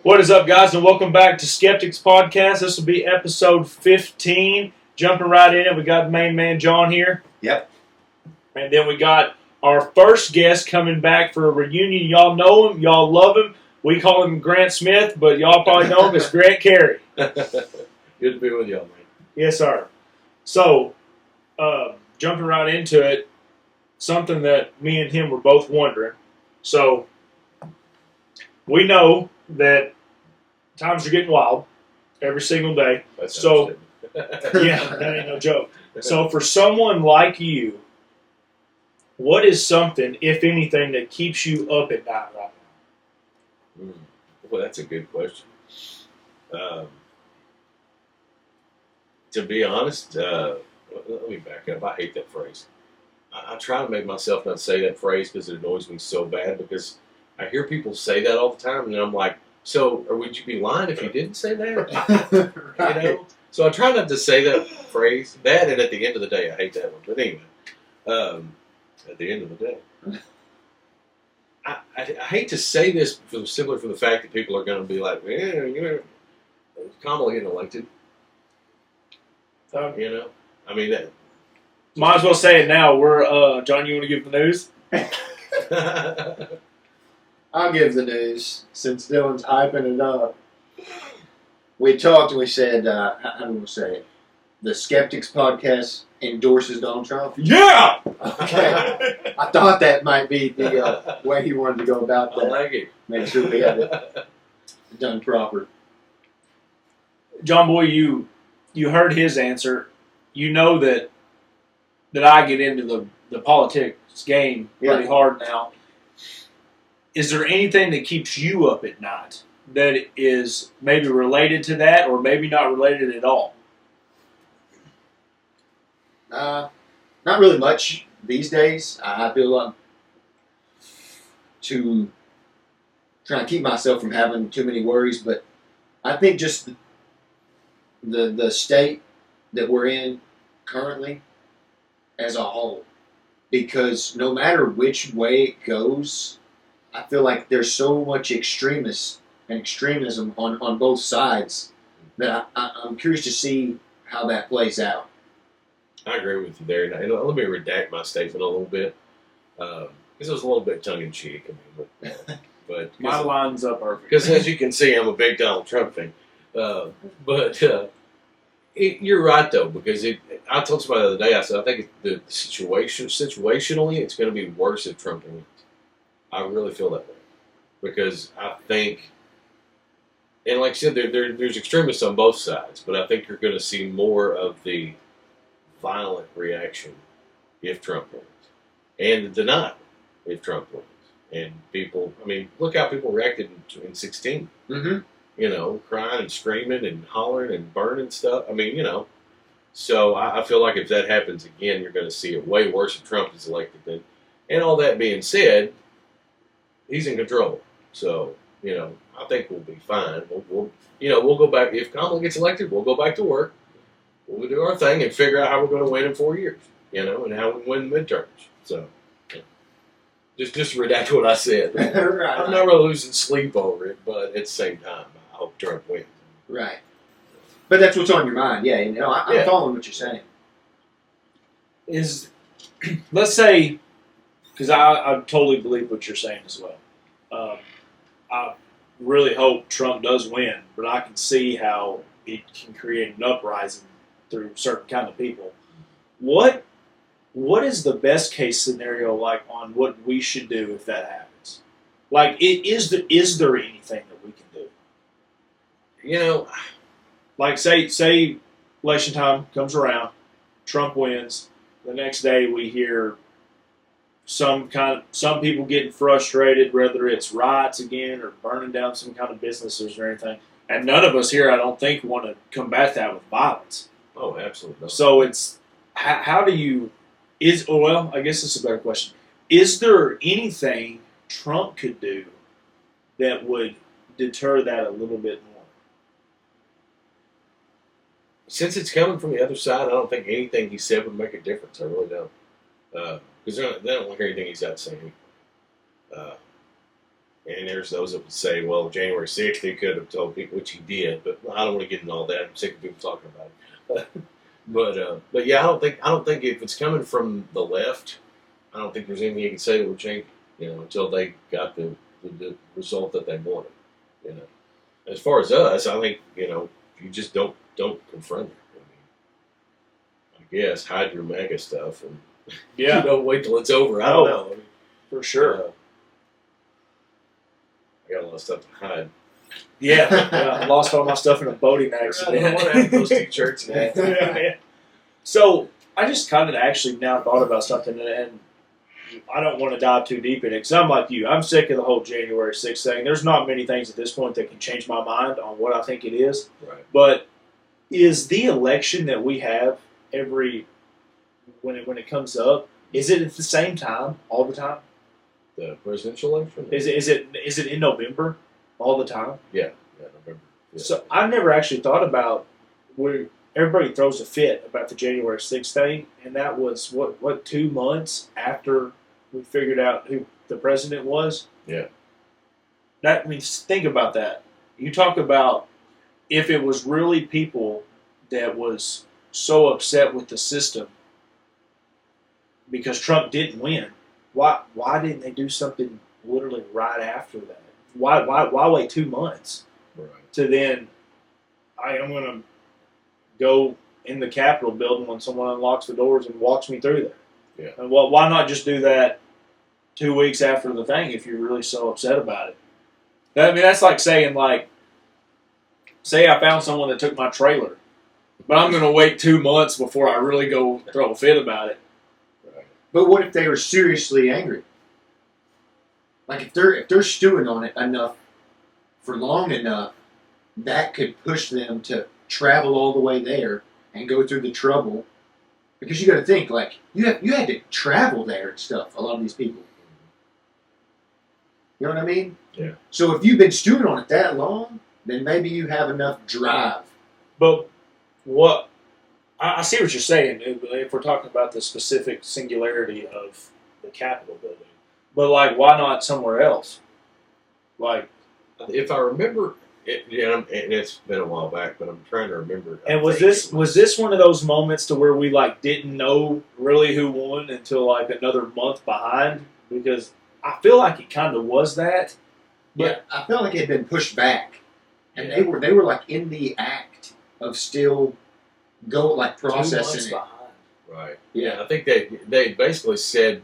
What is up, guys, and welcome back to Skeptics Podcast. This will be episode 15. Jumping right in, we got the main man, John, here. Yep. And then we got our first guest coming back for a reunion. Y'all know him. Y'all love him. We call him Grant Smith, but y'all probably know him as Grant Carey. Good to be with y'all, man. Yes, sir. So, jumping right into it, something that me and him were both wondering. So, we know that times are getting wild every single day. So, yeah, that ain't no joke. So, for someone like you, what is something, if anything, that keeps you up at night right now? Well, that's a good question. To be honest, let me back up. I hate that phrase. I try to make myself not say that phrase because it annoys me so bad, because I hear people say that all the time, and I'm like, so, or would you be lying if you didn't say that? Right. You know? So I try not to say that phrase. That, and at the end of the day, I hate that one. But anyway, at the end of the day, I hate to say this simply for the fact that people are going to be like, yeah, you know, Kamala getting elected. You know, I mean, that. Might as well say it now. We're John, you want to give the news? I'll give the news since Dylan's hyping it up. We talked and we said, how do we say it? The Skeptics Podcast endorses Donald Trump. Yeah! Okay. I thought that might be the way he wanted to go about that. I like it. Make sure we have it done proper. John Boy, you heard his answer. You know that I get into the politics game pretty hard now. Is there anything that keeps you up at night that is maybe related to that, or maybe not related at all? Not really much these days. I feel like to try to keep myself from having too many worries, but I think just the state that we're in currently as a whole, because no matter which way it goes, I feel like there's so much extremism on both sides that I'm curious to see how that plays out. I agree with you there. Now, let me redact my statement a little bit, because it was a little bit tongue-in-cheek. I mean, but My line's up perfect. because as you can see, I'm a big Donald Trump fan. You're right though, because I told somebody the other day. I said I think the situationally, it's going to be worse if Trump wins. I really feel that way, because I think, and like I said, there's extremists on both sides, but I think you're going to see more of the violent reaction if Trump wins, and the denial if Trump wins. And people, I mean, look how people reacted in 16. Mm-hmm. You know, crying and screaming and hollering and burning stuff. I mean, you know. So I feel like if that happens again, you're going to see it way worse if Trump is elected then. And all that being said, he's in control. So, you know, I think we'll be fine. We'll go back. If Kamala gets elected, we'll go back to work. We'll do our thing and figure out how we're going to win in 4 years, you know, and how we win midterms. So, just redact what I said. Right. I'm not really losing sleep over it, but at the same time, I hope Trump wins. Right. But that's what's on your mind. Yeah, you know, I'm following what you're saying. Let's say, because I totally believe what you're saying as well. I really hope Trump does win, but I can see how it can create an uprising through certain kind of people. What is the best case scenario like on what we should do if that happens? Like, is there anything that we can do? You know, Like, say election time comes around, Trump wins. The next day we hear some people getting frustrated, whether it's riots again or burning down some kind of businesses or anything. And none of us here, I don't think, want to combat that with violence. oh, absolutely not. So it's how do you well, I guess this is a better question. Is there anything Trump could do that would deter that a little bit more? Since it's coming from the other side, I don't think anything he said would make a difference. I really don't. Because they don't hear anything he's got to say. And there's those that would say, well, January 6th, he could have told people, which he did, but I don't want to get into all that. I'm sick of people talking about it. But yeah, I don't think if it's coming from the left, I don't think there's anything you can say that will change, until they got the result that they wanted. As far as us, I think, you just don't confront it. I guess hide your MAGA stuff and wait till it's over. I don't know. For sure. I got a lot of stuff to hide. Yeah, I lost all my stuff in a boating accident. I don't want to have those t-shirts and that. Yeah. So I just kind of actually now thought about something, and I don't want to dive too deep in it because I'm like you. I'm sick of the whole January 6th thing. There's not many things at this point that can change my mind on what I think it is. Right. But is the election that we have when it comes up, is it at the same time all the time? The presidential election? Is it in November all the time? Yeah, November. Yeah. So I never actually thought about where everybody throws a fit about the January 6th thing, and that was what 2 months after we figured out who the president was. Yeah. That means think about that. You talk about if it was really people that was so upset with the system because Trump didn't win. Why didn't they do something literally right after that? Why wait 2 months to then I'm going to go in the Capitol building when someone unlocks the doors and walks me through there? Yeah. And why not just do that 2 weeks after the thing if you're really so upset about it? I mean, that's like saying, say I found someone that took my trailer, but I'm going to wait 2 months before I really go throw a fit about it. But what if they were seriously angry? Like if they're stewing on it enough for long enough, that could push them to travel all the way there and go through the trouble. Because you got to think, you had to travel there and stuff. A lot of these people. You know what I mean? Yeah. So if you've been stewing on it that long, then maybe you have enough drive. But I see what you're saying if we're talking about the specific singularity of the Capitol building. But, why not somewhere else? If I remember, and it's been a while back, but I'm trying to remember. And was this one of those moments to where we, didn't know really who won until, another month behind? Because I feel like it kind of was that. But I felt like it had been pushed back. And they were in the act of still processing it. Behind. Right. Yeah. I think they basically said,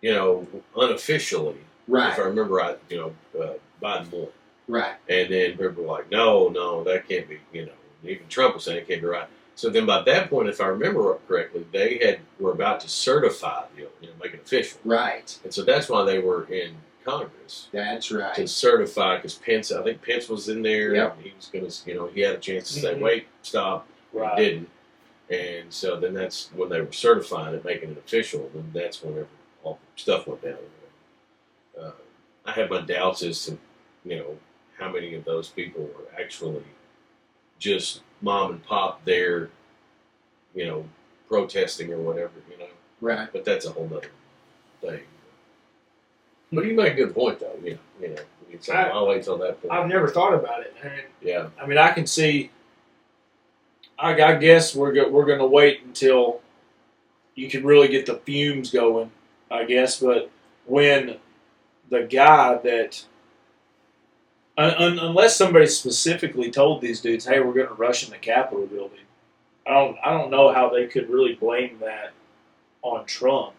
unofficially, Right. if I remember right, Biden won. Right. And then people were like, no, that can't be, even Trump was saying it can't be right. So then by that point, if I remember correctly, they were about to certify, make it official. Right. And so that's why they were in Congress. That's right. To certify, because I think Pence was in there. Yep. And he was going to, he had a chance to say, wait, stop. Right. He didn't. And so then that's when they were certifying it, making it official. And that's whenever all the stuff went down. I have my doubts as to, how many of those people were actually just mom and pop there, protesting or whatever, Right. But that's a whole nother thing. But you make a good point, though. I'll wait till that point. I've never thought about it. Yeah. I mean, I can see. I guess we're going to wait until you can really get the fumes going, I guess. But when the guy that, unless somebody specifically told these dudes, "Hey, we're going to rush in the Capitol building," I don't know how they could really blame that on Trump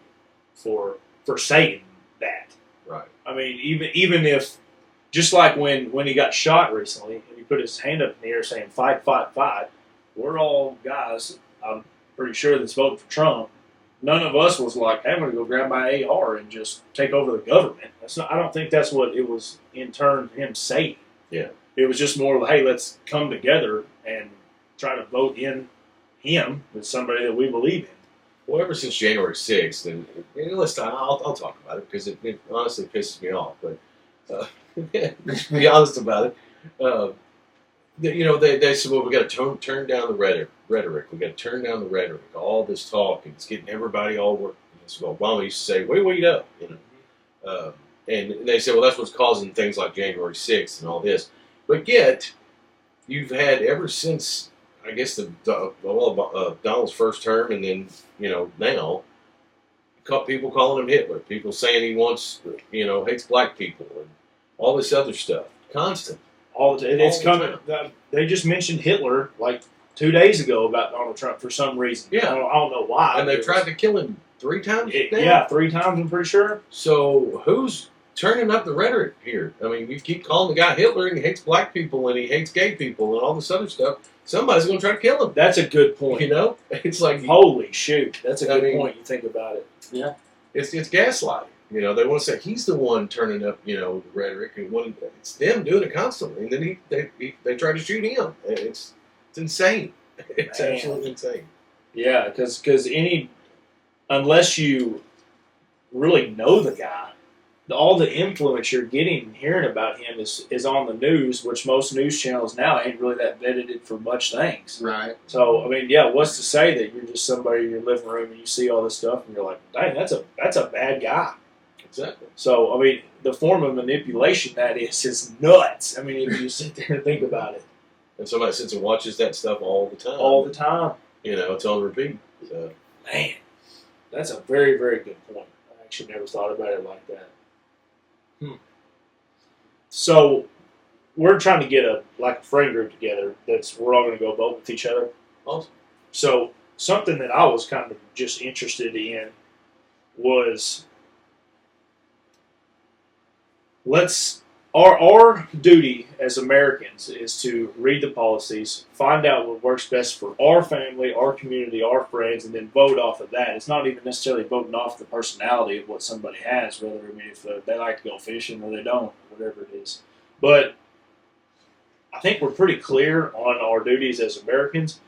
for saying that. Right. I mean, even if, just like when he got shot recently, and he put his hand up in the air saying, "Fight, fight, fight." We're all guys, I'm pretty sure, that's voting for Trump. None of us was like, "Hey, I'm going to go grab my AR and just take over the government." I don't think that's what it was in turn him saying. Yeah. It was just more of, "Hey, let's come together and try to vote in him as somebody that we believe in." Well, ever since January 6th, and listen, I'll talk about it because it honestly pisses me off. But to be honest about it, they said, "Well, we got to turn down the rhetoric. We got to turn down the rhetoric. All this talk, and it's getting everybody all worked." So Obama used to say, "Wait up," And they say, well, that's what's causing things like January 6th and all this. But yet, you've had ever since, I guess, Donald's first term, and then, now, people calling him Hitler, people saying he hates black people, and all this other stuff. Constant. It's coming. They just mentioned Hitler like 2 days ago about Donald Trump for some reason. Yeah. I don't know why. And they've tried to kill him 3 times now? Yeah, 3 times, I'm pretty sure. So who's turning up the rhetoric here? I mean, you keep calling the guy Hitler, and he hates black people, and he hates gay people, and all this other stuff. Somebody's going to try to kill him. That's a good point. It's like, holy shoot, that's a good point. You think about it. Yeah, it's gaslighting. They want to say he's the one turning up, the rhetoric, and it's them doing it constantly. And then they try to shoot him. It's insane. It's absolutely insane. Yeah, because unless you really know the guy, all the influence you're getting and hearing about him is on the news, which most news channels now ain't really that vetted for much things. right. So, I mean, yeah, what's to say that you're just somebody in your living room and you see all this stuff and you're like, dang, that's a bad guy. Exactly. So, I mean, the form of manipulation that is nuts. I mean, if you sit there and think about it. And somebody sits and watches that stuff all the time. All the time. It's on repeat. So. Man, that's a very, very good point. I actually never thought about it like that. So, we're trying to get a friend group together we're all going to go vote with each other. Awesome. So, something that I was kind of just interested in was our duty as Americans is to read the policies, find out what works best for our family, our community, our friends, and then vote off of that. It's not even necessarily voting off the personality of what somebody has, if they like to go fishing or they don't, whatever it is. But I think we're pretty clear on our duties as Americans.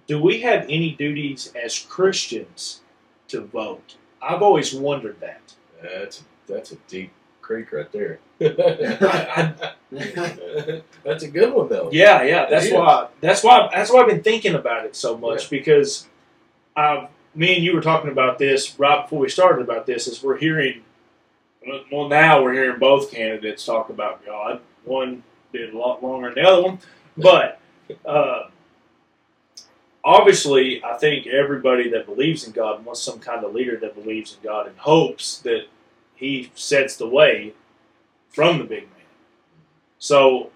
Do we have any duties as Christians to vote? I've always wondered that. That's a deep creek right there. I, That's a good one though. Yeah. That's why I've been thinking about it so much because me and you were talking about this right before we started about this. As we're hearing, now we're hearing both candidates talk about God. One did a lot longer than the other one, but obviously, I think everybody that believes in God wants some kind of leader that believes in God and hopes that He sets the way from the big man. So,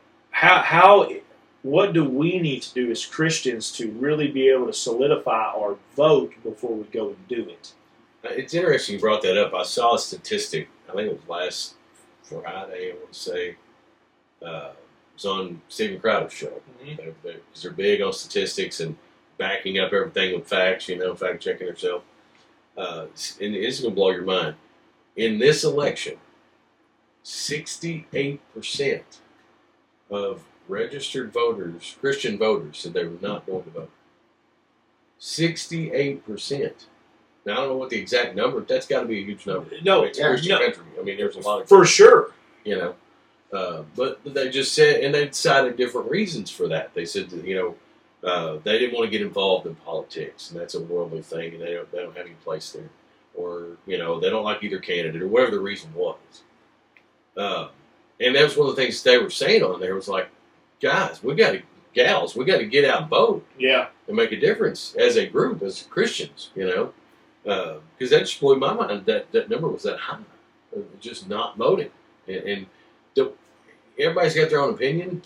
what do we need to do as Christians to really be able to solidify our vote before we go and do it? It's interesting you brought that up. I saw a statistic, I think it was last Friday, I want to say. It was on Stephen Crowder's show. Because they're big on statistics and backing up everything with facts, fact checking themselves. And it's going to blow your mind. In this election, 68% of registered voters, Christian voters, said they were not going to vote. 68%. Now, I don't know what the exact number, but that's got to be a huge number. No, it's a Christian country. I mean, there's a lot of for sure. But they just said, and they cited different reasons for that. They said that, they didn't want to get involved in politics, and that's a worldly thing, and they don't have any place there. Or, they don't like either candidate, or whatever the reason was. And that was one of the things they were saying on there was like, guys, gals, we got to get out and vote. Yeah. And make a difference as a group, as Christians, because that just blew my mind that number was that high. Just not voting. And everybody's got their own opinion,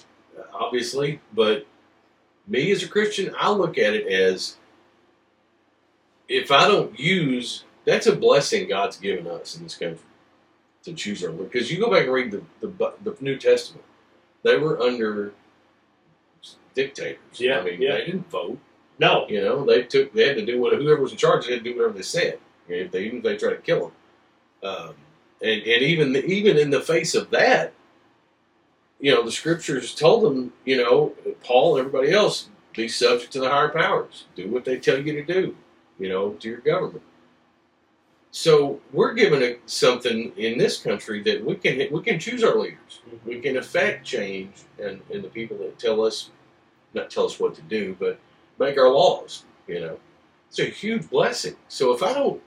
obviously, but me as a Christian, I look at it as if I don't use, that's a blessing God's given us in this country to choose our Lord. Because you go back and read the New Testament, they were under dictators. Yeah, They didn't vote. No. They had to do whoever was in charge. They had to do whatever they said. Even if they tried to kill them, and even in the face of that, the scriptures told them, Paul and everybody else, be subject to the higher powers. Do what they tell you to do, to your government. So we're given something in this country that we can choose our leaders. Mm-hmm. We can affect change and the people that not tell us what to do, but make our laws. It's a huge blessing. So if I don't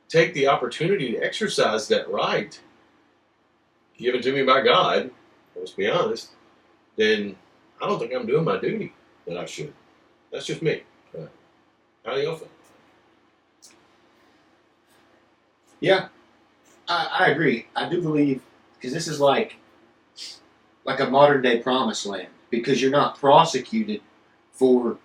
take the opportunity to exercise that right, given to me by God, let's be honest, then I don't think I'm doing my duty that I should. That's just me. How do y'all feel? Yeah, I agree. I do believe, because this is like a modern day promised land, because you're not prosecuted for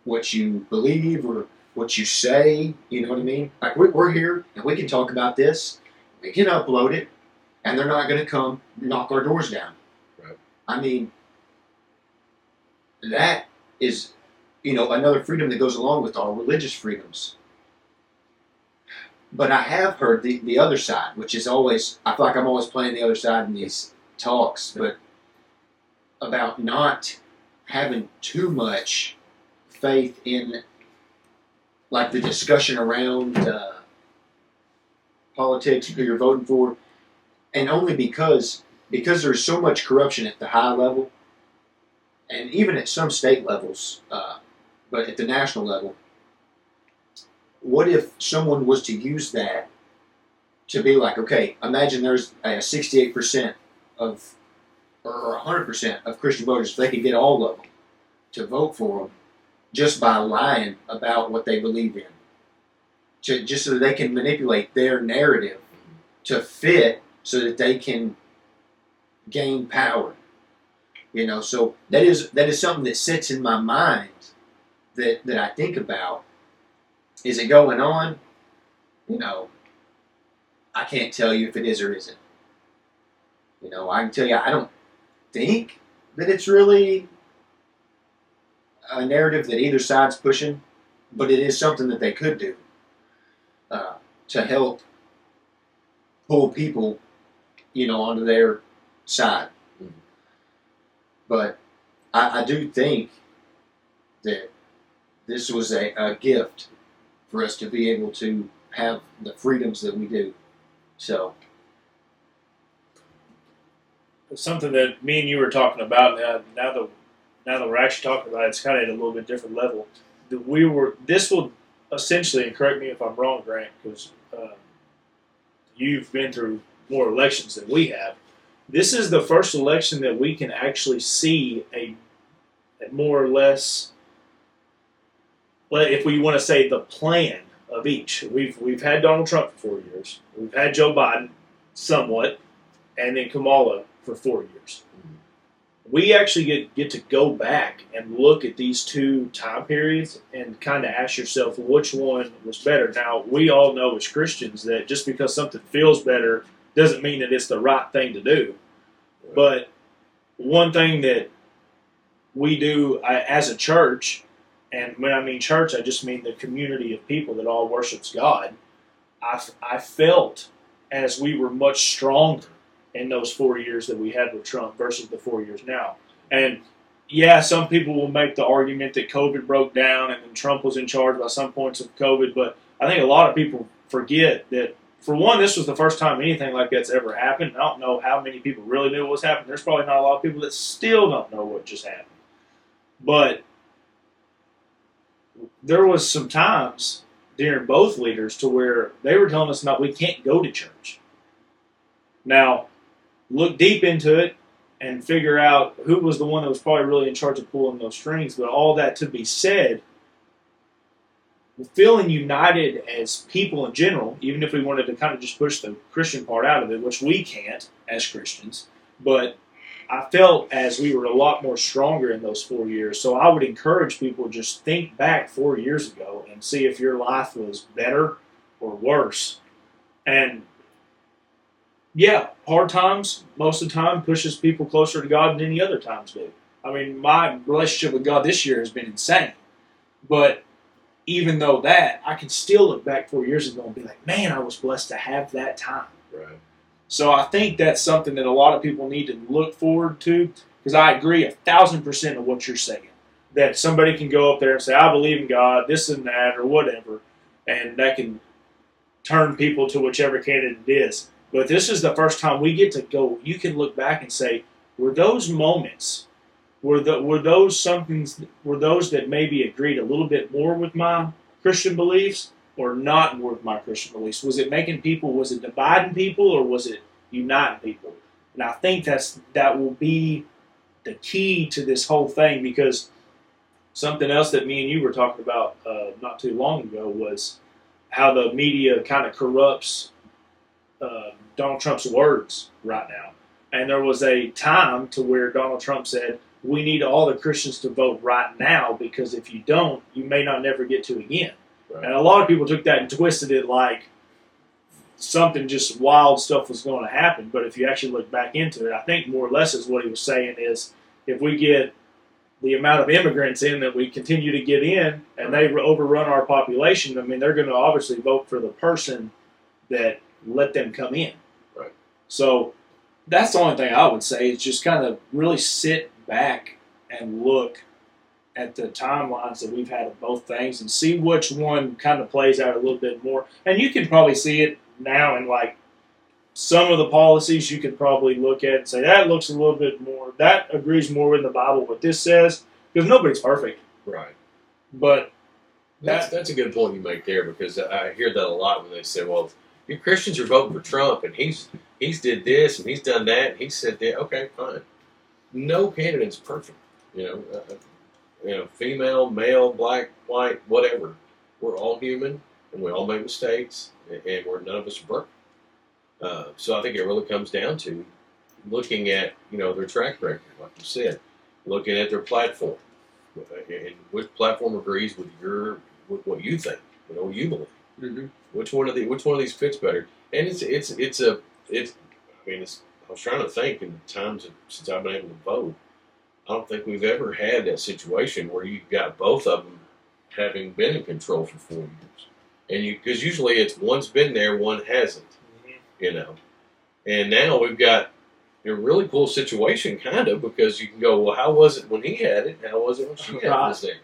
what you believe or what you say. You know what I mean? Like we're here and we can talk about this. We can upload it, and they're not going to come knock our doors down. Right. I mean, that is, another freedom that goes along with all religious freedoms. But I have heard the other side, which is always, I feel like I'm always playing the other side in these talks, but about not having too much faith in, like, the discussion around politics, who you're voting for, and only because there's so much corruption at the high level, and even at some state levels, but at the national level. What if someone was to use that to be like, okay, imagine there's a 68% or 100% of Christian voters, if they could get all of them to vote for them just by lying about what they believe in, just so that they can manipulate their narrative to fit so that they can gain power. So that is something that sits in my mind that I think about. Is it going on? I can't tell you if it is or isn't. I can tell you I don't think that it's really a narrative that either side's pushing, but it is something that they could do to help pull people, onto their side. Mm-hmm. But I do think that this was a gift for us to be able to have the freedoms that we do. So, Something that me and you were talking about, now that we're actually talking about it, it's kind of at a little bit different level. This will essentially, and correct me if I'm wrong, Grant, because you've been through more elections than we have. This is the first election that we can actually see a more or less, if we want to say the plan of each. We've had Donald Trump for 4 years. We've had Joe Biden somewhat, and then Kamala for 4 years. We actually get to go back and look at these two time periods and kind of ask yourself which one was better. Now, we all know as Christians that just because something feels better doesn't mean that it's the right thing to do. Right. But one thing that we do as a church, and when I mean church, I just mean the community of people that all worships God, I felt as we were much stronger in those 4 years that we had with Trump versus the 4 years now. And yeah, some people will make the argument that COVID broke down and then Trump was in charge by some points of COVID, but I think a lot of people forget that, for one, this was the first time anything like that's ever happened. I don't know how many people really knew what was happening. There's probably not a lot of people that still don't know what just happened. But there was some times during both leaders to where they were telling us, no, we can't go to church. Now, look deep into it and figure out who was the one that was probably really in charge of pulling those strings. But all that to be said, feeling united as people in general, even if we wanted to kind of just push the Christian part out of it, which we can't as Christians, but I felt as we were a lot more stronger in those 4 years. So I would encourage people to just think back 4 years ago and see if your life was better or worse. And yeah, hard times, most of the time, pushes people closer to God than any other times do. I mean, my relationship with God this year has been insane. But even though that, I can still look back 4 years ago and be like, man, I was blessed to have that time. Right. So I think that's something that a lot of people need to look forward to, because I agree 1,000% of what you're saying. That somebody can go up there and say, I believe in God, this and that, or whatever, and that can turn people to whichever candidate it is. But this is the first time we get to go, you can look back and say, were those moments, were those that maybe agreed a little bit more with my Christian beliefs or not more with my Christian beliefs? Was it making people, was it dividing people, or was it uniting people. And I think that will be the key to this whole thing, because something else that me and you were talking about not too long ago was how the media kind of corrupts Donald Trump's words right now. And there was a time to where Donald Trump said, we need all the Christians to vote right now, because if you don't, you may not never get to again. Right. And a lot of people took that and twisted it like something just wild stuff was going to happen. But if you actually look back into it, I think more or less is what he was saying is, if we get the amount of immigrants in that we continue to get in and they overrun our population, I mean, they're going to obviously vote for the person that let them come in. Right. So that's the only thing I would say is just kind of really sit back and look at the timelines that we've had of both things and see which one kind of plays out a little bit more. And you can probably see it now in like some of the policies. You could probably look at and say that looks a little bit more, that agrees more with the Bible what this says, because nobody's perfect. Right. But that's a good point you make there, because I hear that a lot when they say, well, you Christians are voting for Trump and he's did this and he's done that and he said that. Okay, fine. No candidate's perfect. Female, male, black, white, whatever. We're all human and we all make mistakes, and none of us are perfect. So I think it really comes down to looking at their track record, like you said, looking at their platform, and which platform agrees with what you think, what you believe. Mm-hmm. Which one of these fits better? And I was trying to think in the times since I've been able to vote. I don't think we've ever had that situation where you've got both of them having been in control for 4 years, and because usually it's one's been there, one hasn't. Mm-hmm. And now we've got a really cool situation, kind of, because you can go, well, how was it when he had it? How was it when she was there?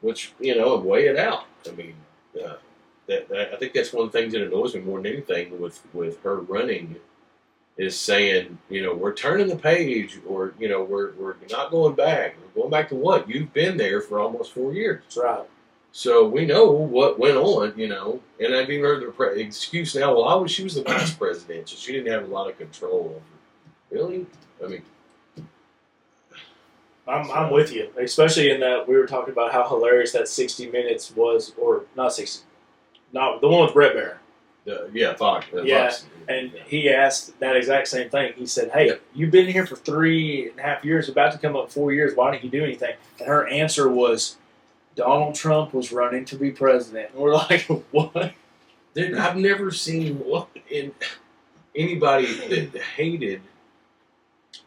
Which and weigh it out. I mean, I think that's one of the things that annoys me more than anything with her running, is saying, we're turning the page, or we're not going back. We're going back to what? You've been there for almost 4 years. That's right. So we know what went on, and I've even heard the excuse now, well, she was the vice president, so she didn't have a lot of control over it. Really? I mean, I'm with you, especially in that we were talking about how hilarious that 60 Minutes was, or not 60, not the one with Brett Baer. Fox. Fox. And he asked that exact same thing. He said, hey, you've been here for 3.5 years, about to come up 4 years. Why didn't you do anything? And her answer was, Donald Trump was running to be president. And we're like, what? Dude, I've never seen anybody that hated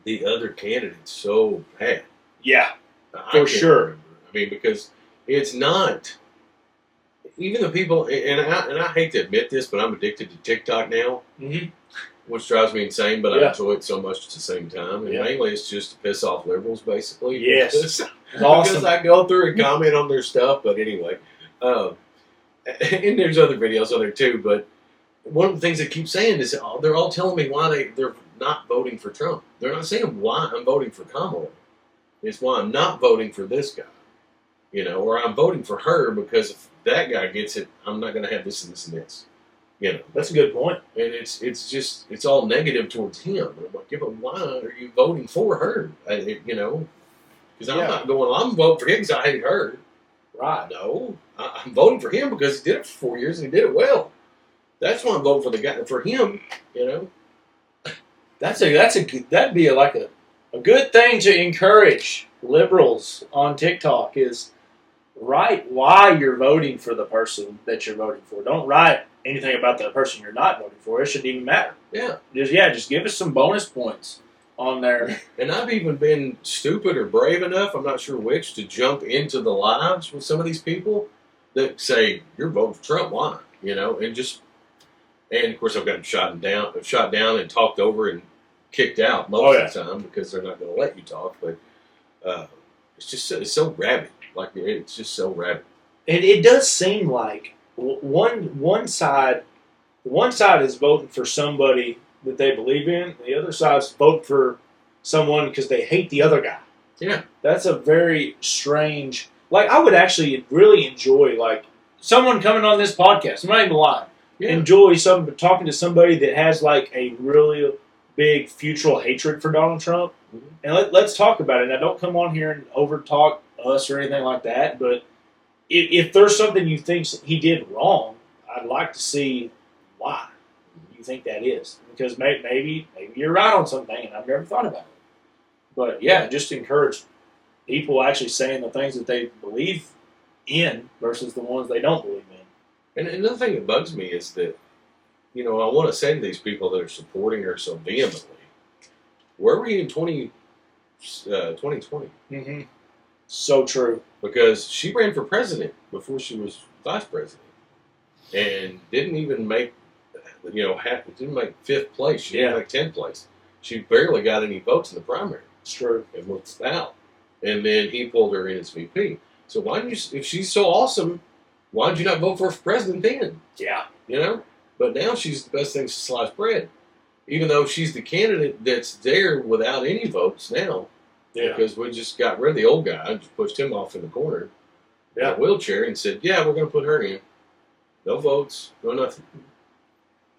the other candidate so bad. Yeah, for sure. Remember. I mean, because it's not... Even the people, and I hate to admit this, but I'm addicted to TikTok now, mm-hmm. which drives me insane, but I enjoy it so much at the same time. And mainly it's just to piss off liberals, basically. Yes. Awesome. Because I go through and comment on their stuff, but anyway. And there's other videos on there too, but one of the things they keep saying is they're all telling me why they're not voting for Trump. They're not saying why I'm voting for Kamala. It's why I'm not voting for this guy. Or I'm voting for her because if that guy gets it, I'm not going to have this and this and this. That's a good point. And it's all negative towards him. And I'm like, yeah, but why are you voting for her? Because I'm voting for him because I hate her. Right. No, I'm voting for him because he did it for 4 years and he did it well. That's why I'm voting for the guy, for him. That'd be a good thing to encourage liberals on TikTok is write why you're voting for the person that you're voting for. Don't write anything about the person you're not voting for. It shouldn't even matter. Yeah. Just give us some bonus points on there. And I've even been stupid or brave enough, I'm not sure which, to jump into the lives with some of these people that say, you're voting for Trump, why? And of course I've gotten shot down and talked over and kicked out most of the time because they're not going to let you talk. But it's so rabid. It's just so rabid. And it does seem like one side is voting for somebody that they believe in. The other side's voting for someone because they hate the other guy. Yeah. That's a very strange... I would actually really enjoy, someone coming on this podcast. I'm not even lying. enjoy talking to somebody that has like a really big mutual hatred for Donald Trump, and let's talk about it. Now, don't come on here and over talk us or anything like that. But if there's something you think he did wrong, I'd like to see why you think that is, because maybe you're right on something, and I've never thought about it. But yeah, just encourage people actually saying the things that they believe in versus the ones they don't believe in. And another thing that bugs me is that, I want to say to these people that are supporting her so vehemently, where were you in 2020? Mm-hmm. So true. Because she ran for president before she was vice president, and didn't even make, didn't make fifth place. She didn't make 10th place. She barely got any votes in the primary. It's true. And was out. And then he pulled her in as VP. So why didn't you? If she's so awesome, why did you not vote for president then? Yeah. But now she's the best thing since sliced bread. Even though she's the candidate that's there without any votes now. Yeah. Because we just got rid of the old guy and just pushed him off in the corner in a wheelchair and said, yeah, we're going to put her in. No votes, no nothing.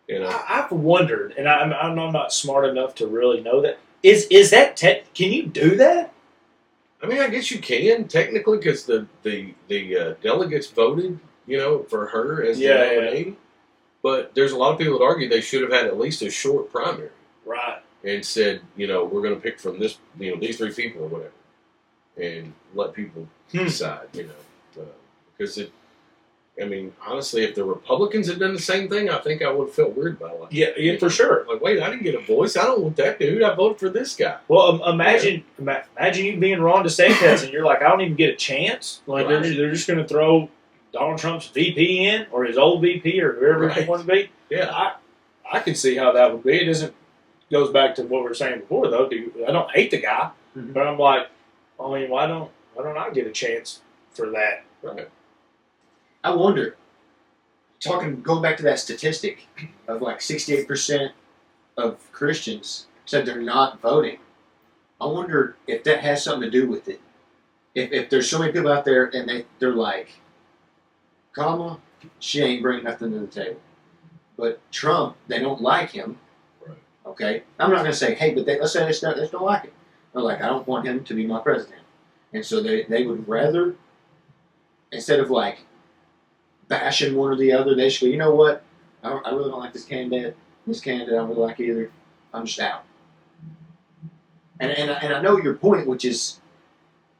I've wondered, and I'm not smart enough to really know that. Is that can you do that? I mean, I guess you can technically because the delegates voted, for her as the nominee. Yeah. But there's a lot of people that argue they should have had at least a short primary, right? And said, we're going to pick from this, these three people or whatever, and let people decide, because honestly, if the Republicans had done the same thing, I think I would have felt weird about it. Yeah, for sure. Like, wait, I didn't get a voice. I don't want that dude. I voted for this guy. Well, imagine you being Ron DeSantis and you're like, I don't even get a chance. Like, right. they're just going to throw Donald Trump's VP in, or his old VP, or whoever he wants to be. Yeah, I can see how that would be. It doesn't. Goes back to what we were saying before, though. I don't hate the guy, but I'm like, why don't I get a chance for that? Right. I wonder, going back to that statistic of like 68% of Christians said they're not voting. I wonder if that has something to do with it. If there's so many people out there and they're like, Kamala, she ain't bringing nothing to the table. But Trump, they don't like him. Right. Okay? I'm not going to say, hey, but let's say they don't like him. They're like, I don't want him to be my president. And so they would rather, instead of like bashing one or the other, they just go, you know what? I really don't like this candidate. This candidate I don't really like either. I'm just out. And I know your point, which is,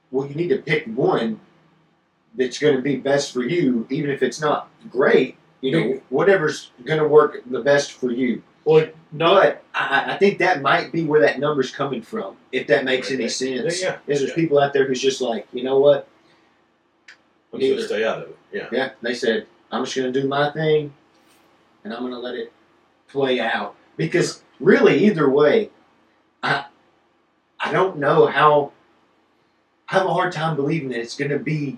well, you need to pick one that's going to be best for you, even if it's not great. Whatever's going to work the best for you. Well, no, but I think that might be where that number's coming from, if that makes any sense. Yeah. There's people out there who's just like, you know what? I'm just going to stay out of it. Yeah. Yeah, they said, I'm just going to do my thing, and I'm going to let it play out. Because really, either way, I don't know how. I have a hard time believing that it's going to be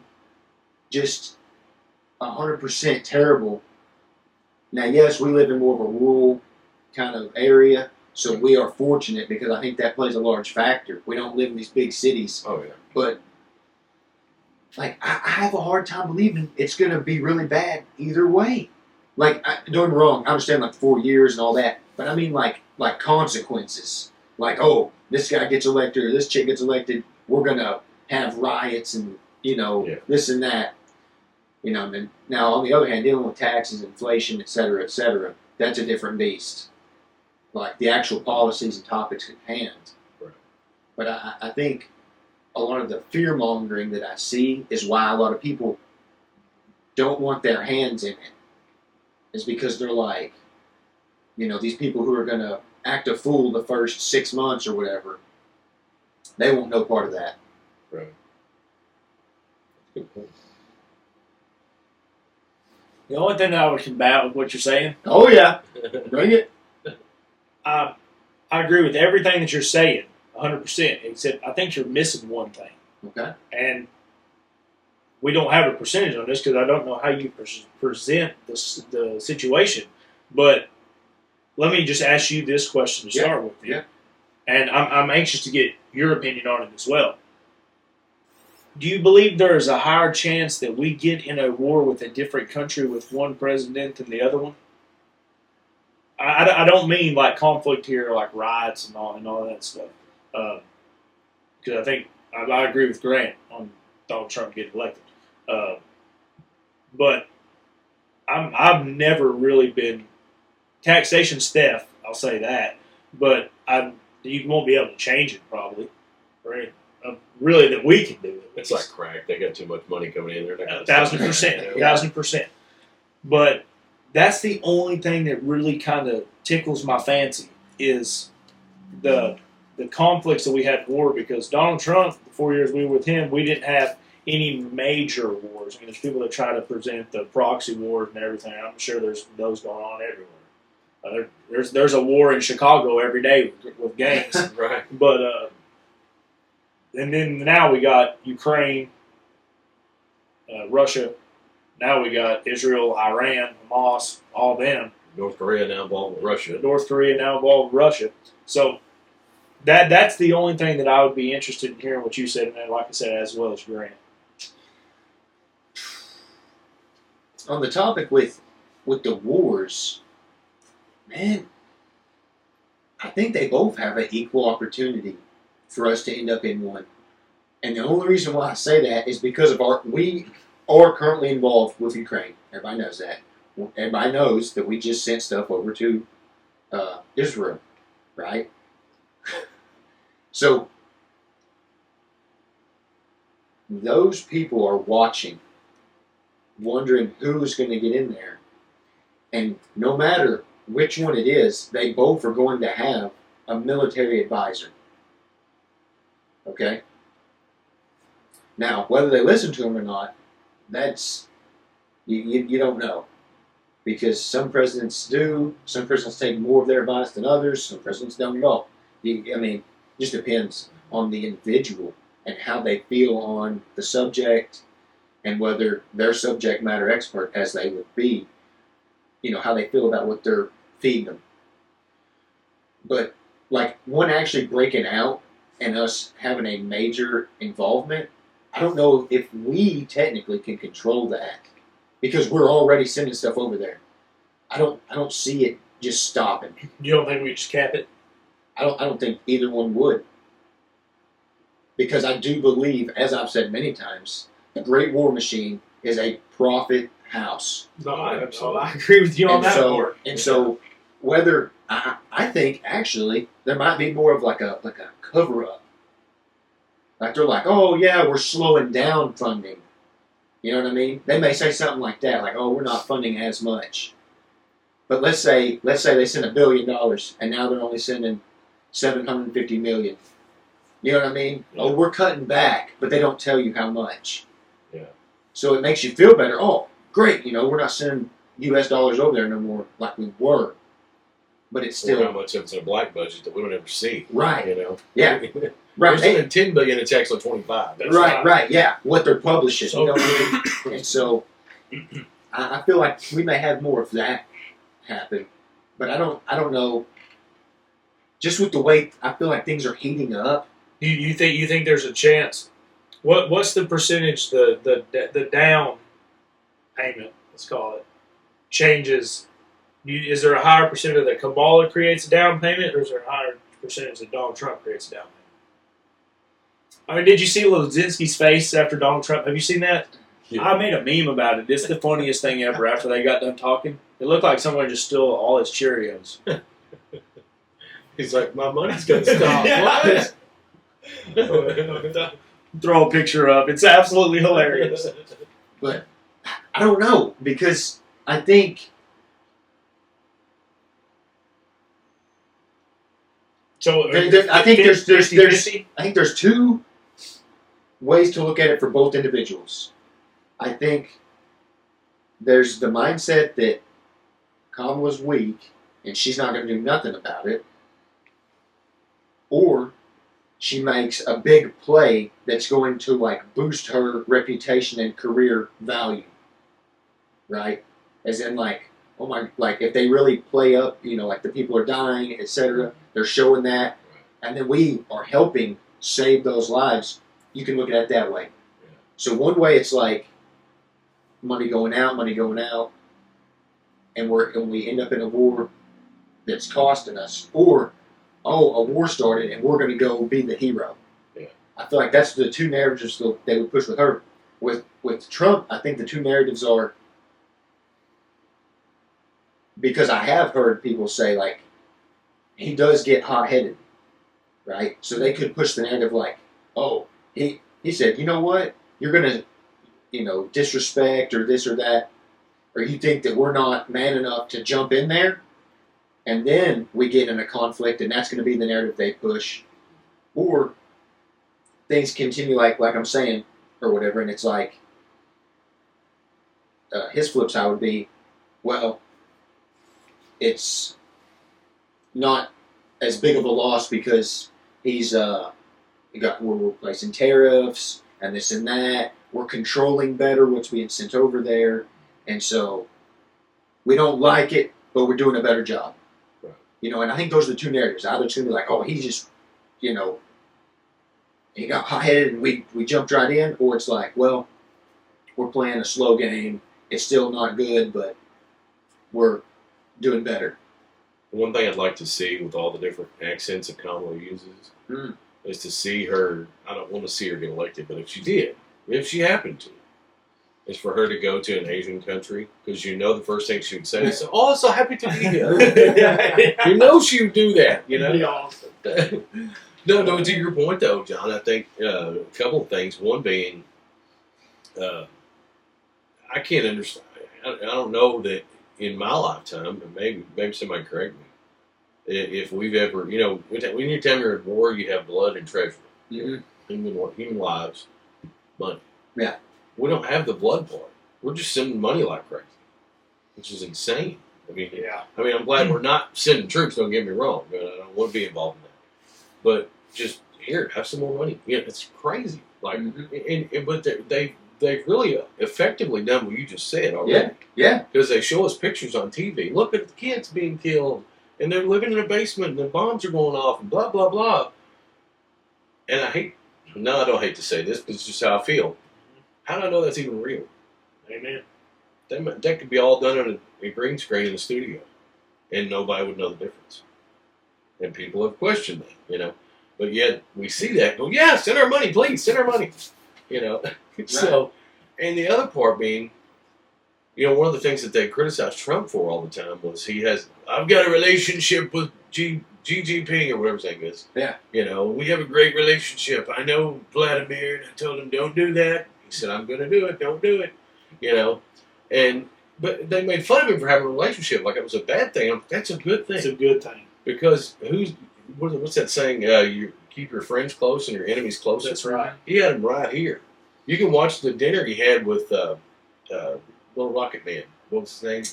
just 100% terrible. Now, yes, we live in more of a rural kind of area, so we are fortunate because I think that plays a large factor. We don't live in these big cities. Oh, yeah. But, like, I have a hard time believing it's going to be really bad either way. Like, don't get me wrong, I understand, like, 4 years and all that, but I mean, like consequences. Like, oh, this guy gets elected or this chick gets elected, we're going to have riots and, this and that. And then, now, on the other hand, dealing with taxes, inflation, et cetera, that's a different beast. Like, the actual policies and topics at hand. Right. But I think a lot of the fear-mongering that I see is why a lot of people don't want their hands in it. Is because they're like, these people who are going to act a fool the first 6 months or whatever, they want no part of that. Right. Good point. The only thing that I would combat with what you're saying. Oh, yeah. Bring it. I agree with everything that you're saying, 100%, except I think you're missing one thing. Okay. And we don't have a percentage on this because I don't know how you present the situation. But let me just ask you this question to start with. Yeah. And I'm anxious to get your opinion on it as well. Do you believe there is a higher chance that we get in a war with a different country with one president than the other one? I don't mean like conflict here, like riots and all that stuff. Because I think I agree with Grant on Donald Trump getting elected. But I've never really been taxation's theft. I'll say that, but you won't be able to change it probably, right? Really, that we can do it. It's like crack. They got too much money coming in there. 1,000%, 1,000%. But that's the only thing that really kind of tickles my fancy is the conflicts that we had in war. Because Donald Trump, the 4 years we were with him, we didn't have any major wars. I mean, there's people that try to present the proxy wars and everything. I'm sure there's those going on everywhere. There's a war in Chicago every day with gangs. Right. But and then now we got Ukraine, Russia. Now we got Israel, Iran, Hamas, all them. North Korea now involved with Russia. North Korea now involved with Russia. So that's the only thing that I would be interested in hearing what you said, and like I said, as well as Grant. On the topic with the wars, man, I think they both have an equal opportunity for us to end up in one. And the only reason why I say that is because of we are currently involved with Ukraine. Everybody knows that. Everybody knows that we just sent stuff over to Israel, right? So those people are watching, wondering who's going to get in there. And no matter which one it is, they both are going to have a military advisor. Okay? Now, whether they listen to him or not, that's, you don't know. Because some presidents do, some presidents take more of their advice than others, some presidents don't at all. It just depends on the individual and how they feel on the subject and whether they're subject matter expert, as they would be, how they feel about what they're feeding them. But, like, one actually breaking out and us having a major involvement, I don't know if we technically can control that because we're already sending stuff over there. I don't see it just stopping. You don't think we just cap it? I don't think either one would. Because I do believe, as I've said many times, a great war machine is a profit house. No, I agree with you on that part. And so, whether I think actually there might be more of like a cover up. Like they're like, oh yeah, we're slowing down funding. You know what I mean? They may say something like that, like, oh, we're not funding as much. But let's say they send $1 billion and now they're only sending $750 million. You know what I mean? Yeah. Oh, we're cutting back, but they don't tell you how much. Yeah. So it makes you feel better. Oh, great! We're not sending U.S. dollars over there no more like we were. But it's still how much it's in a black budget that we don't ever see. Right. Yeah. Right. They're $10 billion. It's actually 25. That's right. Yeah. What they're publishing. So, and so I feel like we may have more of that happen, but I don't know. Just with the way I feel like things are heating up. You think there's a chance? What's the percentage the down payment, let's call it, changes? Is there a higher percentage that Kabbalah creates a down payment, or is there a higher percentage that Donald Trump creates a down payment? I mean, did you see Lozinski's face after Donald Trump? Have you seen that? Yeah. I made a meme about it. It's the funniest thing ever after they got done talking. It looked like someone just stole all his Cheerios. He's like, my money's going to stop. What? Throw a picture up. It's absolutely hilarious. But I don't know, because I think... So I think there's two ways to look at it for both individuals. I think there's the mindset that Kamala's weak and she's not going to do nothing about it, or she makes a big play that's going to like boost her reputation and career value, right? As in like, oh my, like if they really play up, like the people are dying, etc. They're showing that, and then we are helping save those lives. You can look at it that way. Yeah. So one way it's like money going out, and we end up in a war. that's costing us, or a war started and we're going to go be the hero. Yeah. I feel like that's the two narratives that they would push with her. With Trump, I think the two narratives are, because I have heard people say, like, he does get hot-headed, right? So they could push the narrative like, oh, he said, you know what? You're going to, disrespect or this or that, or you think that we're not man enough to jump in there, and then we get in a conflict, and that's going to be the narrative they push. Or things continue like I'm saying, or whatever, and it's like, his flip side would be, well, it's not as big of a loss because we're placing tariffs and this and that. We're controlling better what's being sent over there, and so we don't like it, but we're doing a better job. Right. And I think those are the two narratives. Either it's going to be like, oh, he just, he got hot-headed and we jumped right in, or it's like, well, we're playing a slow game. It's still not good, but we're doing better. One thing I'd like to see with all the different accents that Kamala uses is to see her. I don't want to see her get elected, but if she happened to, is for her to go to an Asian country, because the first thing she would say is, "Oh, so happy to be here." She would do that. Be awesome. No. To your point though, John, I think a couple of things. One being, I can't understand. I don't know that in my lifetime, but maybe somebody correct me, if we've ever, when you tell me you're at war, you have blood and treasure, human lives, money. Yeah. We don't have the blood part. We're just sending money like crazy, which is insane. I'm glad we're not sending troops. Don't get me wrong. I don't want to be involved in that, but just here, have some more money. It's crazy. But they've really effectively done what you just said already. Yeah. Because they show us pictures on TV. Look at the kids being killed, and they're living in a basement, and the bombs are going off, and blah, blah, blah. And I don't hate to say this, but it's just how I feel. How do I know that's even real? Amen. That could be all done on a green screen in the studio, and nobody would know the difference. And people have questioned that, But yet, we see that and go, yeah, send our money, please, send our money. So, and the other part being, one of the things that they criticized Trump for all the time was I've got a relationship with Xi Jinping or whatever his name is. Yeah. We have a great relationship. I know Vladimir, and I told him, don't do that. He said, I'm going to do it. Don't do it. But they made fun of him for having a relationship like it was a bad thing. That's a good thing. It's a good thing. Because what's that saying? You keep your friends close and your enemies close. That's right. He had him right here. You can watch the dinner he had with Little Rocket Man. What was his name?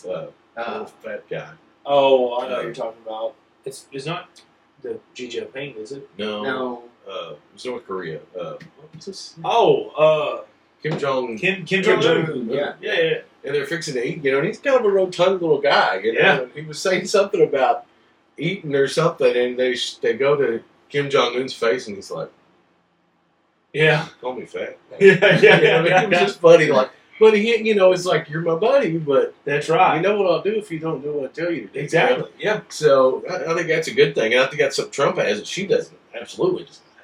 Little fat guy. Oh, I know what you're talking about. It's not the Xi Jinping, is it? No. It was North Korea. What was this? Kim Jong. Kim Jong-un. Yeah. And they're fixing to eat, and he's kind of a rotund little guy, Yeah. And he was saying something about eating or something, and they go to Kim Jong-un's face, and he's like, Yeah. call me fat. Yeah. It was just funny, but he, it's like, you're my buddy, but That's right. you know what I'll do if you don't do what I tell you to do. Exactly. Yeah. So I think that's a good thing, and I think that's something Trump has that she doesn't. Absolutely doesn't have.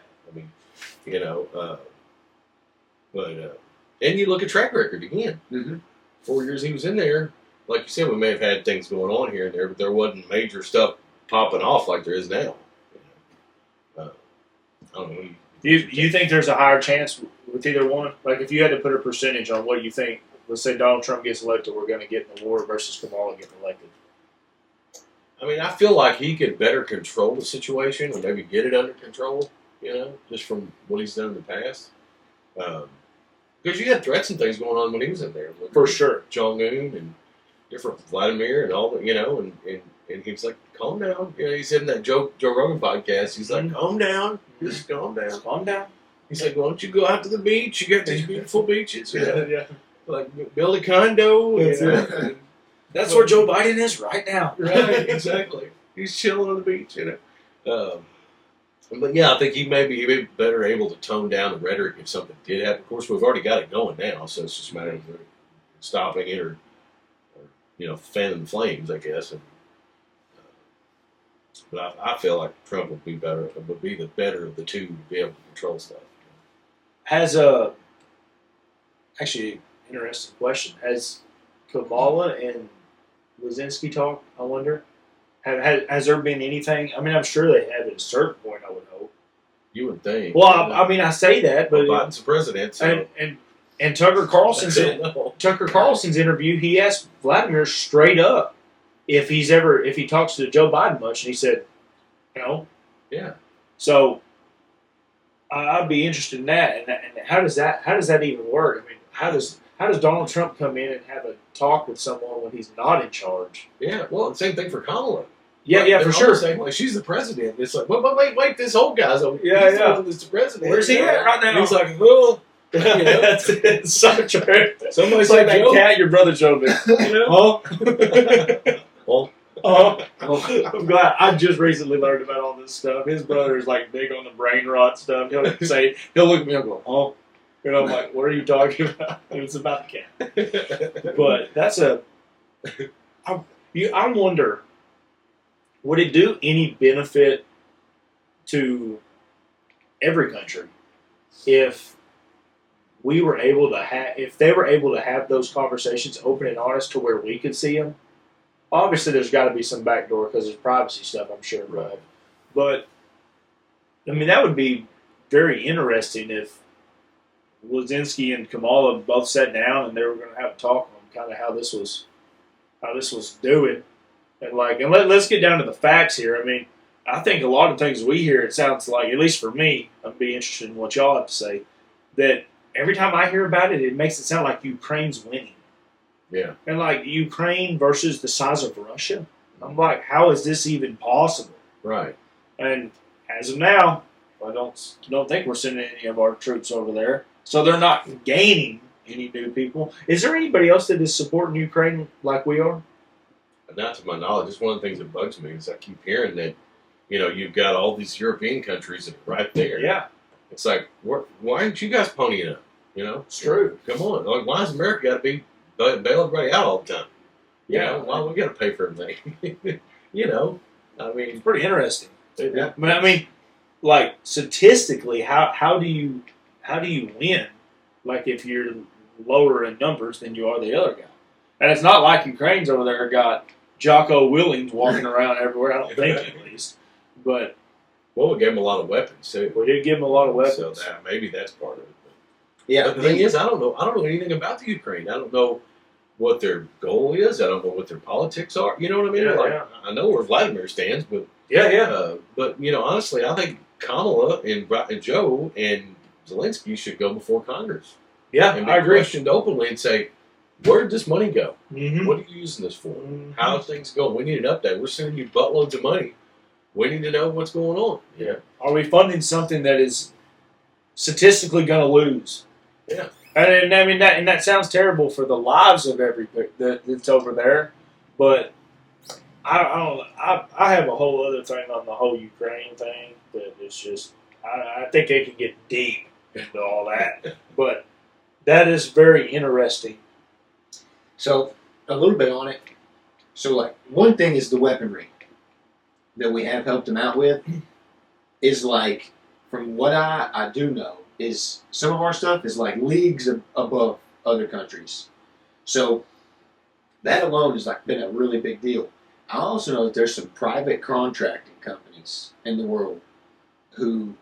And you look at track record again. Mm-hmm. 4 years he was in there, like you said, we may have had things going on here and there, but there wasn't major stuff popping off like there is now. I don't know. You think there's a higher chance with either one? Like, if you had to put a percentage on what you think, let's say Donald Trump gets elected, we're going to get in the war versus Kamala getting elected. I feel like he could better control the situation, or maybe get it under control, just from what he's done in the past. Because you had threats and things going on when he was in there. For sure. Jong-un and different Vladimir and all that, and he's like, calm down. He said in that Joe Rogan podcast, he's like, calm down. Just calm down. Calm down. He's like, why don't you go out to the beach? You got these beautiful beaches. Yeah. Like, build a condo. That's where Joe Biden is right now. Right, exactly. He's chilling on the beach, But yeah, I think he may be better able to tone down the rhetoric if something did happen. Of course, we've already got it going now, so it's just a matter of stopping it or fanning the flames, I guess. And But I feel like Trump would be better. Would be the better of the two to be able to control stuff. Has actually interesting question. Has Kamala and Lizinski talked? I wonder. Has there been anything? I mean, I'm sure they have at a certain point. I would hope. You would think. Well, I mean, I say that, but Biden's the president, so and Tucker Carlson's interview, he asked Vladimir straight up if he talks to Joe Biden much, and he said, no. Yeah. So I'd be interested in that. And how does that even work? I mean, how does Donald Trump come in and have a talk with someone when he's not in charge? Yeah. Well, same thing for Kamala. Yeah, for sure. Saying, like, she's the president. It's like, wait, this whole guy's over. Yeah. He's the president. Where's he at right now? And he's like, well, it's so true. Somebody It's like said that Joe. cat your brother showed me. I'm glad. I just recently learned about all this stuff. His brother is like big on the brain rot stuff. He'll look at me and go, "Oh," and I'm like, "What are you talking about?" It's about the cat. But that's I wonder, would it do any benefit to every country if we were able to if they were able to have those conversations open and honest to where we could see them? Obviously, there's got to be some backdoor because there's privacy stuff, I'm sure. Right. But, I mean, that would be very interesting if Lizinski and Kamala both sat down and they were going to have a talk on kind of how this was doing. And let's get down to the facts here. I mean, I think a lot of things we hear, it sounds like, at least for me, I'd be interested in what y'all have to say, that every time I hear about it, it makes it sound like Ukraine's winning. Yeah. And like Ukraine versus the size of Russia. I'm like, how is this even possible? Right. And as of now, I don't think we're sending any of our troops over there. So they're not gaining any new people. Is there anybody else that is supporting Ukraine like we are? Not to my knowledge. It's one of the things that bugs me is I keep hearing that, you've got all these European countries that are right there. Yeah. It's like, why aren't you guys ponying up? It's true. Come on. Like, why has America got to be bail everybody out all the time? Why we got to pay for everything? I mean, It's pretty interesting. Yeah. I mean, like statistically, how do you win? Like if you're lower in numbers than you are the other guy, and it's not like Ukraine's over there got Jocko Willings walking around everywhere. I don't think at least, but we gave them a lot of weapons too. we did give them a lot of weapons. So maybe that's part of it. Yeah. But the thing is, I don't know anything about the Ukraine. I don't know what their goal is. I don't know what their politics are. You know what I mean? Yeah. I know where Vladimir stands, but but honestly, I think Kamala and Joe and Zelensky should go before Congress. Yeah, And be I agree. questioned openly and say, where'd this money go? Mm-hmm. What are you using this for? Mhm. How's things going? We need an update. We're sending you buttloads of money. We need to know what's going on. Yeah. Are we funding something that is statistically going to lose? Yeah. And I mean that sounds terrible for the lives of everybody that's over there, but I have a whole other thing on the whole Ukraine thing that is just I think they can get deep into all that, but that is very interesting. So a little bit on it. So like one thing is the weaponry that we have helped them out with is like from what I do know is some of our stuff is like leagues above other countries. So that alone has like been a really big deal. I also know that there's some private contracting companies in the world who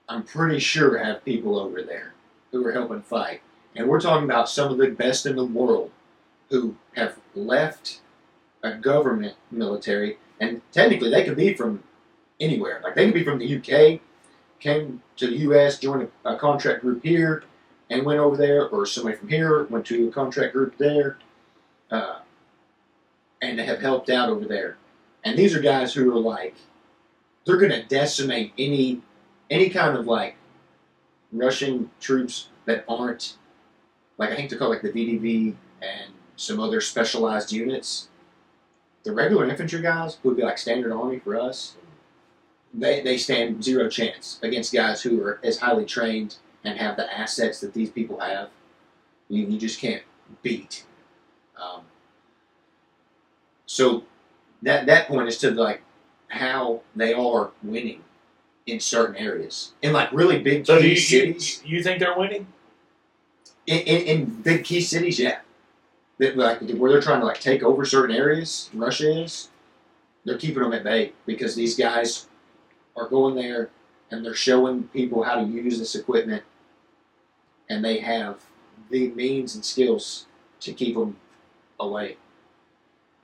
I'm pretty sure have people over there who are helping fight. And we're talking about some of the best in the world who have left a government military, and technically they could be from anywhere. Like they could be from the UK, came to the US, joined a contract group here, and went over there, or somebody from here went to a contract group there, and have helped out over there. And these are guys who are like, they're going to decimate any kind of like Russian troops that aren't, like I think they're called like the VDV and some other specialized units. The regular infantry guys who would be like standard army for us, they stand zero chance against guys who are as highly trained and have the assets that these people have. You just can't beat. So that point is to like how they are winning in certain areas. In like really big So key cities. you think they're winning? In big key cities, yeah. That, like, where they're trying to like take over certain areas, Russia is, they're keeping them at bay because these guys are going there and they're showing people how to use this equipment, and they have the means and skills to keep them away.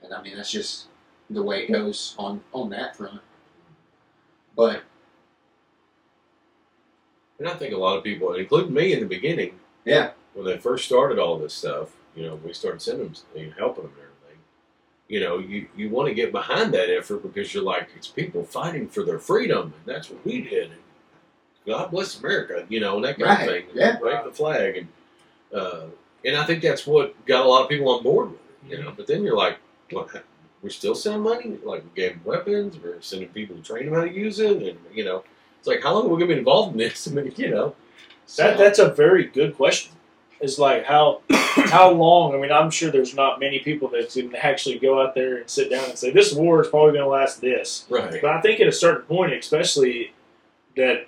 And I mean, that's just the way it goes on that front. But And I think a lot of people, including me in the beginning, yeah, when they first started all this stuff, we started sending them, helping them and everything. You want to get behind that effort because you're like, it's people fighting for their freedom, and that's what we did. And God bless America, and that kind of thing. Yeah. Wave the flag, and I think that's what got a lot of people on board with it. But then you're like, what? We're still sending money? Like, we gave them weapons, we're sending people to train them how to use it, and it's like, how long are we going to be involved in this? I mean, That's a very good question. It's like how long? I mean, I'm sure there's not many people that can actually go out there and sit down and say this war is probably going to last this. Right. But I think at a certain point, especially that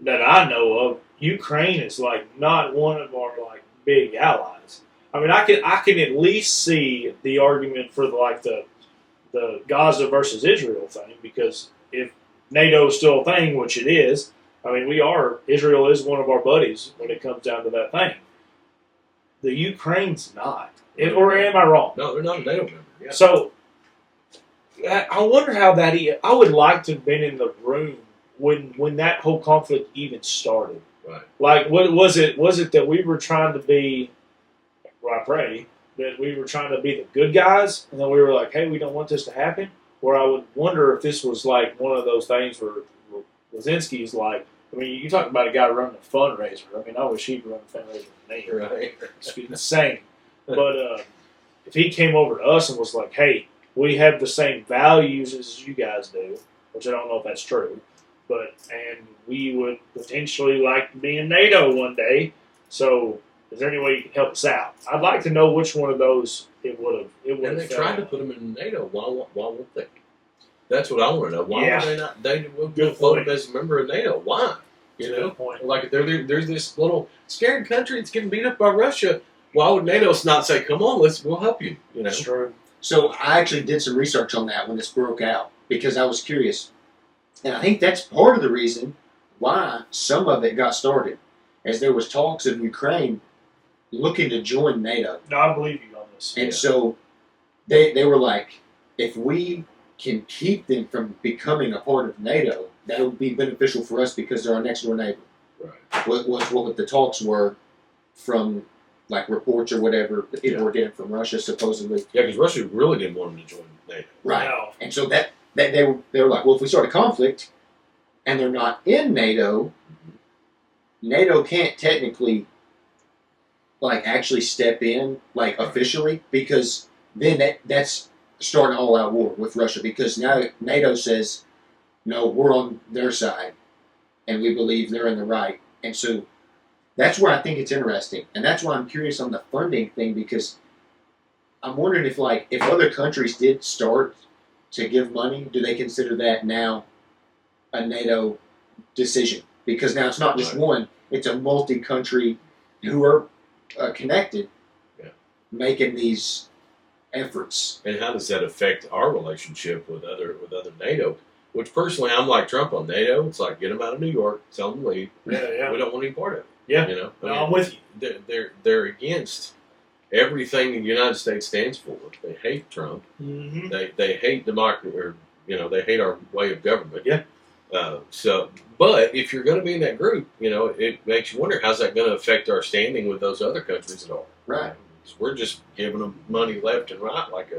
I know of, Ukraine is like not one of our like big allies. I mean, I can at least see the argument for the Gaza versus Israel thing, because if NATO is still a thing, which it is, I mean, Israel is one of our buddies when it comes down to that thing. The Ukraine's not. Or am I wrong? No, they're not a NATO member. Yeah. So, I wonder how that I would like to have been in the room when that whole conflict even started. Right. Like, what was it? Was it that we were trying to be, well, I pray, that we were trying to be the good guys, and then we were like, hey, we don't want this to happen? Or I would wonder if this was like one of those things where Lazinski's like, I mean, you talk about a guy running a fundraiser. I mean, I wish he'd run a fundraiser with me. Right. It's insane. But if he came over to us and was like, hey, we have the same values as you guys do, which I don't know if that's true, and we would potentially like to be in NATO one day, so is there any way you can help us out? I'd like to know which one of those it would have. And they tried to put them in NATO. Why won't they? That's what I want to know. Why would they not? They would vote as a member of NATO. Why? Good point. Like there's this little scared country that's getting beat up by Russia. Why would NATO not say, "Come on, we'll help you"? That's true. So I actually did some research on that when this broke out because I was curious, and I think that's part of the reason why some of it got started, as there was talks of Ukraine looking to join NATO. No, I believe you on this. And so they were like, if we can keep them from becoming a part of NATO, that would be beneficial for us because they're our next door neighbor. Right. What the talks were from like reports or whatever that people were getting from Russia supposedly. Yeah, because Russia really didn't want them to join NATO. Right. No. And so that they were like, well, if we start a conflict and they're not in NATO, NATO can't technically like actually step in like officially, because then that's starting an all-out war with Russia, because now NATO says, no, we're on their side and we believe they're in the right. And so that's where I think it's interesting, and that's why I'm curious on the funding thing, because I'm wondering if other countries did start to give money, do they consider that now a NATO decision? Because now it's not just one, it's a multi-country who are connected, making these efforts. And how does that affect our relationship with other NATO? Which personally, I'm like Trump on NATO. It's like, get them out of New York, tell them to leave. Yeah. We don't want any part of it. Yeah. I'm with you. They're against everything the United States stands for. They hate Trump. Mm-hmm. They hate democracy, or they hate our way of government. Yeah. But if you're going to be in that group, it makes you wonder, how's that going to affect our standing with those other countries at all? Right. We're just giving them money left and right, like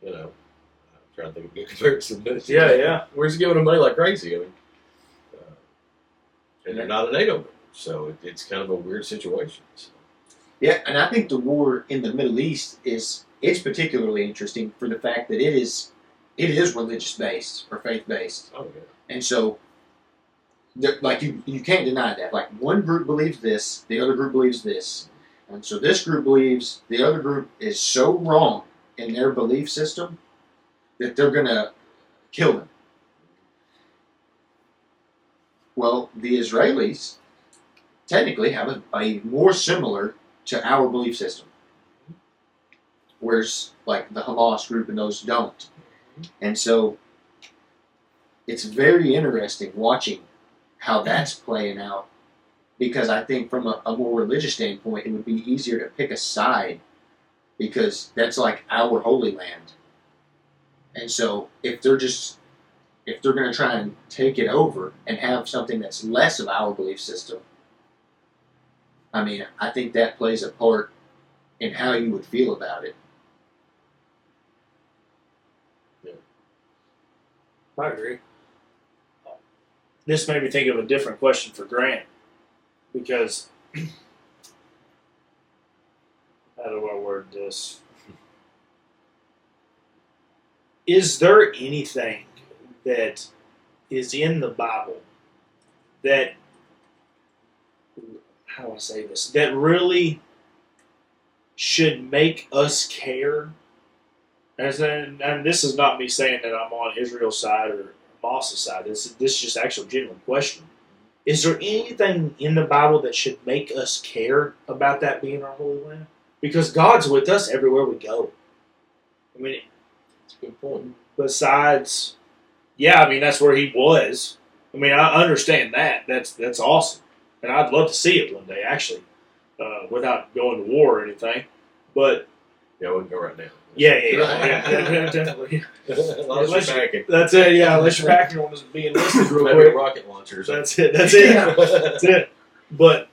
I'm trying to think of a good comparison. But Yeah. We're just giving them money like crazy. I mean, and they're not a NATO member, so it's kind of a weird situation. So. Yeah, and I think the war in the Middle East it's particularly interesting for the fact that it is religious based or faith based. Oh yeah. And so, like you can't deny that. Like one group believes this, the other group believes this, and so this group believes the other group is so wrong in their belief system that they're gonna kill them. Well, the Israelis technically have a more similar to our belief system, whereas like the Hamas group and those don't. And so it's very interesting watching how that's playing out, because I think from a more religious standpoint, it would be easier to pick a side because that's like our holy land. And so if they're going to try and take it over and have something that's less of our belief system, I mean, I think that plays a part in how you would feel about it. I agree. This made me think of a different question for Grant, because how do I word this? Is there anything that is in the Bible that, how do I say this, that really should make us care? And this is not me saying that I'm on Israel's side or Hamas's side. This is just actually a genuine question. Is there anything in the Bible that should make us care about that being our holy land? Because God's with us everywhere we go. I mean, That's a good point. besides, yeah, I mean, that's where he was. I mean, I understand that. That's awesome. And I'd love to see it one day, actually, without going to war or anything. But Yeah, we can go right now. yeah, definitely. Unless you're packing. That's it, yeah. Unless you're packing on us being enlisted real Maybe a quick. rocket launcher or something. That's it. That's it. But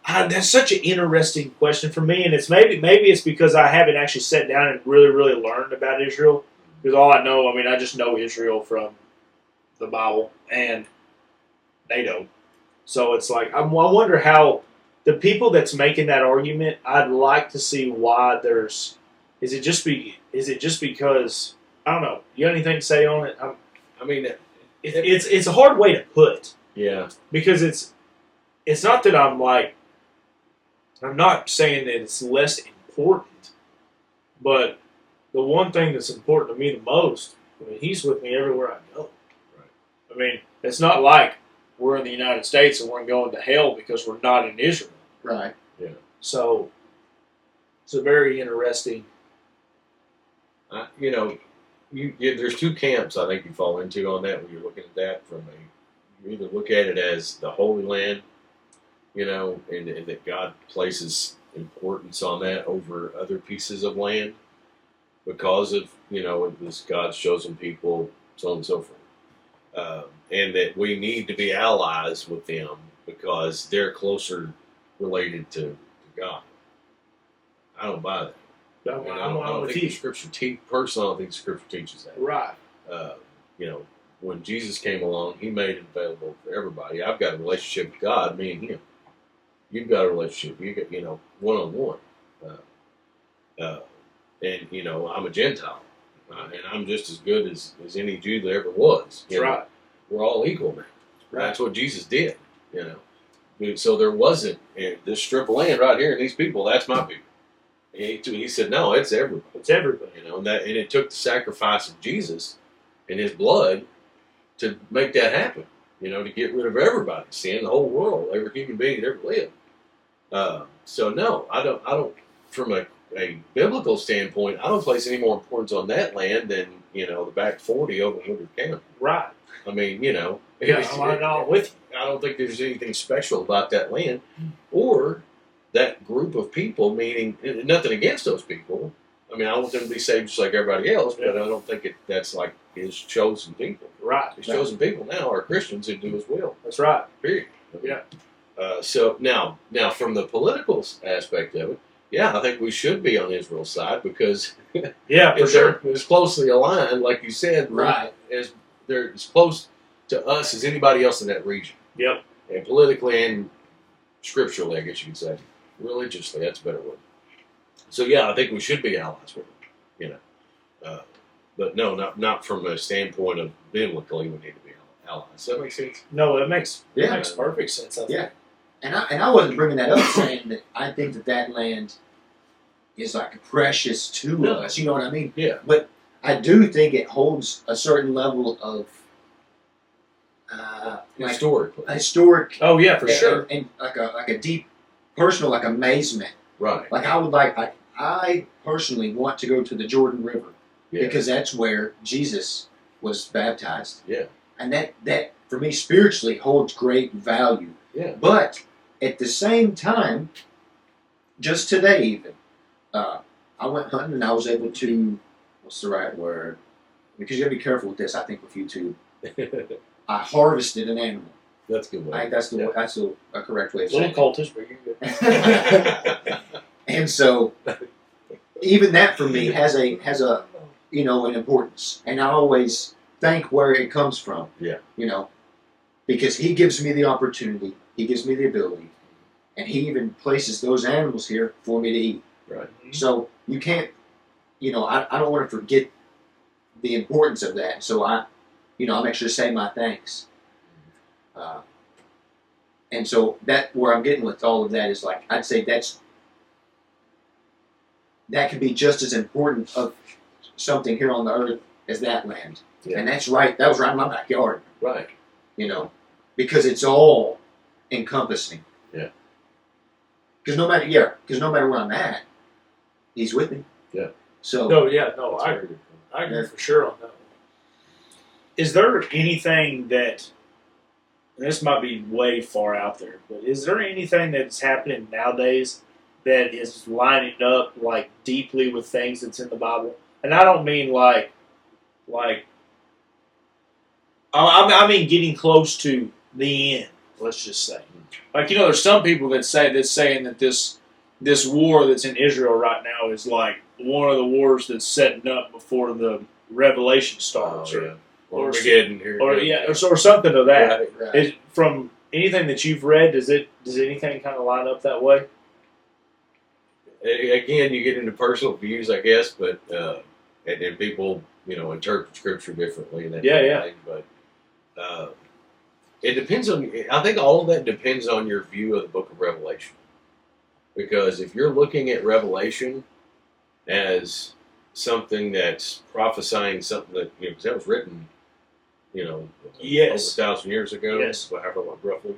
that's such an interesting question for me, and it's maybe it's because I haven't actually sat down and really learned about Israel. Because all I know, I mean, I just know Israel from the Bible and NATO. So it's like I wonder how the people that's making that argument. I'd like to see why there's. Is it just because I don't know? You got anything to say on it? I mean, It's a hard way to put. yeah. Because it's not that I'm not saying that it's less important, but the one thing that's important to me the most, I mean, he's with me everywhere I go. Right. I mean, it's not like we're in the United States and we're going to hell because we're not in Israel. Right. Yeah. So it's a very interesting. There's two camps I think you fall into on that when you're looking at that you either look at it as the Holy Land, and that God places importance on that over other pieces of land because of, it was God's chosen people, so on and so forth. And that we need to be allies with them because they're closer related to God. I don't buy that. I don't think the Scripture personally, I don't think the Scripture teaches that. Right. When Jesus came along, He made it available for everybody. I've got a relationship with God, me and Him. You've got a relationship. You got, one-on-one. And I'm a Gentile, and I'm just as good as any Jew there ever was. That's right. We're all equal now. Right. That's what Jesus did. So there wasn't this strip of land right here, and these people. That's my people. He said, no, it's everybody. It's everybody. And it took the sacrifice of Jesus and His blood to make that happen. To get rid of everybody's sin, the whole world, every human being that ever lived. So no, I don't. From a biblical standpoint, I don't place any more importance on that land than the back 40 over in Woodard County. Right. I mean, Yeah, I'm all with you. I don't think there's anything special about that land or that group of people, meaning nothing against those people. I mean, I want them to be saved just like everybody else, but I don't think that's like His chosen people. Right. His chosen people now are Christians who do His will. That's right. Period. Yeah. So now from the political aspect of it, yeah, I think we should be on Israel's side because Yeah, for sure. they're as closely aligned, like you said, Right. as they're as close to us as anybody else in that region. Yep. And politically and scripturally, I guess you could say. Religiously, that's a better word. So yeah, I think we should be allies with them, but no, not from a standpoint of biblically we need to be allies. Does that make sense? No, it makes Yeah. perfect sense. I think. Yeah. And I wasn't bringing that up saying that I think that land is like precious to us. You know what I mean? Yeah. But I do think it holds a certain level of like Historically. a historic. Oh yeah, for sure. And like a deep personal like amazement. Right. Like I personally want to go to the Jordan River because that's where Jesus was baptized. Yeah. And that for me spiritually holds great value. Yeah. But at the same time, just today even, I went hunting and I was able to, what's the right word? Because you gotta be careful with this, I think, with YouTube. I harvested an animal. That's a good way. I think that's a correct way of A saying little it. cultish, but you're good. And so, even that for me has a an importance, and I always thank where it comes from. Yeah. Because he gives me the opportunity, he gives me the ability, and he even places those animals here for me to eat. Right. So you can't, I don't want to forget the importance of that. So I make sure to say my thanks. And so that where I'm getting with all of that is like I'd say that could be just as important of something here on the earth as that land. Yeah. And that's right. That was right in my backyard. Right. Because it's all encompassing. Yeah. Because no matter where I'm at, he's with me. Yeah. So I agree for sure on that one. Is there anything that, and this might be way far out there, but is there anything that's happening nowadays that is lining up like deeply with things that's in the Bible? And I don't mean I mean getting close to the end. Let's just say, there's some people that saying that this war that's in Israel right now is like one of the wars that's setting up before the Revelation starts, or something of that. Right. From anything that you've read, does anything kind of line up that way? Again, you get into personal views, I guess, but and people interpret scripture differently and that kind of thing. But it depends on. I think all of that depends on your view of the Book of Revelation, because if you're looking at Revelation as something that's prophesying something that because that was written, over 1,000 years ago, however long, roughly.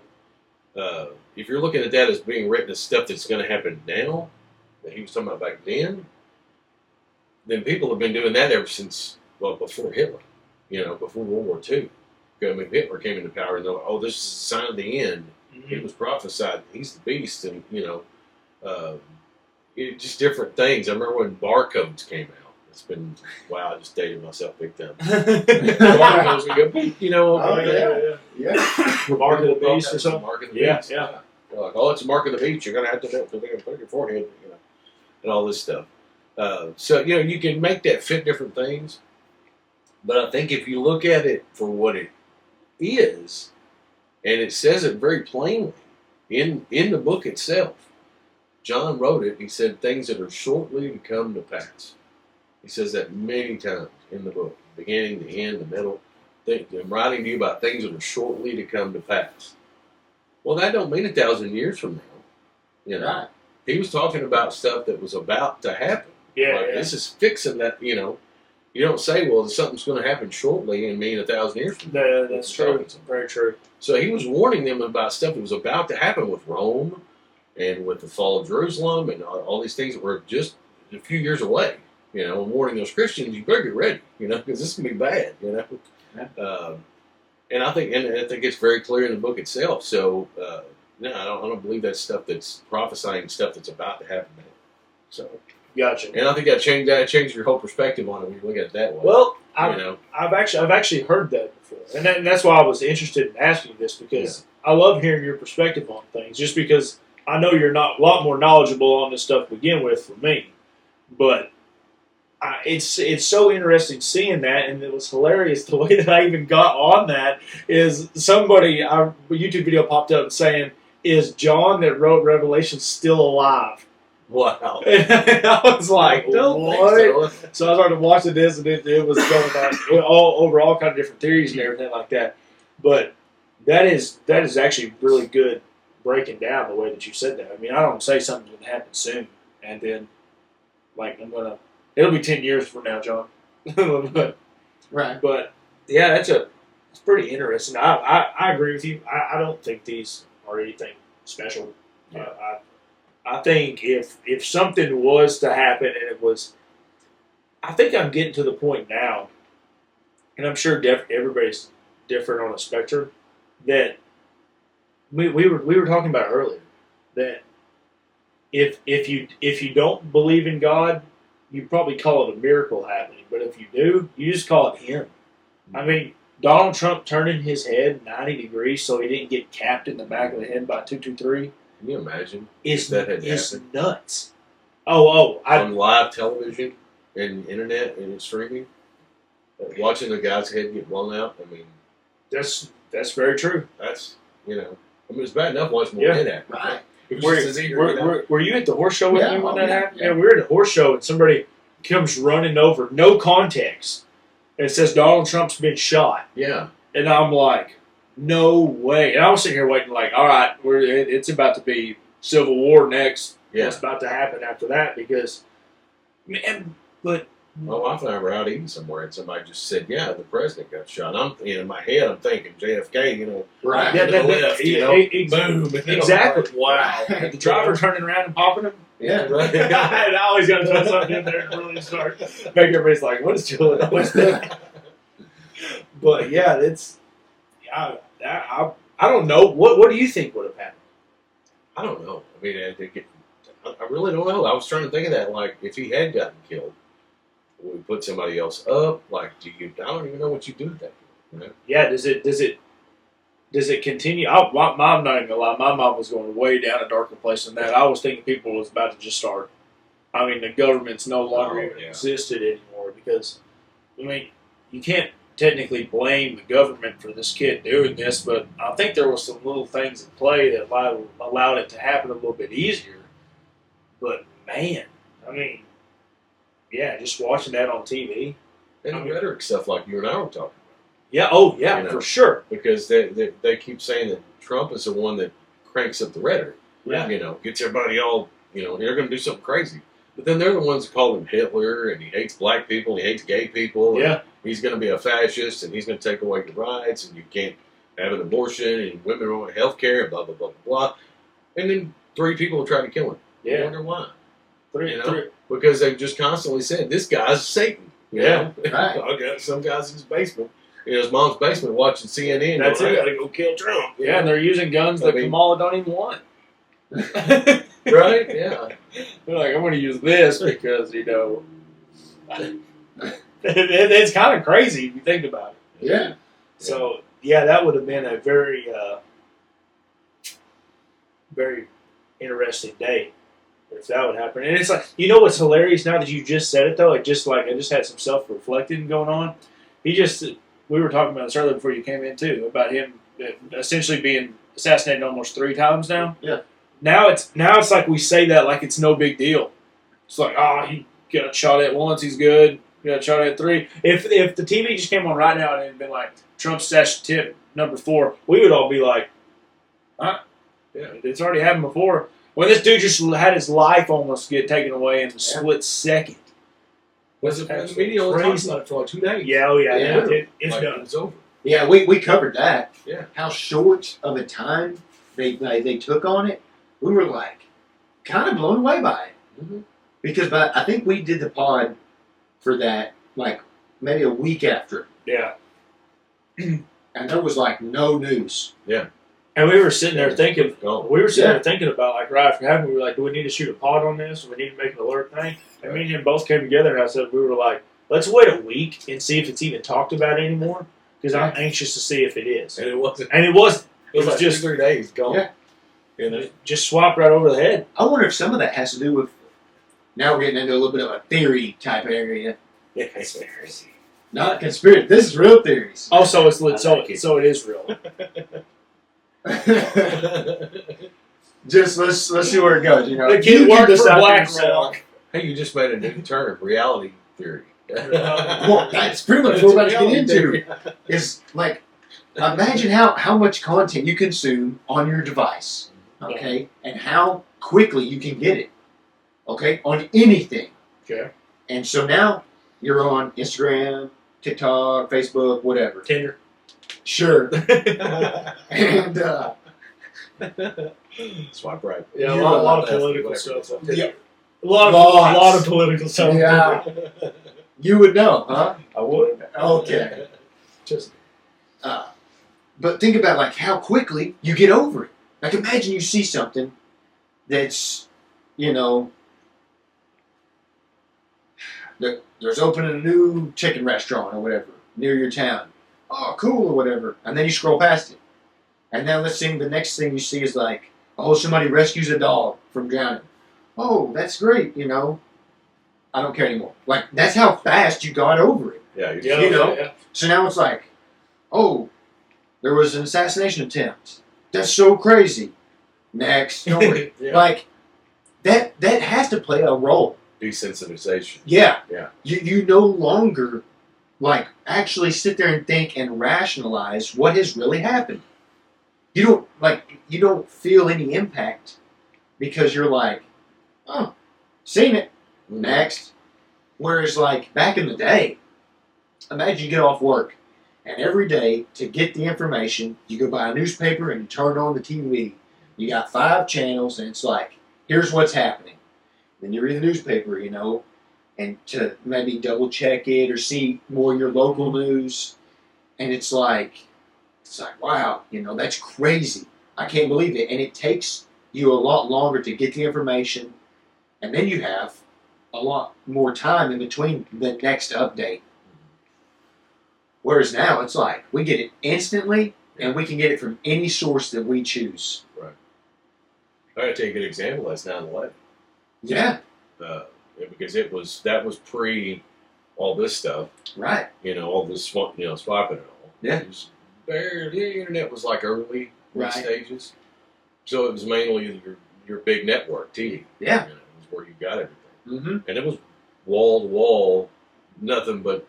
If you're looking at that as being written as stuff that's going to happen now, that he was talking about back then people have been doing that ever since before Hitler, before World War II. I mean, Hitler came into power and they're like, this is a sign of the end. Mm-hmm. It was prophesied. He's the beast, and just different things. I remember when barcodes came out. It's been I just dated myself big time. Barcodes would go beep, Mark of the beast or something. Mark of the beast. Yeah. They're like, it's a mark of the beast. You're gonna have to do it because they're gonna put it on your forehead, and all this stuff. So you can make that fit different things, but I think if you look at it for what it is, and it says it very plainly in the book itself. John wrote it. He said things that are shortly to come to pass. He says that many times in the book, beginning, the end, the middle. I'm writing to you about things that are shortly to come to pass. Well, that don't mean 1,000 years from now. Right. He was talking about stuff that was about to happen. This is fixing that. You don't say, something's going to happen shortly and mean 1,000 years from now. No, that's true. Very true. So he was warning them about stuff that was about to happen with Rome and with the fall of Jerusalem and all these things that were just a few years away. And warning those Christians, you better get ready, because this can be bad, Yeah. And I think it's very clear in the book itself. So, no, I don't believe that stuff that's prophesying stuff that's about to happen now. So, gotcha. And I think that changed your whole perspective on it when you look at it that way. Well, I've actually heard that before, and that's why I was interested in asking you this, because I love hearing your perspective on things. Just because I know you're not a lot more knowledgeable on this stuff to begin with for me, but it's so interesting seeing that, and it was hilarious the way that I even got on that is a YouTube video popped up saying, "Is John that wrote Revelation still alive?" Wow. And I was like, what? So I started watching this, and it was going on over all kinds of different theories and everything like that. But that is actually really good breaking down the way that you said that. I mean, I don't say something's going to happen soon, and then it'll be 10 years from now, John. Right. But yeah, it's pretty interesting. I agree with you. I don't think these are anything special. Yeah. I think if something was to happen and it was, I think I'm getting to the point now, and I'm sure everybody's different on a spectrum, that we were talking about earlier, that if you don't believe in God, you probably call it a miracle happening. But if you do, you just call it Him. I mean, Donald Trump turning his head 90 degrees so he didn't get capped in the back of the head by 223. Can you imagine Is if that had is happened nuts. on live television and internet and streaming? Watching the guy's head get blown out. I mean, that's very true. that's I mean, it's bad enough watching Yeah. one head happen. Right. It was just as eager, Were you at the horse show with Yeah, me when oh, that yeah, happened? yeah. Yeah, we were at the horse show and somebody comes running over, no context, and it says Donald Trump's been shot. Yeah. And I'm like, no way. And I was sitting here waiting, like, all right, it's about to be Civil War next. Yeah. What's about to happen after that? Because, man, but My wife and I were out eating somewhere, and somebody just said, "Yeah, the president got shot." And in my head, I'm thinking JFK, Right. Yeah, to the left, boom, and then exactly. I'm like, wow. And the driver turning around and popping him. Yeah. Right. And I always got to throw something in there and really start make everybody's like, "What is Julie always doing?" But yeah, I don't know. What do you think would have happened? I don't know. I mean, I really don't know. I was trying to think of that. Like, if he had gotten killed, would we put somebody else up? Like, I don't even know what you do with that. You know? Yeah, does it continue? My mom, not even gonna lie, my mom was going way down a darker place than that. I was thinking people was about to just start. I mean, the government's no longer even existed anymore because, I mean, you can't technically blame the government for this kid doing this, but I think there was some little things in play that allowed it to happen a little bit easier. But man, I mean, yeah, just watching that on TV. And rhetoric stuff like you and I were talking about. Yeah, oh yeah, You know. for sure. Because they keep saying that Trump is the one that cranks up the rhetoric. Yeah. Gets everybody all, they're going to do something crazy. But then they're the ones that call him Hitler, and he hates black people, and he hates gay people. Yeah. He's going to be a fascist, and he's going to take away your rights, and you can't have an abortion, and women don't want health care, and blah, blah, blah, blah, blah. And then 3 people are trying to kill him. Yeah. I wonder why. Three. Because they've just constantly said, this guy's Satan. Yeah. Right. I got some guys in his basement, his mom's basement, watching CNN. That's going, it. I got to go kill Trump. Yeah, and they're using guns that Kamala don't even want. Right? Yeah. They're like, I'm going to use this because, it's kind of crazy if you think about it. Yeah. So, yeah, that would have been a very, very interesting day if that would happen. And it's like, what's hilarious now that you just said it, though? I just had some self-reflecting going on. We were talking about this earlier before you came in, too, about him essentially being assassinated almost 3 times now. Yeah. Now it's like we say that like it's no big deal. It's like, he got shot at once, he's good. He got shot at 3. If the TV just came on right now and it had been like Trump stash tip number 4, we would all be like, huh? Yeah, it's already happened before. When this dude just had his life almost get taken away in a split second. Was it the media only talked about it for like 2 days? Yeah, oh yeah, Yeah. it's Like, done. It's over. Yeah, we covered that. Yeah. How short of a time they took on it. We were like kind of blown away by it. Mm-hmm. Because I think we did the pod for that like maybe a week after. Yeah. And there was like no news. Yeah. And we were sitting there thinking, Gone. there thinking about like right after having, we were like, do we need to shoot a pod on this? Do we need to make an alert thing? And me and him both came together and I said, we were like, let's wait a week and see if it's even talked about anymore. Because I'm anxious to see if it is. And it wasn't. And it wasn't. It was like just 2-3 days gone. Yeah. Just swapped right over the head. I wonder if some of that has to do with. Now we're getting into a little bit of a theory type area. Yeah, conspiracy. Not conspiracy. This is real theories. Oh, so it's lit. I like it. So it is real. Just let's see where it goes. The kid worked for BlackRock. Hey, you just made a new turn of reality theory. Well, that's pretty much what we're about to get into. Is like, imagine how much content you consume on your device, okay, and how quickly you can get it, okay, on anything. Okay. And so now you're on Instagram, TikTok, Facebook, whatever. Tinder. Sure. And Swipe right. Yeah, a You lot left, of political whatever stuff. it is. Yeah. A lot Lots. of political stuff. Yeah. You would know, huh? I would. Okay. Just But think about like how quickly you get over it. Like imagine you see something that's, you know, there's opening a new chicken restaurant or whatever near your town. Oh, cool or whatever. And then you scroll past it. And then let's say the next thing you see is like, oh, somebody rescues a dog from drowning. Oh, that's great, you know. I don't care anymore. Like, that's how fast you got over it. Yeah, yeah, You know? yeah. So now it's like, oh, there was an assassination attempt. That's so crazy. Next story. Yeah. Like, that has to play a role. Desensitization. Yeah. Yeah. You no longer, like, actually sit there and think and rationalize what has really happened. You don't feel any impact because you're like, oh, seen it. Next. Whereas, like, back in the day, imagine you get off work, and every day, to get the information, you go buy a newspaper and you turn on the TV. You got 5 channels, and it's like, here's what's happening. Then you read the newspaper, you know, and to maybe double check it or see more of your local news. And it's like, wow, you know, that's crazy. I can't believe it. And it takes you a lot longer to get the information, and then you have a lot more time in between the next update. Whereas now it's like we get it instantly, and we can get it from any source that we choose. Right. I gotta take a good example. That's 9/11. Yeah, Because that was pre all this stuff. right. You know, all this swiping and all. Yeah. It was the internet was like early Right. stages, so it was mainly your big network TV. Yeah. You know, it was where you got everything. Mm-hmm. And it was wall to wall, nothing but,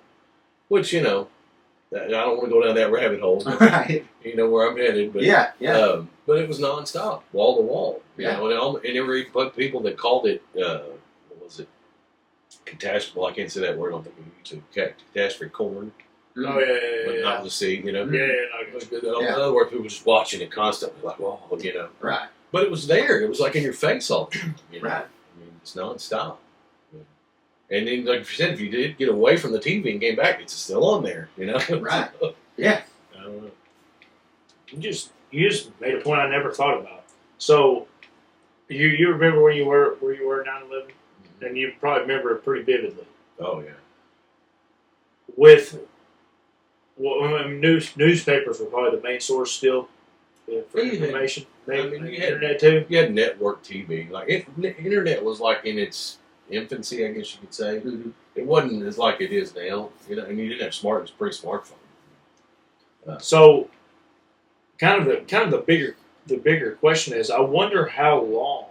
which, you know, I don't want to go down that rabbit hole. But Right. you know where I'm headed. But, Yeah. Yeah. but it was nonstop, wall to wall. Yeah. You know, and there were even people that called it, what was it? Catastrophe. Well, I can't say that word on the YouTube. Catastrophe corn. Oh yeah, But yeah. not to see, you know. Yeah, In other words, people were just watching it constantly, like, whoa, you know. Right. But it was there. It was like in your face all the time. You know? Right. I mean, it's nonstop. And then, like you said, if you did get away from the TV and came back, it's still on there, you know? Right. Yeah. I don't know. You just made a point I never thought about. So, you remember where you were 9/11, and you probably remember it pretty vividly. Oh, yeah. With newspapers were probably the main source still for Yeah. information. I mean, you had- internet too. You had network TV. Like, internet was like in its infancy, I guess you could say. Mm-hmm. It wasn't as like it is now, you know, and you didn't have it was pre-smartphone. So, kind of the bigger question is, I wonder how long.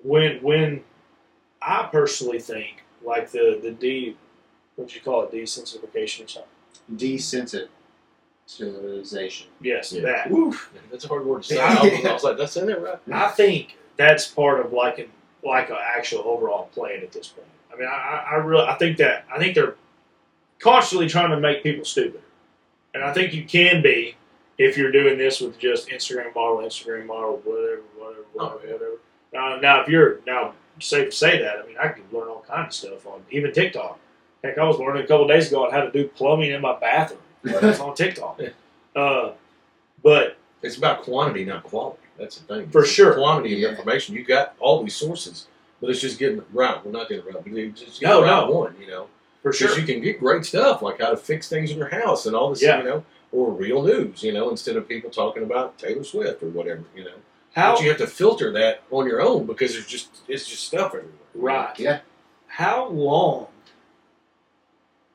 When I personally think like what you call it, desensitization or something. Desensitization. Yes, Yeah. that. Woof. That's a hard word to say. Yeah. I was like, that's in there, right? I think that's part of like an actual overall plan at this point. I mean, I think they're constantly trying to make people stupid, and I think you can be if you're doing this with just Instagram model, whatever. Oh, yeah. Now if you're safe to say that, I mean, I could learn all kinds of stuff on even TikTok. Heck, I was learning a couple of days ago on how to do plumbing in my bathroom. It's on TikTok. But It's about quantity, not quality. That's the thing. For It's sure. Quantity of Yeah. information. You got all these sources, but it's just getting it right. Well, not getting it right, but it's just No, getting the right no. one, you know. for sure, Because you can get great stuff, like how to fix things in your house and all this, Yeah. you know, or real news, you know, instead of people talking about Taylor Swift or whatever, you know. how But you have to filter that on your own because it's just stuff everywhere. right? Yeah. How long?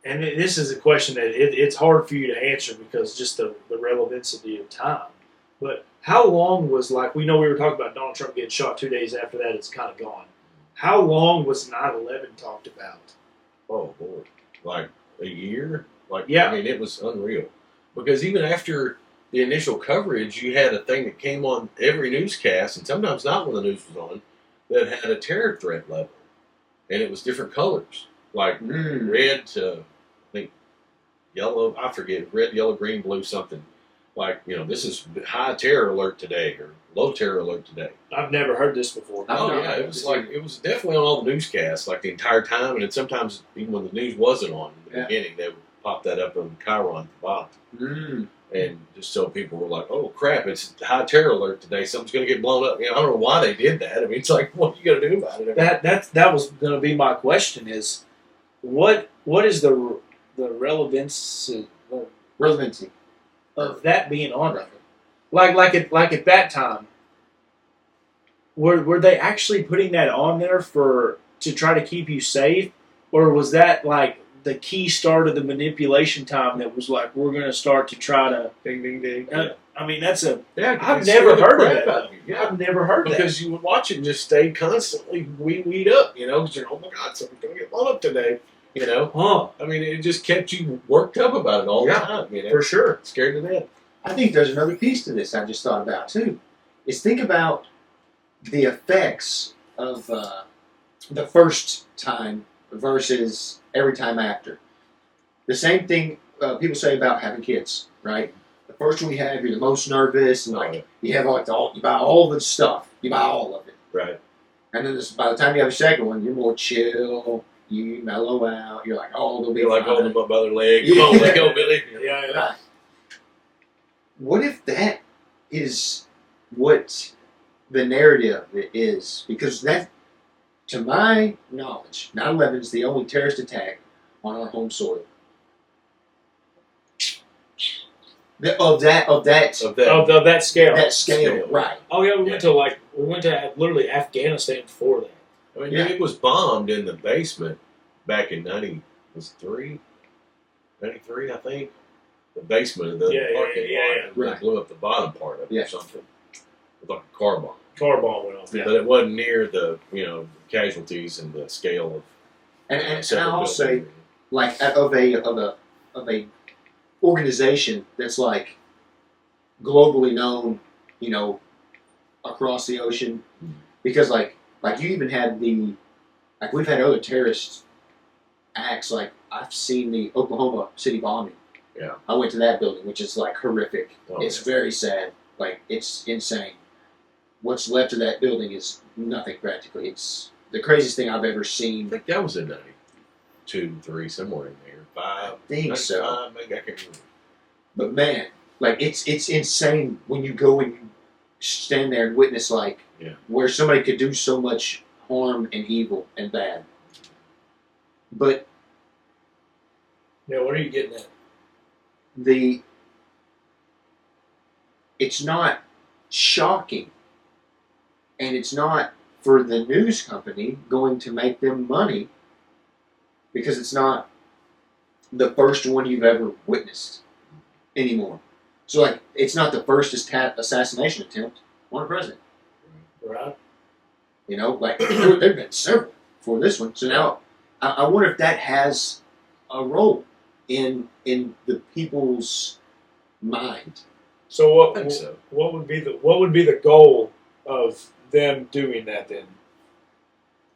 And this is a question that it's hard for you to answer because just the relevancy of time. But how long was, like, we know we were talking about Donald Trump getting shot 2 days after that, it's kind of gone. How long was 9/11 talked about? Oh, Lord. Like a year? Like, Yeah. I mean, it was unreal. Because even after the initial coverage, you had a thing that came on every newscast, and sometimes not when the news was on, that had a terror threat level. And it was different colors. Like Mm. red to, I think, yellow, I forget, red, yellow, green, blue, something. Like, this is high terror alert today or low terror alert today. I've never heard this before. Oh, yeah, it was definitely on all the newscasts, like the entire time. And then sometimes, even when the news wasn't on in the beginning, they would pop that up on Chiron at the bottom. Mm. And just so people were like, oh, crap, it's high terror alert today. Something's going to get blown up. I don't know why they did that. I mean, it's like, what are you going to do about it? That was going to be my question is, what is the relevancy of that being on there? Like at that time, were they actually putting that on there to try to keep you safe, or was that like the key start of the manipulation time that was like we're going to start to try to ding ding ding? I mean that's a I've never heard of that. Yeah. I've never heard that because you would watch it and just stay constantly weed up, because you're oh my god, something's going to get blown up today. Huh? I mean, it just kept you worked up about it all the time. For sure, scared to death. I think there's another piece to this I just thought about too. Is think about the effects of the first time versus every time after. The same thing people say about having kids, right? The first one you have, you're the most nervous, and you have you buy all the stuff, you buy all of it, right? And then by the time you have a second one, you're more chill. You mellow out. You're like, oh, they'll be like fine. holding them by their leg. Yeah. Come on, let go, Billy. Yeah. Right. What if that is what the narrative is? Because that, to my knowledge, 9/11 is the only terrorist attack on our home soil. Of that scale. That scale, right? Oh yeah, we went to literally Afghanistan for that. I mean, it was bombed in the basement back in 93, I think. The basement of the parking lot. And they blew up the bottom part of it or something. With like a car bomb. Car bomb went off. But it wasn't near the, casualties and the scale of. And I'll say, like, of a organization that's like globally known, across the ocean, because like you even had we've had other terrorist acts. Like I've seen the Oklahoma City bombing. Yeah, I went to that building, which is like horrific. Oh, it's very sad. Like it's insane. What's left of that building is nothing practically. It's the craziest thing I've ever seen. I think that was in 92, 3, somewhere in there. 5. I think so. Maybe I can't remember. But man, like it's insane when you go and you stand there and witness where somebody could do so much harm and evil and bad. But yeah, what are you getting at? It's not shocking, and it's not for the news company going to make them money because it's not the first one you've ever witnessed anymore. So, like, it's not the first assassination attempt on a president. Right. There have been several for this one. So now, I wonder if that has a role in the people's mind. So what would be the goal of them doing that then?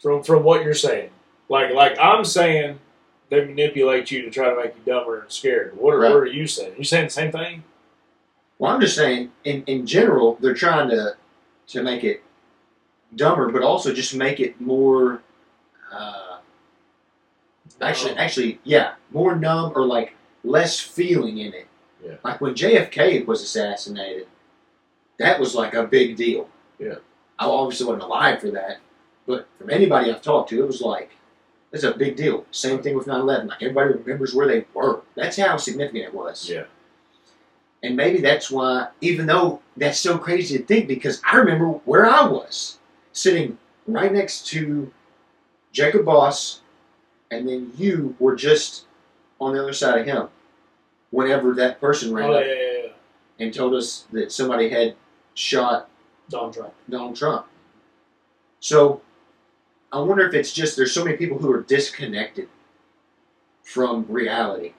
From what you're saying, like I'm saying, they manipulate you to try to make you dumber and scared. What are you saying? Are you saying the same thing? Well, I'm just saying, in general, they're trying to make it dumber, but also just make it more. More numb or like less feeling in it. Yeah. Like when JFK was assassinated, that was like a big deal. Yeah. I obviously wasn't alive for that, but from anybody I've talked to, it was like, it's a big deal. Same thing with 9/11. Like everybody remembers where they were. That's how significant it was. Yeah. And maybe that's why, even though that's so crazy to think, because I remember where I was, sitting right next to Jacob Boss, and then you were just on the other side of him whenever that person ran up and told us that somebody had shot Donald Trump. So I wonder if it's just there's so many people who are disconnected from reality.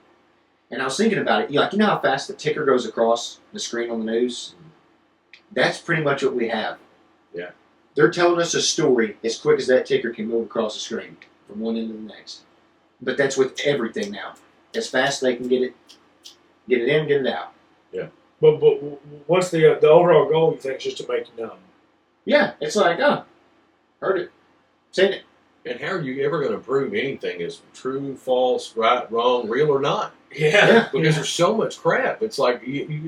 And I was thinking about it. You know how fast the ticker goes across the screen on the news? That's pretty much what we have. Yeah. They're telling us a story as quick as that ticker can move across the screen from one end to the next. But that's with everything now. as fast as they can get it in, get it out. But what's the overall goal? You think is just to make you numb? Yeah, it's like, heard it, seen it. And how are you ever going to prove anything is true, false, right, wrong, real or not? Yeah. Because there's so much crap. It's like,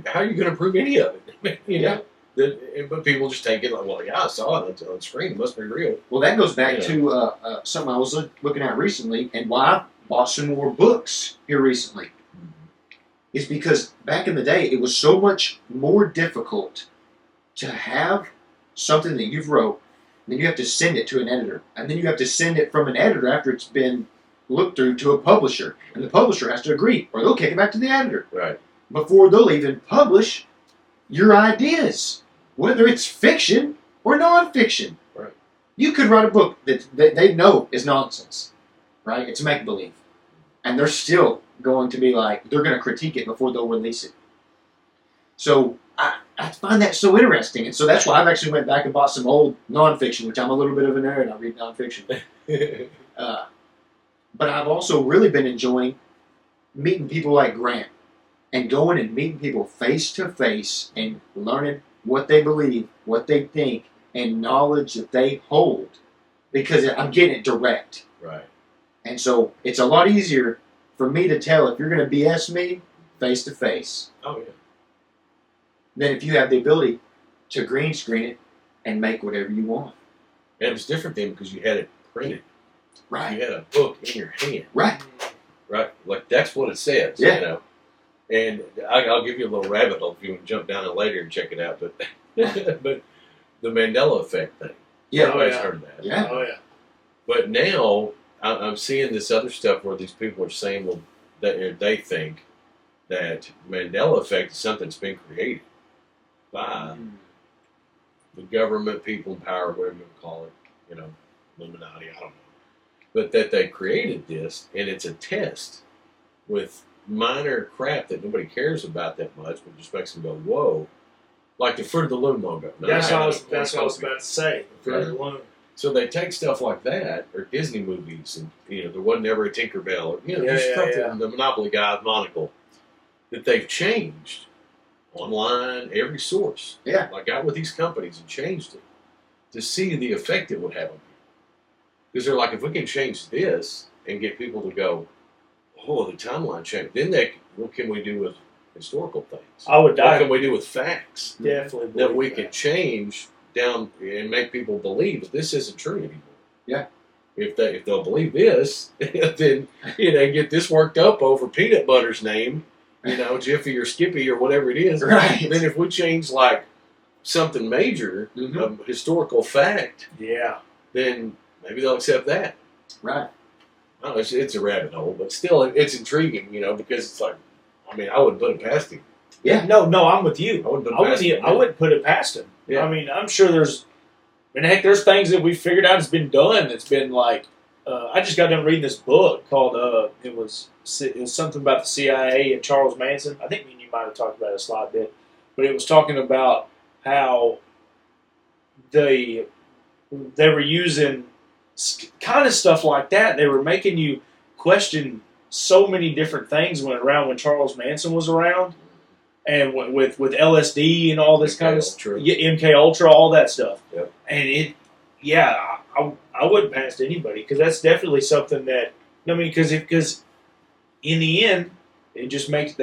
how are you going to prove any of it? you know? But people just take it like, well, yeah, I saw it on screen. It must be real. Well, that goes back to something I was looking at recently, and why I bought some more books here recently. Is because back in the day, it was so much more difficult to have something that you've wrote, then you have to send it to an editor, and then you have to send it from an editor after it's been looked through to a publisher, and the publisher has to agree, or they'll kick it back to the editor. Right. Before they'll even publish your ideas, whether it's fiction or nonfiction. Right. You could write a book that they know is nonsense, right? It's make-believe. And they're still going to be like, they're going to critique it before they'll release it. So I find that so interesting. And so that's why I've actually went back and bought some old nonfiction, which I'm a little bit of a nerd. I read nonfiction. But I've also really been enjoying meeting people like Grant and going and meeting people face to face and learning what they believe, what they think, and knowledge that they hold. Because I'm getting it direct. Right. And so it's a lot easier for me to tell if you're going to BS me face to face. Oh, yeah. Than if you have the ability to green screen it and make whatever you want. And it was different then because you had it printed. Right. You had a book in your hand. Right. Right? Like, that's what it says, Yeah. you know. And I'll give you a little rabbit hole if you want to jump down it later and check it out. But but the Mandela effect thing. Yeah. Everybody's heard of that. Yeah. Oh yeah. But now I'm seeing this other stuff where these people are saying, well, they think that Mandela effect is something that's been created by the government, people in power, whatever you want to call it, you know, Illuminati, I don't know. But that they created this, and it's a test with minor crap that nobody cares about that much, but just makes them go, whoa. Like the Fruit of the Loom logo. Now, That's what I was about to say. Fruit of the Loom. So they take stuff like that, or Disney movies, and there wasn't ever a Tinkerbell, or just stuff the Monopoly guy's monocle that they've changed online, every source. Yeah. Like got with these companies and changed it to see the effect it would have on you. Because they're like, if we can change this and get people to go, oh, the timeline changed, then what can we do with historical things? I would die. What can we do with facts? Definitely. That we can change down and make people believe that this isn't true anymore. Yeah. If they'll believe this, then get this worked up over peanut butter's name, Jiffy or Skippy or whatever it is. Right. And then if we change like something major, a historical fact, then maybe they'll accept that. Right. I don't know, it's a rabbit hole, but still it's intriguing, because it's like, I wouldn't put it past him. Yeah. No, I'm with you. I wouldn't put it past him. I wouldn't put it past him. Yeah. I'm sure there's things that we figured out has been done that's been like, I just got done reading this book called, it was something about the CIA and Charles Manson. I think you might have talked about it a slight bit, but it was talking about how they were using kind of stuff like that. They were making you question so many different things when Charles Manson was around, and with LSD and all this kind of stuff, MK Ultra, all that stuff. Yep. And I wouldn't pass to anybody because that's definitely something that because in the end it just makes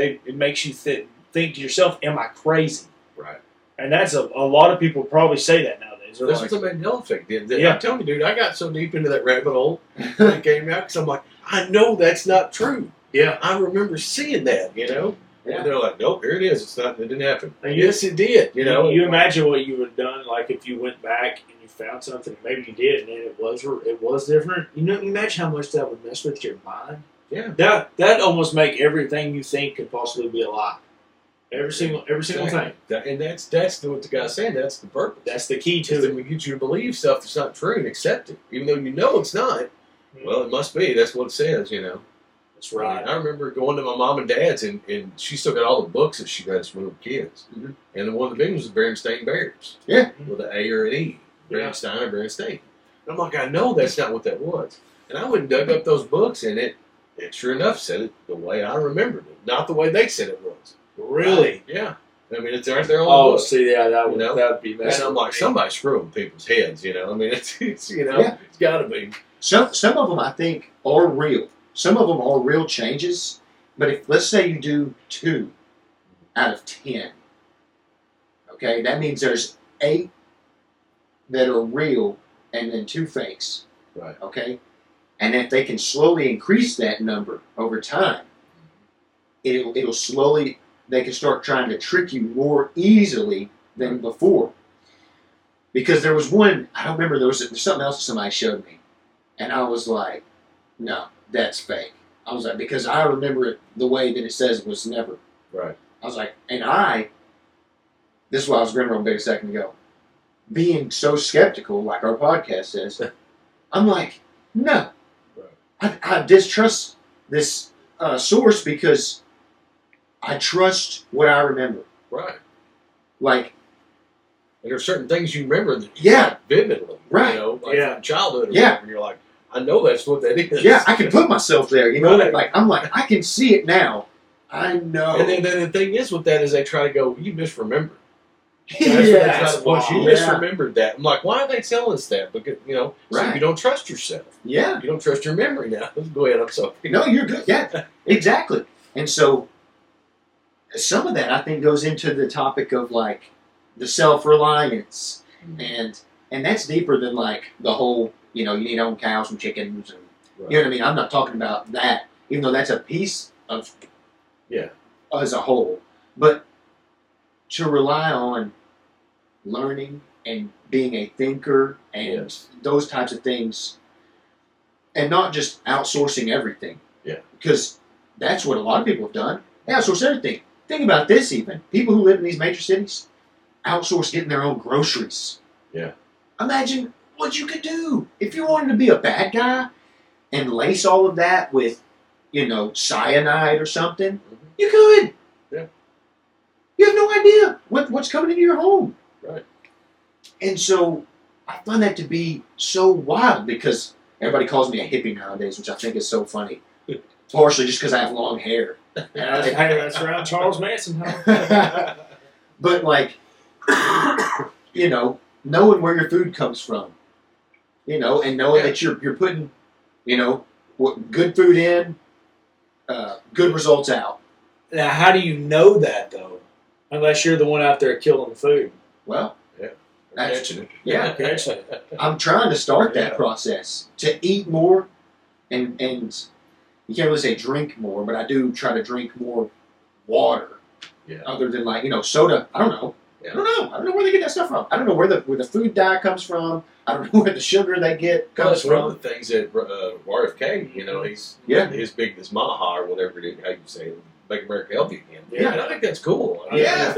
you think to yourself, am I crazy? Right. And that's a lot of people probably say that nowadays. They're That's like, what the Mandela effect did. I'm telling you, dude, I got so deep into that rabbit hole when it came out because I'm like, I know that's not true. Yeah. I remember seeing that, Yeah. And they're like, nope, here it is. It's not. It didn't happen. And yes, it did. You imagine what you would have done, like if you went back and you found something, maybe you did, and it was different. Imagine how much that would mess with your mind. Yeah. That almost make everything you think could possibly be a lie. Every single thing. And that's what the guy's saying. That's the purpose. That's the key to it. We get you to believe stuff that's not true and accept it, even though you know it's not. Mm-hmm. Well, it must be. That's what it says. That's right. I remember going to my mom and dad's, and she still got all the books that she read when we were kids. Mm-hmm. And one of the big ones was Berenstain Bears. Yeah. With an A or an E. Berenstain or Berenstain. And I'm like, I know that's not what that was. And I went and dug up those books, and it sure enough said it the way I remembered it, not the way they said it was. Really? Yeah. I mean, it's right there on the Oh, book. see, yeah, that would You know? that would be And messed I'm up. like, somebody's screwing people's heads, you know. I mean, it's you know, Yeah. it's got to be. Some of them I think are real. Some of them are real changes. But if let's say you do 2 out of 10, okay, that means there's 8 that are real and then 2 fakes. Right. Okay, and if they can slowly increase that number over time, it'll slowly. They can start trying to trick you more easily than before. Because there was one, I don't remember, there's something else that somebody showed me. And I was like, no, that's fake. I was like, because I remember it the way that it says it was never. Right. I was like, this is why I was grinning real big a second ago. Being so skeptical, like our podcast says, I'm like, no. Right. I distrust this source because I trust what I remember. Right. Like, And there's certain things you remember that Yeah. vividly. Right. You know, like Yeah. from childhood or Yeah. whatever. And you're like, I know that's what that is. yeah, I can put myself there, you know? Right. Like, I'm like, I can see it now. I know. And then the thing is with that is they try to go, you misremembered. That's yeah, what they try that's to push. You wild. misremembered that. I'm like, why are they telling us that? Because, you know, so Right. you don't trust yourself. Yeah. You don't trust your memory now. Go ahead, I'm sorry. No, you're good. Yeah, exactly. And so some of that I think goes into the topic of like the self-reliance, and that's deeper than like the whole, you know, you need to own cows and chickens, and you know what I mean. I'm not talking about that, even though that's a piece of as a whole, but to rely on learning and being a thinker and Yes. those types of things, and not just outsourcing everything. Yeah. Because that's what a lot of people have done. They outsource everything. Think about this even. People who live in these major cities outsource getting their own groceries. Yeah. Imagine what you could do if you wanted to be a bad guy and lace all of that with, you know, cyanide or something. Mhm. You could. Yeah. You have no idea what's coming into your home. Right. And so I find that to be so wild because everybody calls me a hippie nowadays, which I think is so funny. Partially just because I have long hair. Hey, that's around Charles Manson, huh? But like, you know, knowing where your food comes from, you know, and knowing that you're putting, you know, good food in, good results out. Now, how do you know that though? Unless you're the one out there killing the food. Well, Catching it. yeah. Catching I'm trying to start that Yeah. process to eat more, and you can't really say drink more, but I do try to drink more water. Yeah. Other than like, you know, soda. I don't know. Yeah. I don't know where they get that stuff from. I don't know where the food dye comes from. I don't know where the sugar they get Well, comes that's one from. of the things that RFK, you know, he's his big as Maha or whatever it is, how you say it, make America healthy again. Yeah. And I think that's cool. Yeah.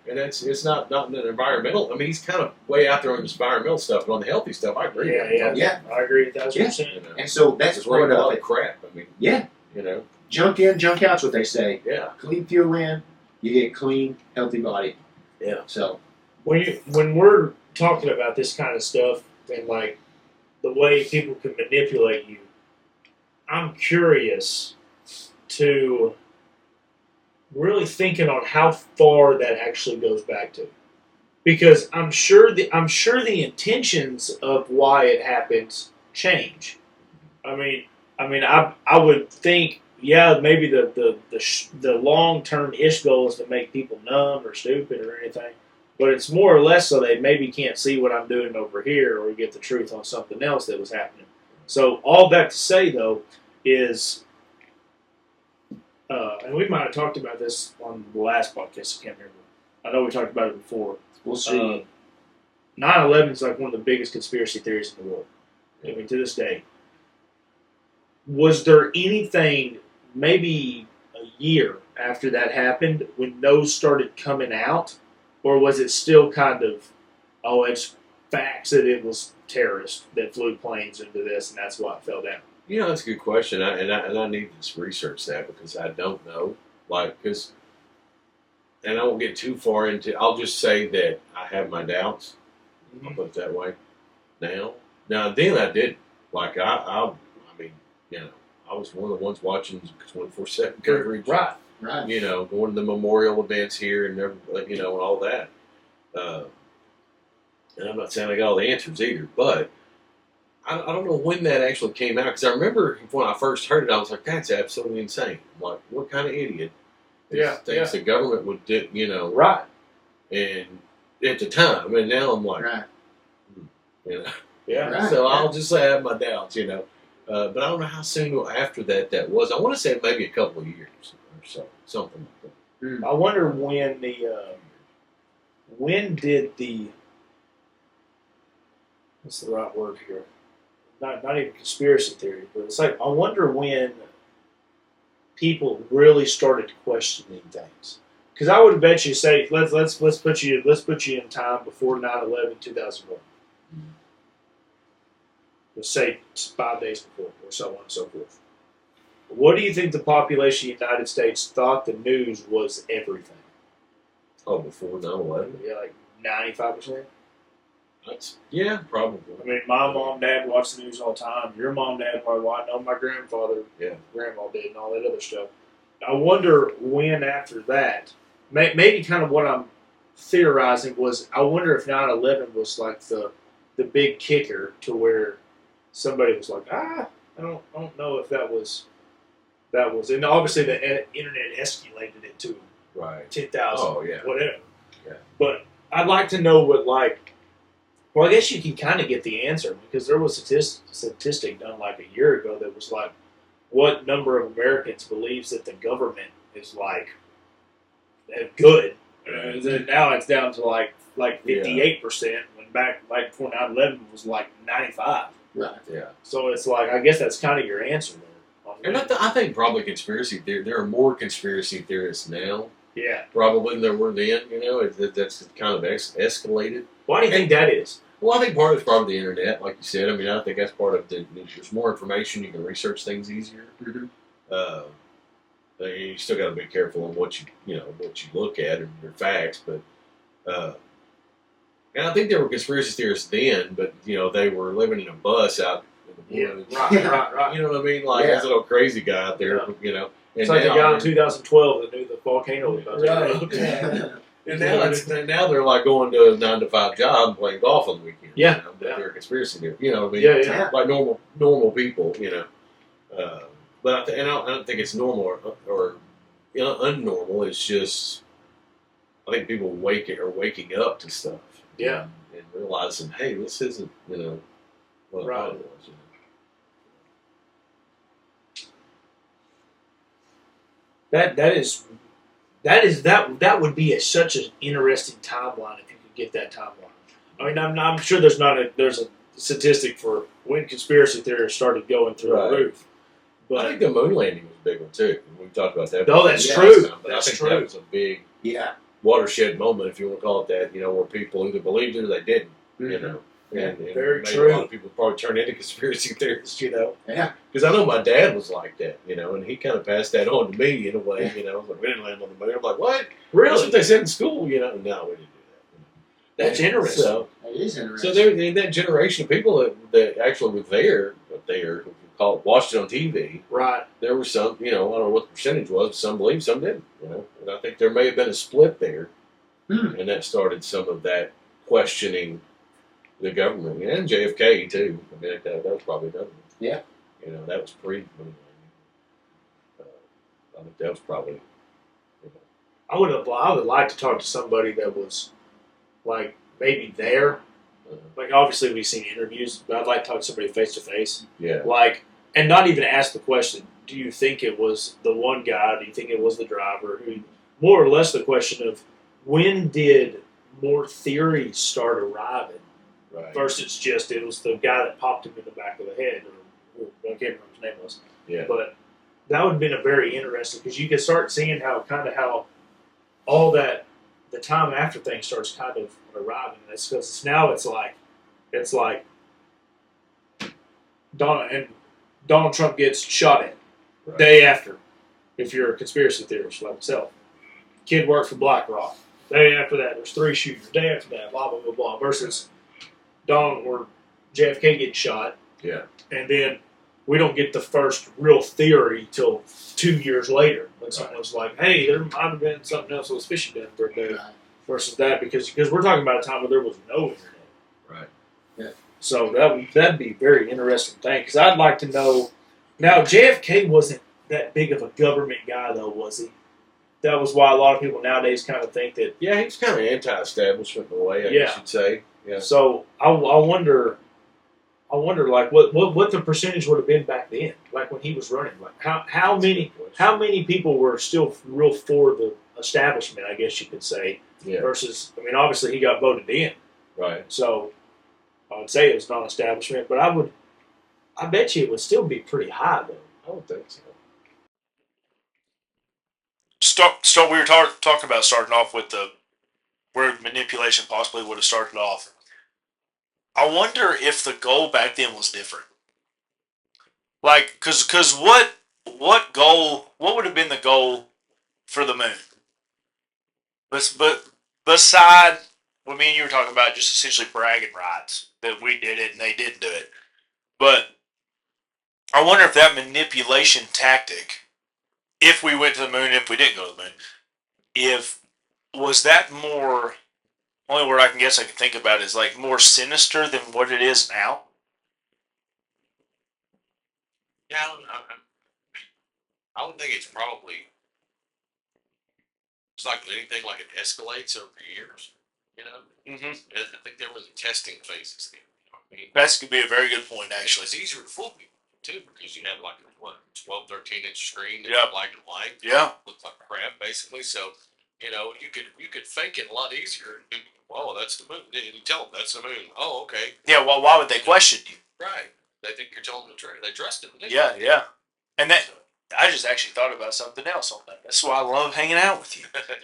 And it's not an environmental. I mean, he's kind of way out there on the environmental stuff, but on the healthy stuff, I agree. with him. Yeah. I agree 1,000%. You know, And so that's it's right part a of lot it. of crap. I mean, Yeah. you know, Junk in, junk out's what they say. yeah. Clean fuel in, you get clean, healthy body. Yeah. So When we're talking about this kind of stuff and like the way people can manipulate you, I'm curious to really thinking on how far that actually goes back to, because I'm sure the intentions of why it happens change. I mean, I would think, yeah, maybe the long-term ish goal is to make people numb or stupid or anything, but it's more or less so they maybe can't see what I'm doing over here or get the truth on something else that was happening. So all that to say, though, is, and we might have talked about this on the last podcast, I can't remember. I know we talked about it before. we'll see. 9/11 is like one of the biggest conspiracy theories in the world. I mean, to this day. Was there anything, maybe a year after that happened, when those started coming out? Or was it still kind of, oh, it's facts that it was terrorists that flew planes into this and that's why it fell down? You know, that's a good question, and I need to research that because I don't know. Like, and I won't get too far into. I'll just say that I have my doubts. I'll put it that way. Now then I did. Like I mean, you know, I was one of the ones watching 24/7 coverage. Right. Right. You know, going to the memorial events here and you know, and all that. And I'm not saying I got all the answers either, but I don't know when that actually came out, because I remember when I first heard it, I was like, "That's absolutely insane!" I'm like, what kind of idiot thinks the government would do? You know, Right. and at the time, and now I'm like, Right. you know. Yeah. Right. So I'll just say I have my doubts, you know. But I don't know how soon after that was. I want to say maybe a couple of years or so, something like that. I wonder when when did the, what's the right word here? Not even conspiracy theory, but it's like, I wonder when people really started questioning things. Because I would bet you say, let's put you in time before 9/11, 2001. Let's say 5 days before, or so on and so forth. What do you think the population of the United States thought the news was everything? Oh, before 9/11? Yeah, like 95%. Yeah, probably. I mean, my mom, dad watch the news all the time. Your mom, dad probably watch. I know my grandfather, grandma did, and all that other stuff. I wonder when after that, maybe kind of what I'm theorizing was, I wonder if 9/11 was like the big kicker to where somebody was like, I don't know if that was, and obviously the internet escalated it to Right. 10,000, Oh, yeah. whatever. Yeah. But I'd like to know what, like, well, I guess you can kind of get the answer, because there was a statistic done like a year ago that was like, what number of Americans believes that the government is like good? Then now it's down to like 58%, when back like before 9/11 was like 95. Right. Yeah. So it's like, I guess that's kind of your answer there. And I think probably conspiracy theory. There are more conspiracy theorists now, Yeah. probably, than there were then. You know, that's kind of escalated. Why do you think that is? Well, I think part of it's probably the internet, like you said. I mean, I think that's part of there's more information. You can research things easier. Mm-hmm. You still got to be careful on what you look at and your facts. But and I think there were conspiracy theorists then, but you know, they were living in a bus out in the woods. Right. You know what I mean? Like, there's a little crazy guy out there. Yeah. You know, It's like the guy in 2012 that knew the volcano was about to erupt. Right. And now they're like going to a 9-to-5 job and playing golf on the weekend. Yeah. You know, but they're a conspiracy theory. You know what I mean? Yeah. Like normal people. You know, but I don't think it's normal or unnormal. It's just I think people are waking up to stuff. Yeah. And realizing, hey, this isn't what I thought it was. That would be such an interesting timeline if you could get that timeline. I mean, I'm sure there's a statistic for when conspiracy theories started going through the roof. But I think the moon landing was a big one too. We talked about that. No, that's true. But That's I think true. that was a big watershed moment, if you want to call it that. You know, where people either believed it or they didn't. Mm-hmm. You know, and very made true. a lot of people probably turn into conspiracy theorists. You know, Yeah. because I know my dad was like that. You know, and he kind of passed that on to me in a way. You know, like, we didn't land on the moon. I'm like, what? That's really, what they said in school. You know, no, we didn't do that. that's interesting. So, It is interesting. so there, that generation of people that actually were there, watched it on TV. Right. There were some, I don't know what the percentage was, but some believed, some didn't. And I think there may have been a split there, and that started some of that questioning the government and JFK too. I mean, that was probably another one. Yeah. That was pre. I think that was probably. I would like to talk to somebody that was like maybe there. Like, obviously we've seen interviews, but I'd like to talk to somebody face to face. Yeah. Like, and not even ask the question, do you think it was the one guy? Do you think it was the driver? More or less the question of, when did more theories start arriving Right. versus just it was the guy that popped him in the back of the head, or I can't remember what his name was. Yeah. But that would have been a very interesting, because you could start seeing how all that, the time after things starts kind of arriving. That's because now it's like Donald Trump gets shot at day after. If you're a conspiracy theorist like myself, kid worked for BlackRock. Day after that, there's 3 shooters. Day after that, blah blah blah blah. Versus Donald or JFK getting shot, Yeah. and then we don't get the first real theory till 2 years later when someone's like, "Hey, there might have been something else that was fishy done for a day." Right. Versus that, because we're talking about a time where there was no internet. Right. Yeah. So that'd be a very interesting thing, because I'd like to know. Now, JFK wasn't that big of a government guy, though, was he? That was why a lot of people nowadays kind of think that. Yeah, he was kind of anti-establishment in a way, I Yeah. guess you'd say. Yeah. So I wonder, like what the percentage would have been back then, like when he was running. Like how many people were still real for the establishment, I guess you could say, Yeah. versus, I mean, obviously he got voted in, Right. so I would say it was non-establishment, but I bet you it would still be pretty high though. I would think so. We were talking about starting off with where manipulation possibly would have started off. I wonder if the goal back then was different. Like, cause what would have been the goal for the moon? But beside what me and you were talking about, just essentially bragging rights that we did it and they didn't do it. But I wonder if that manipulation tactic, if we went to the moon, if we didn't go to the moon, if was that more. Only word I can think about is like more sinister than what it is now. Yeah, I would think it's probably, it's like anything, like it escalates over years, you know? Mm-hmm. I think there was testing phases then. You know what I mean? That could be a very good point, actually. It's easier to fool people too, because you have like a 12, 13-inch screen that's Yeah. black and white. Yeah. Looks like crap basically. So, you could fake it a lot easier. Oh, that's the moon. And you tell them that's the moon. Oh, okay. Yeah, well, why would they question you? Right. They think you're telling the truth. They trust it. Yeah, yeah. And that, I just actually thought about something else on that. That's why I love hanging out with you. That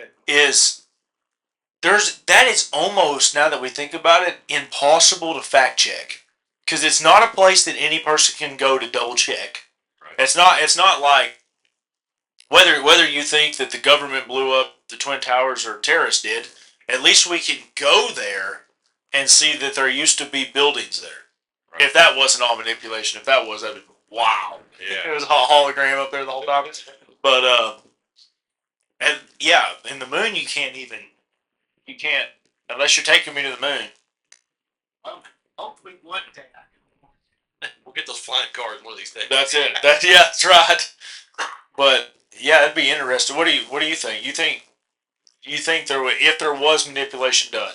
is almost, now that we think about it, impossible to fact check, because it's not a place that any person can go to double check. Right. It's not like whether you think that the government blew up the Twin Towers or terrorists did. At least we can go there and see that there used to be buildings there. Right. If that wasn't all manipulation, if that was, that'd be, wow. Yeah. It was a hologram up there the whole time. But and yeah, in the moon you can't, unless you're taking me to the moon. Hopefully one day we'll get those flying cars one of these days. That's it. That's right. But yeah, it'd be interesting. What do you think? You think if there was manipulation done,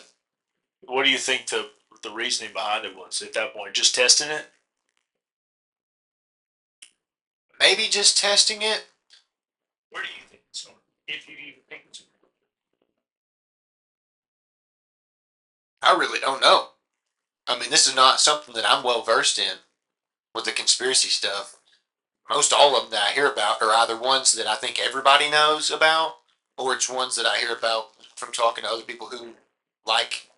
what do you think the reasoning behind it was at that point? Just testing it? Maybe just testing it. Where do you think it started? If you even think it's. I really don't know. I mean, this is not something that I'm well versed in with the conspiracy stuff. Most all of them that I hear about are either ones that I think everybody knows about, or it's ones that I hear about from talking to other people who like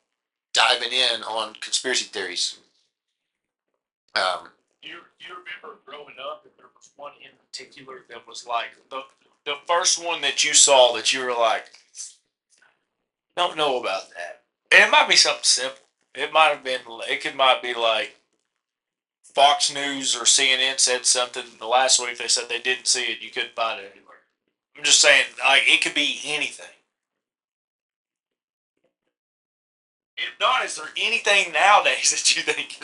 diving in on conspiracy theories. You remember growing up that there was one in particular that was like the first one that you saw that you were like, don't know about that. And it might be something simple. It might be like Fox News or CNN said something the last week. They said they didn't see it. You couldn't find it anywhere. I'm just saying, like, it could be anything. If not, is there anything nowadays that you think?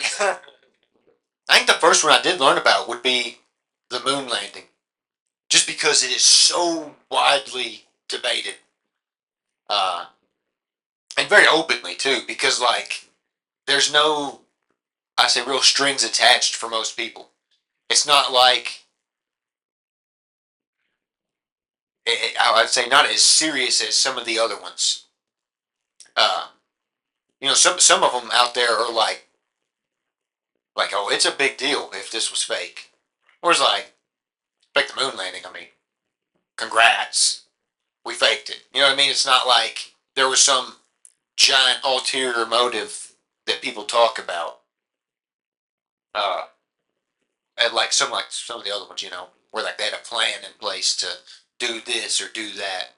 I think the first one I did learn about would be the moon landing, just because it is so widely debated, and very openly too. Because like, there's no, I say, real strings attached for most people. It's not like, I'd say, not as serious as some of the other ones. Some of them out there are like, oh, it's a big deal if this was fake. Whereas like the moon landing, I mean, congrats, we faked it. You know what I mean? It's not like there was some giant ulterior motive that people talk about. And like some of the other ones, where like they had a plan in place to do this or do that.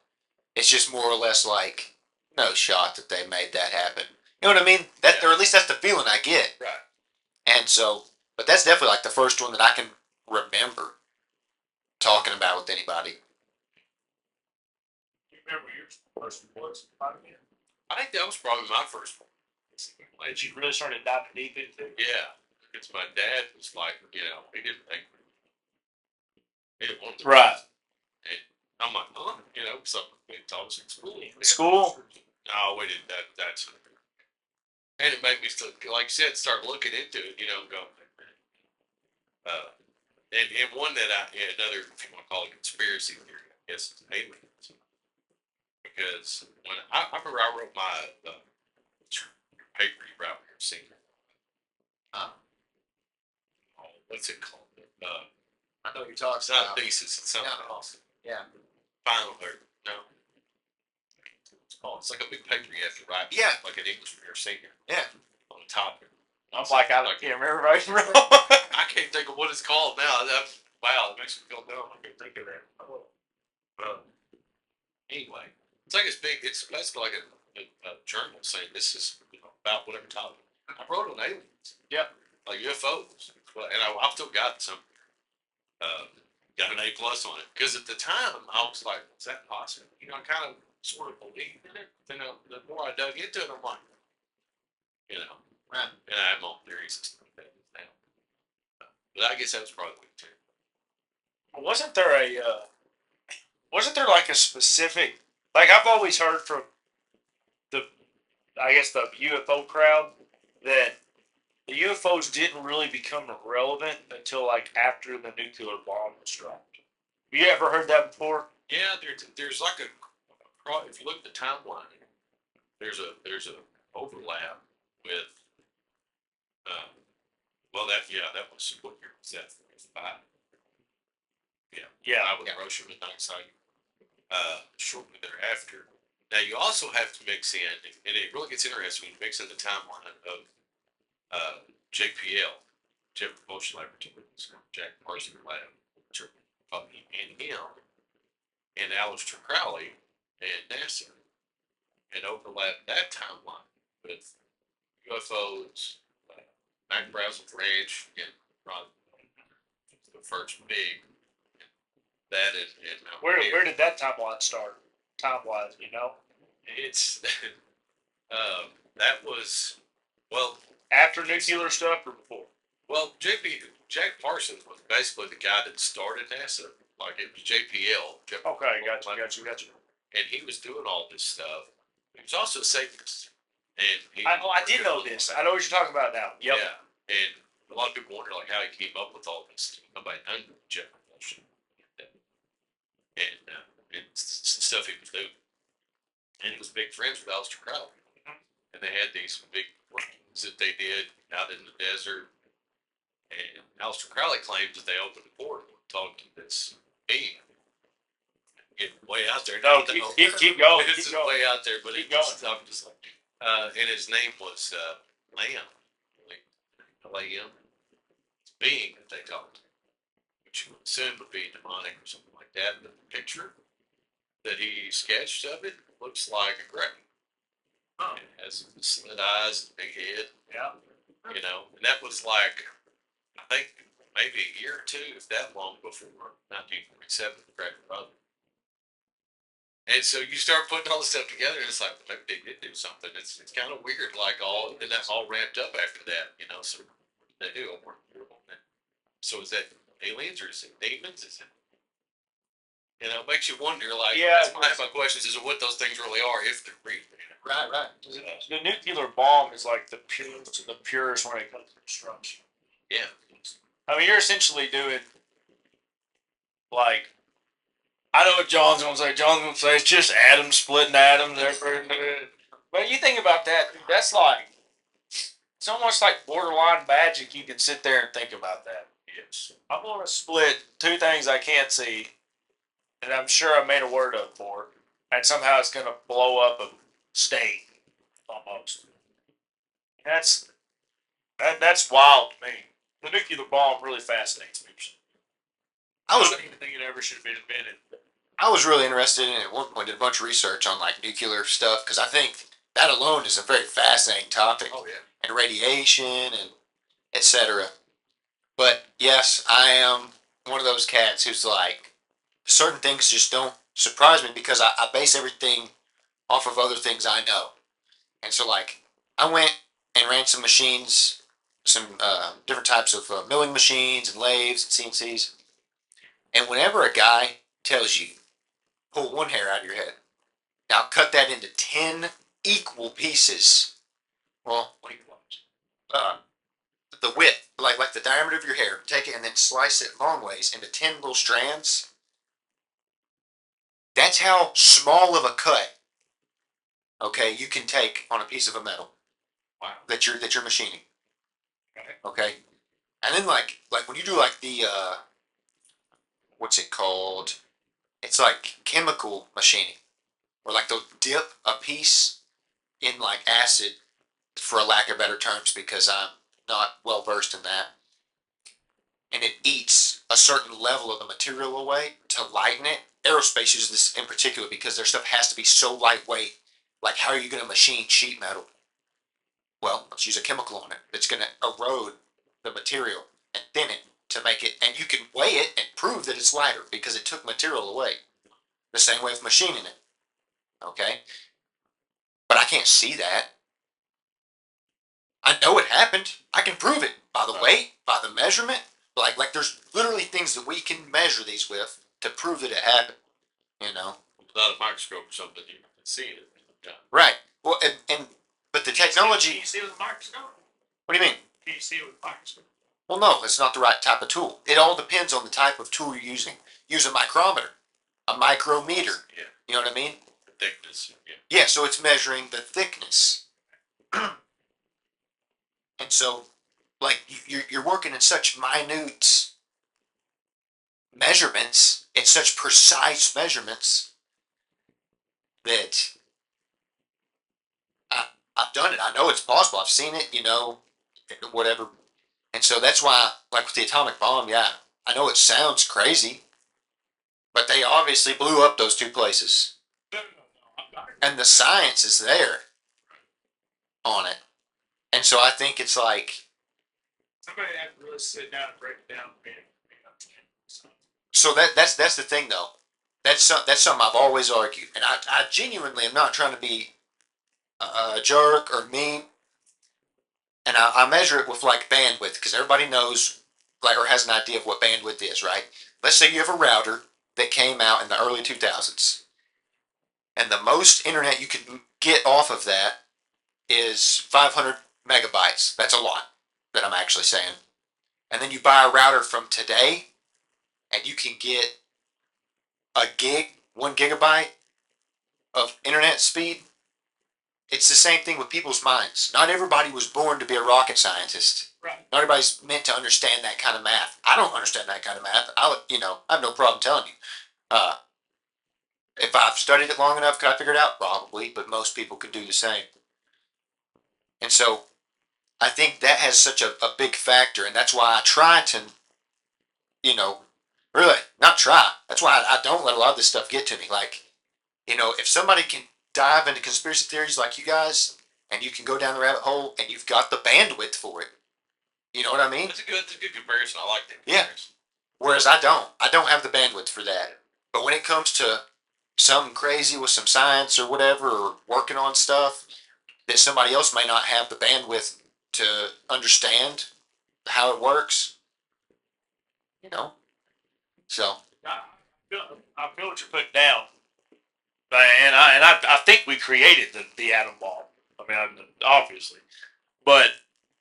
It's just more or less like no shot that they made that happen. You know what I mean? Or at least that's the feeling I get. Right. And so, but that's definitely like the first one that I can remember talking about with anybody. You remember your first reports? I think that was probably my first one. Did you really started diving deep into it? Yeah, because my dad was like, he didn't want to. Right. And I'm like, huh? Something we taught us in school. School? No, we didn't. That's and it made me still, like you said, start looking into it. And go. And one that another, if you want to call it conspiracy theory, I guess it's aliens. Because when I remember I wrote my paper you probably have seen. What's it called? I know you're talking It's not about. a thesis. It's something No. else. Yeah. Final or no. It's like a big paper you have to write. Yeah. Like an English or senior. Yeah. On the topic. I'm like, I can't remember right. I can't think of what it's called now. Wow, it makes me feel dumb. I can't think of that. Anyway, it's like it's basically like a journal saying this is about whatever topic. I wrote on aliens. Yeah. Like UFOs. And I've still got some. Got an A+ on it because at the time I was like, "Is that possible?" I kind of sort of believed in it. The more I dug into it, I'm like, Right. and I have my own theories and stuff like that now. But I guess that was probably too. Wasn't there like a specific, like I've always heard from the UFO crowd that the UFOs didn't really become relevant until like after the nuclear bomb was dropped. You ever heard that before? Yeah, there's like if you look at the timeline, there's a overlap with that was what year was that? 5. Yeah. I with Hiroshima and Nagasaki. Shortly thereafter. Now you also have to mix in, and it really gets interesting when you mix in the timeline of JPL, Jet Propulsion Laboratories, Jack Parsons Lab, and him, and Aleister Crowley, and NASA, and overlap that timeline with UFOs, Mac Brazel's Ranch, and the first big. That and Where did that timeline start? Time-wise, It's that was after nuclear stuff or before? Well, Jack Parsons was basically the guy that started NASA. Like it was JPL. Okay, gotcha. And he was doing all this stuff. He was also a Satanist. And I did know this. I know what you're talking about now. Yep. Yeah. And a lot of people wonder like how he came up with all this. Nobody knew Jet Propulsion. And stuff he was doing. And he was big friends with Aleister Crowley. Mm-hmm. And they had these big things that they did out in the desert. And Aleister Crowley claims that they opened the portal and talked to this being. Getting way out there. No, keep going. This is way out there, but keep I'm going. just like, and his name was Lamb. Lamb. Being that they talked to, which would assume would be demonic or something like that. The picture that he sketched of it looks like a gray. Oh. It has slit eyes, big head. Yeah. And that was like, I think maybe a year or two, if that long, before 1947, the Great Brother. And so you start putting all this stuff together, and it's like maybe they did do something. It's kind of weird, like and that all ramped up after that, So what did they do? So is that aliens or is it demons? Is it? It makes you wonder. Like, that's my questions: is what those things really are, if they're real. Right. The nuclear bomb is like the purest when it comes to destruction. Yeah. I mean, you're essentially doing like, I know what John's gonna say. John's gonna say it's just atoms splitting atoms. But you think about that, dude, that's like, it's almost like borderline magic. You can sit there and think about that. Yes. I'm gonna split two things I can't see, and I'm sure I made a word up for, and somehow it's gonna blow up a state almost. That's wild to me. The nuclear bomb really fascinates me. I don't even think it ever should have been invented. I was really interested in it at one point. Did a bunch of research on like nuclear stuff because I think that alone is a very fascinating topic. Oh yeah. And radiation and etc. But yes, I am one of those cats who's like, certain things just don't surprise me because I base everything off of other things I know. And so, like, I went and ran some machines, some different types of milling machines and lathes and CNCs. And whenever a guy tells you, pull one hair out of your head, now cut that into 10 equal pieces. Well, what do you want? The width, like the diameter of your hair, take it and then slice it long ways into 10 little strands. That's how small of a cut, okay, you can take on a piece of a metal. Wow. That you're machining. Okay. And then like when you do like the what's it called? It's like chemical machining. Or like they'll dip a piece in like acid, for a lack of better terms, because I'm not well versed in that. And it eats a certain level of the material away to lighten it. Aerospace uses this in particular because their stuff has to be so lightweight. Like, how are you going to machine sheet metal? Well, let's use a chemical on it that's going to erode the material and thin it to make it, and you can weigh it and prove that it's lighter because it took material away. The same way of machining it. Okay? But I can't see that. I know it happened. I can prove it by the weight, by the measurement. Like there's literally things that we can measure these with to prove that it happened. You know? Without a microscope or something, you can see it. Yeah. Right. Well, and but the technology. Can you see it with a microscope? What do you mean? Can you see it with a microscope? Well, no, it's not the right type of tool. It all depends on the type of tool you're using. Use a micrometer, a micrometer. Yeah. You know what I mean? The thickness. Yeah. Yeah, so it's measuring the thickness. And so, like, you're working in such minute measurements, in such precise measurements, that I've done it. I know it's possible. I've seen it, you know, whatever. And so that's why, like with the atomic bomb, yeah, I know it sounds crazy, but they obviously blew up those two places. No. And the science is there on it. And so I think it's like, Somebody had to really sit down and break it down. so that's the thing though. That's something I've always argued, and I genuinely am not trying to be a jerk or mean, and I measure it with like bandwidth because everybody knows, like, or has an idea of what bandwidth is, right? Let's say you have a router that came out in the early 2000s, and the most internet you can get off of that is 500 megabytes. That's a lot that I'm actually saying. And then you buy a router from today, and you can get a gig, 1 gigabyte of internet speed. It's the same thing with people's minds. Not everybody was born to be a rocket scientist. Right. Not everybody's meant to understand that kind of math. I don't understand that kind of math. I have no problem telling you. If I've studied it long enough, could I figure it out? Probably, but most people could do the same. And so I think that has such a big factor, and that's why I try to, really, not try. That's why I don't let a lot of this stuff get to me. Like, if somebody can dive into conspiracy theories like you guys, and you can go down the rabbit hole, and you've got the bandwidth for it. You know what I mean? That's a good comparison. I like that Yeah. comparison. Whereas I don't. I don't have the bandwidth for that. But when it comes to something crazy with some science or whatever, or working on stuff that somebody else may not have the bandwidth to understand how it works, So, I feel what you're putting down, and I think we created the atom bomb. I mean, obviously, but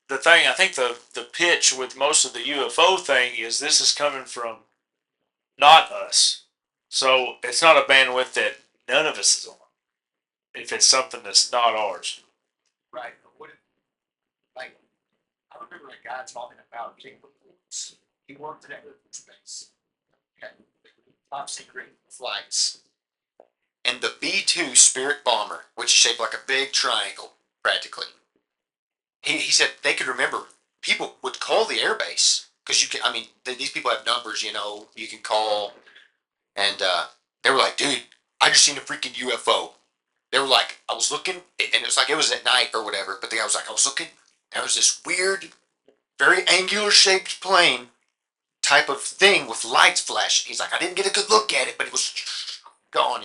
the thing, I think the pitch with most of the UFO thing is this is coming from not us, so it's not a bandwidth that none of us is on. If it's something that's not ours, right. Like, I remember a guy talking about King Foods. He worked at space. Okay. Top secret flights. And the B-2 Spirit bomber, which is shaped like a big triangle, practically. He said they could remember, people would call the airbase, because these people have numbers, you can call, and they were like, dude, I just seen a freaking UFO. They were like, I was looking, and it was at night or whatever, but the guy was like, I was looking, and there was this weird, very angular shaped plane type of thing with lights flashing. He's like, I didn't get a good look at it, but it was gone,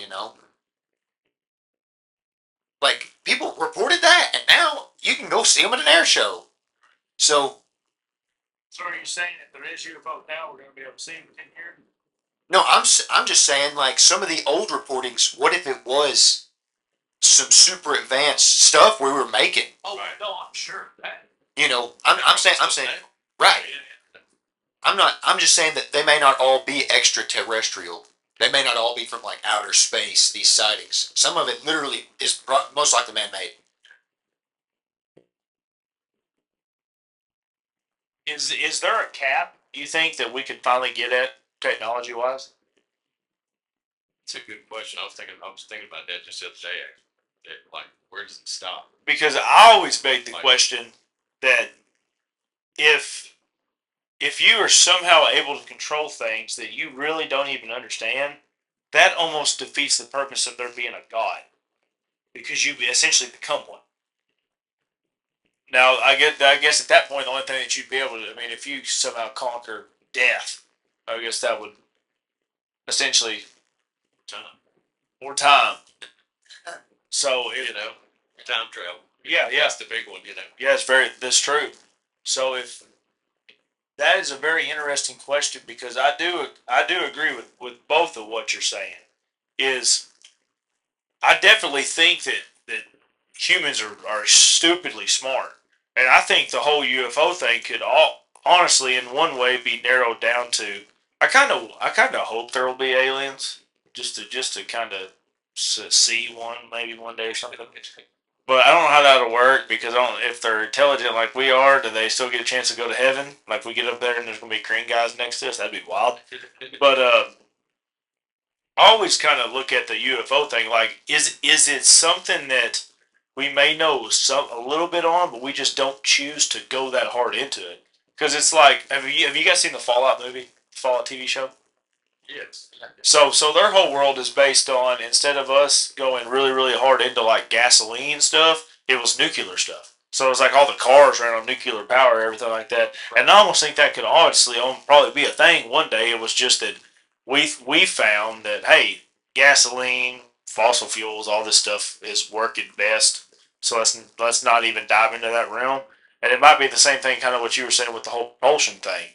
Like, people reported that, and now you can go see them at an air show. So, are you saying if there is UFO now, we're going to be able to see them in 10 years? no, I'm just saying, like, some of the old reportings, what if it was some super advanced stuff we were making? Oh, right. No, I'm sure of that. I'm saying, right. I'm just saying that they may not all be extraterrestrial. They may not all be from like outer space. These sightings, some of it literally is most likely man-made. Is there a cap you think that we could finally get at technology wise? It's a good question. I was thinking about that just the other day. Actually, like, where does it stop? Because I always make the question that if you are somehow able to control things that you really don't even understand, that almost defeats the purpose of there being a God, because you essentially become one. Now, I guess at that point, the only thing that you'd be able to, I mean, if you somehow conquer death, I guess that would essentially more time. So time travel. Yeah. That's the big one. Yeah, that's true. So if that is a very interesting question, because I do agree with both of what you're saying. Is I definitely think that humans are stupidly smart, and I think the whole UFO thing could honestly, in one way, be narrowed down to. I kind of hope there will be aliens, just to kind of see one maybe one day or something. But I don't know how that'll work, because I don't. If they're intelligent like we are, do they still get a chance to go to heaven? Like, we get up there and there's gonna be green guys next to us, that'd be wild. But I always kind of look at the UFO thing like, is it something that we may know a little bit on, but we just don't choose to go that hard into it? Because it's like, have you guys seen the Fallout movie, Fallout TV show? Yes. So their whole world is based on, instead of us going really really hard into like gasoline stuff, it was nuclear stuff. So it was like all the cars ran on nuclear power, everything like that. And I almost think that could honestly probably be a thing one day. It was just that we found that, hey, gasoline, fossil fuels, all this stuff is working best. So let's not even dive into that realm. And it might be the same thing, kind of what you were saying with the whole propulsion thing.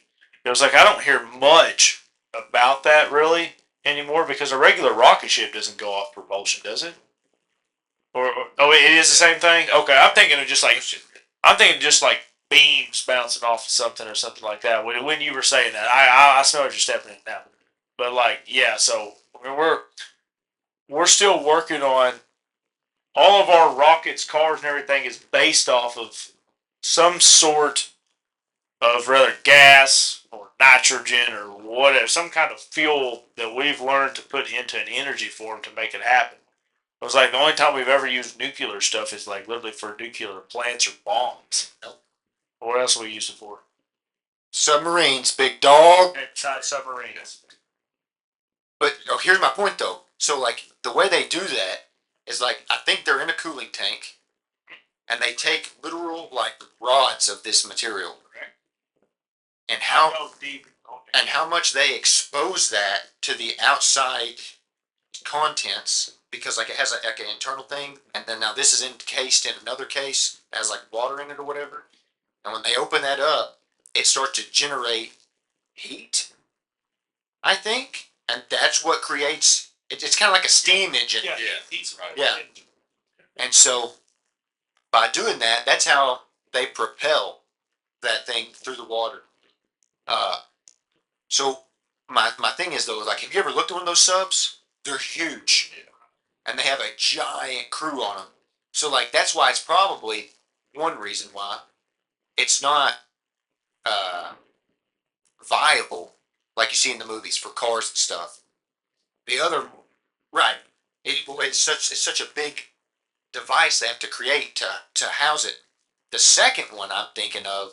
It was like, I don't hear much about that really anymore, because a regular rocket ship doesn't go off propulsion, does it? Or oh, it is the same thing. Okay, I'm thinking just like beams bouncing off of something or something like that. When you were saying that, I smell what you're stepping in now. But like, yeah, so I mean, we're still working on all of our rockets, cars, and everything is based off of some sort of rather gas or nitrogen or whatever, some kind of fuel that we've learned to put into an energy form to make it happen. It was like the only time we've ever used nuclear stuff is like literally for nuclear plants or bombs. What else do we use it for? Submarines, big dog. Inside submarines. But here's my point though. So like the way they do that is like, I think they're in a cooling tank, and they take literal like rods of this material, and how much they expose that to the outside contents, because like it has like an internal thing, and then now this is encased in another case that has like water in it or whatever, and when they open that up, it starts to generate heat, I think, and that's what creates it's kind of like a steam engine. Yeah, heat's right. Yeah. And so by doing that, that's how they propel that thing through the water. So my thing is though, like, have you ever looked at one of those subs? They're huge, and they have a giant crew on them. So like that's why it's probably one reason why it's not viable like you see in the movies for cars and stuff. The other, right? It's such a big device they have to create to house it. The second one I'm thinking of,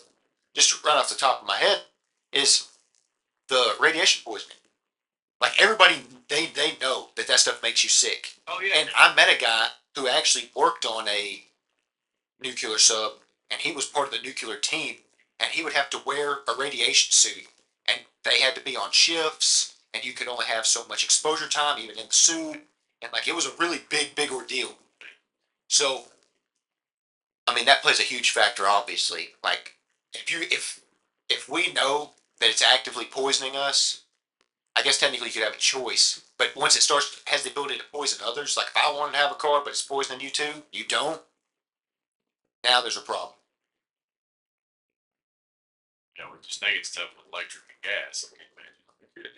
just right off the top of my head, is the radiation poisoning. Like everybody, they know that stuff makes you sick. Oh yeah. And I met a guy who actually worked on a nuclear sub, and he was part of the nuclear team, and he would have to wear a radiation suit. And they had to be on shifts, and you could only have so much exposure time, even in the suit, and like it was a really big ordeal. So, I mean, that plays a huge factor, obviously. Like, if we know that it's actively poisoning us, I guess technically you could have a choice. But once it starts, has the ability to poison others. Like if I wanted to have a car, but it's poisoning you too, you don't. Now there's a problem. You know, we just think it's tough with electric and gas. I can't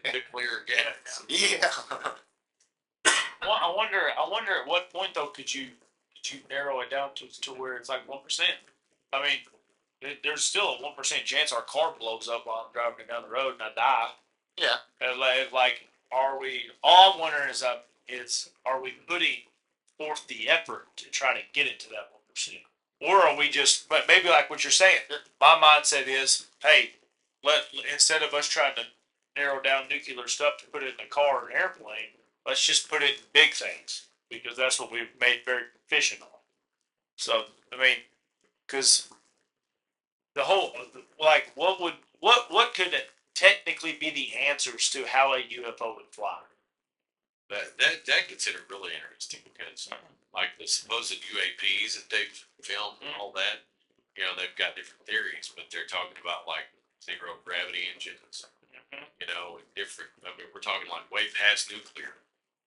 imagine nuclear gas. Yeah. Well, I wonder at what point though could you narrow it down to where it's like 1%? I mean, there's still a 1% chance our car blows up while I'm driving it down the road and I die. Yeah. And like, are we? All I'm wondering is are we putting forth the effort to try to get it to that 1%, or are we just? But maybe like what you're saying. My mindset is, hey, instead of us trying to narrow down nuclear stuff to put it in a car or an airplane, let's just put it in big things because that's what we've made very proficient on. So I mean, because the whole like what could technically be the answers to how a UFO would fly? That gets it really interesting because like the supposed UAPs that they've filmed and all that, you know, they've got different theories, but they're talking about like zero gravity engines, you know, and different. I mean, we're talking like way past nuclear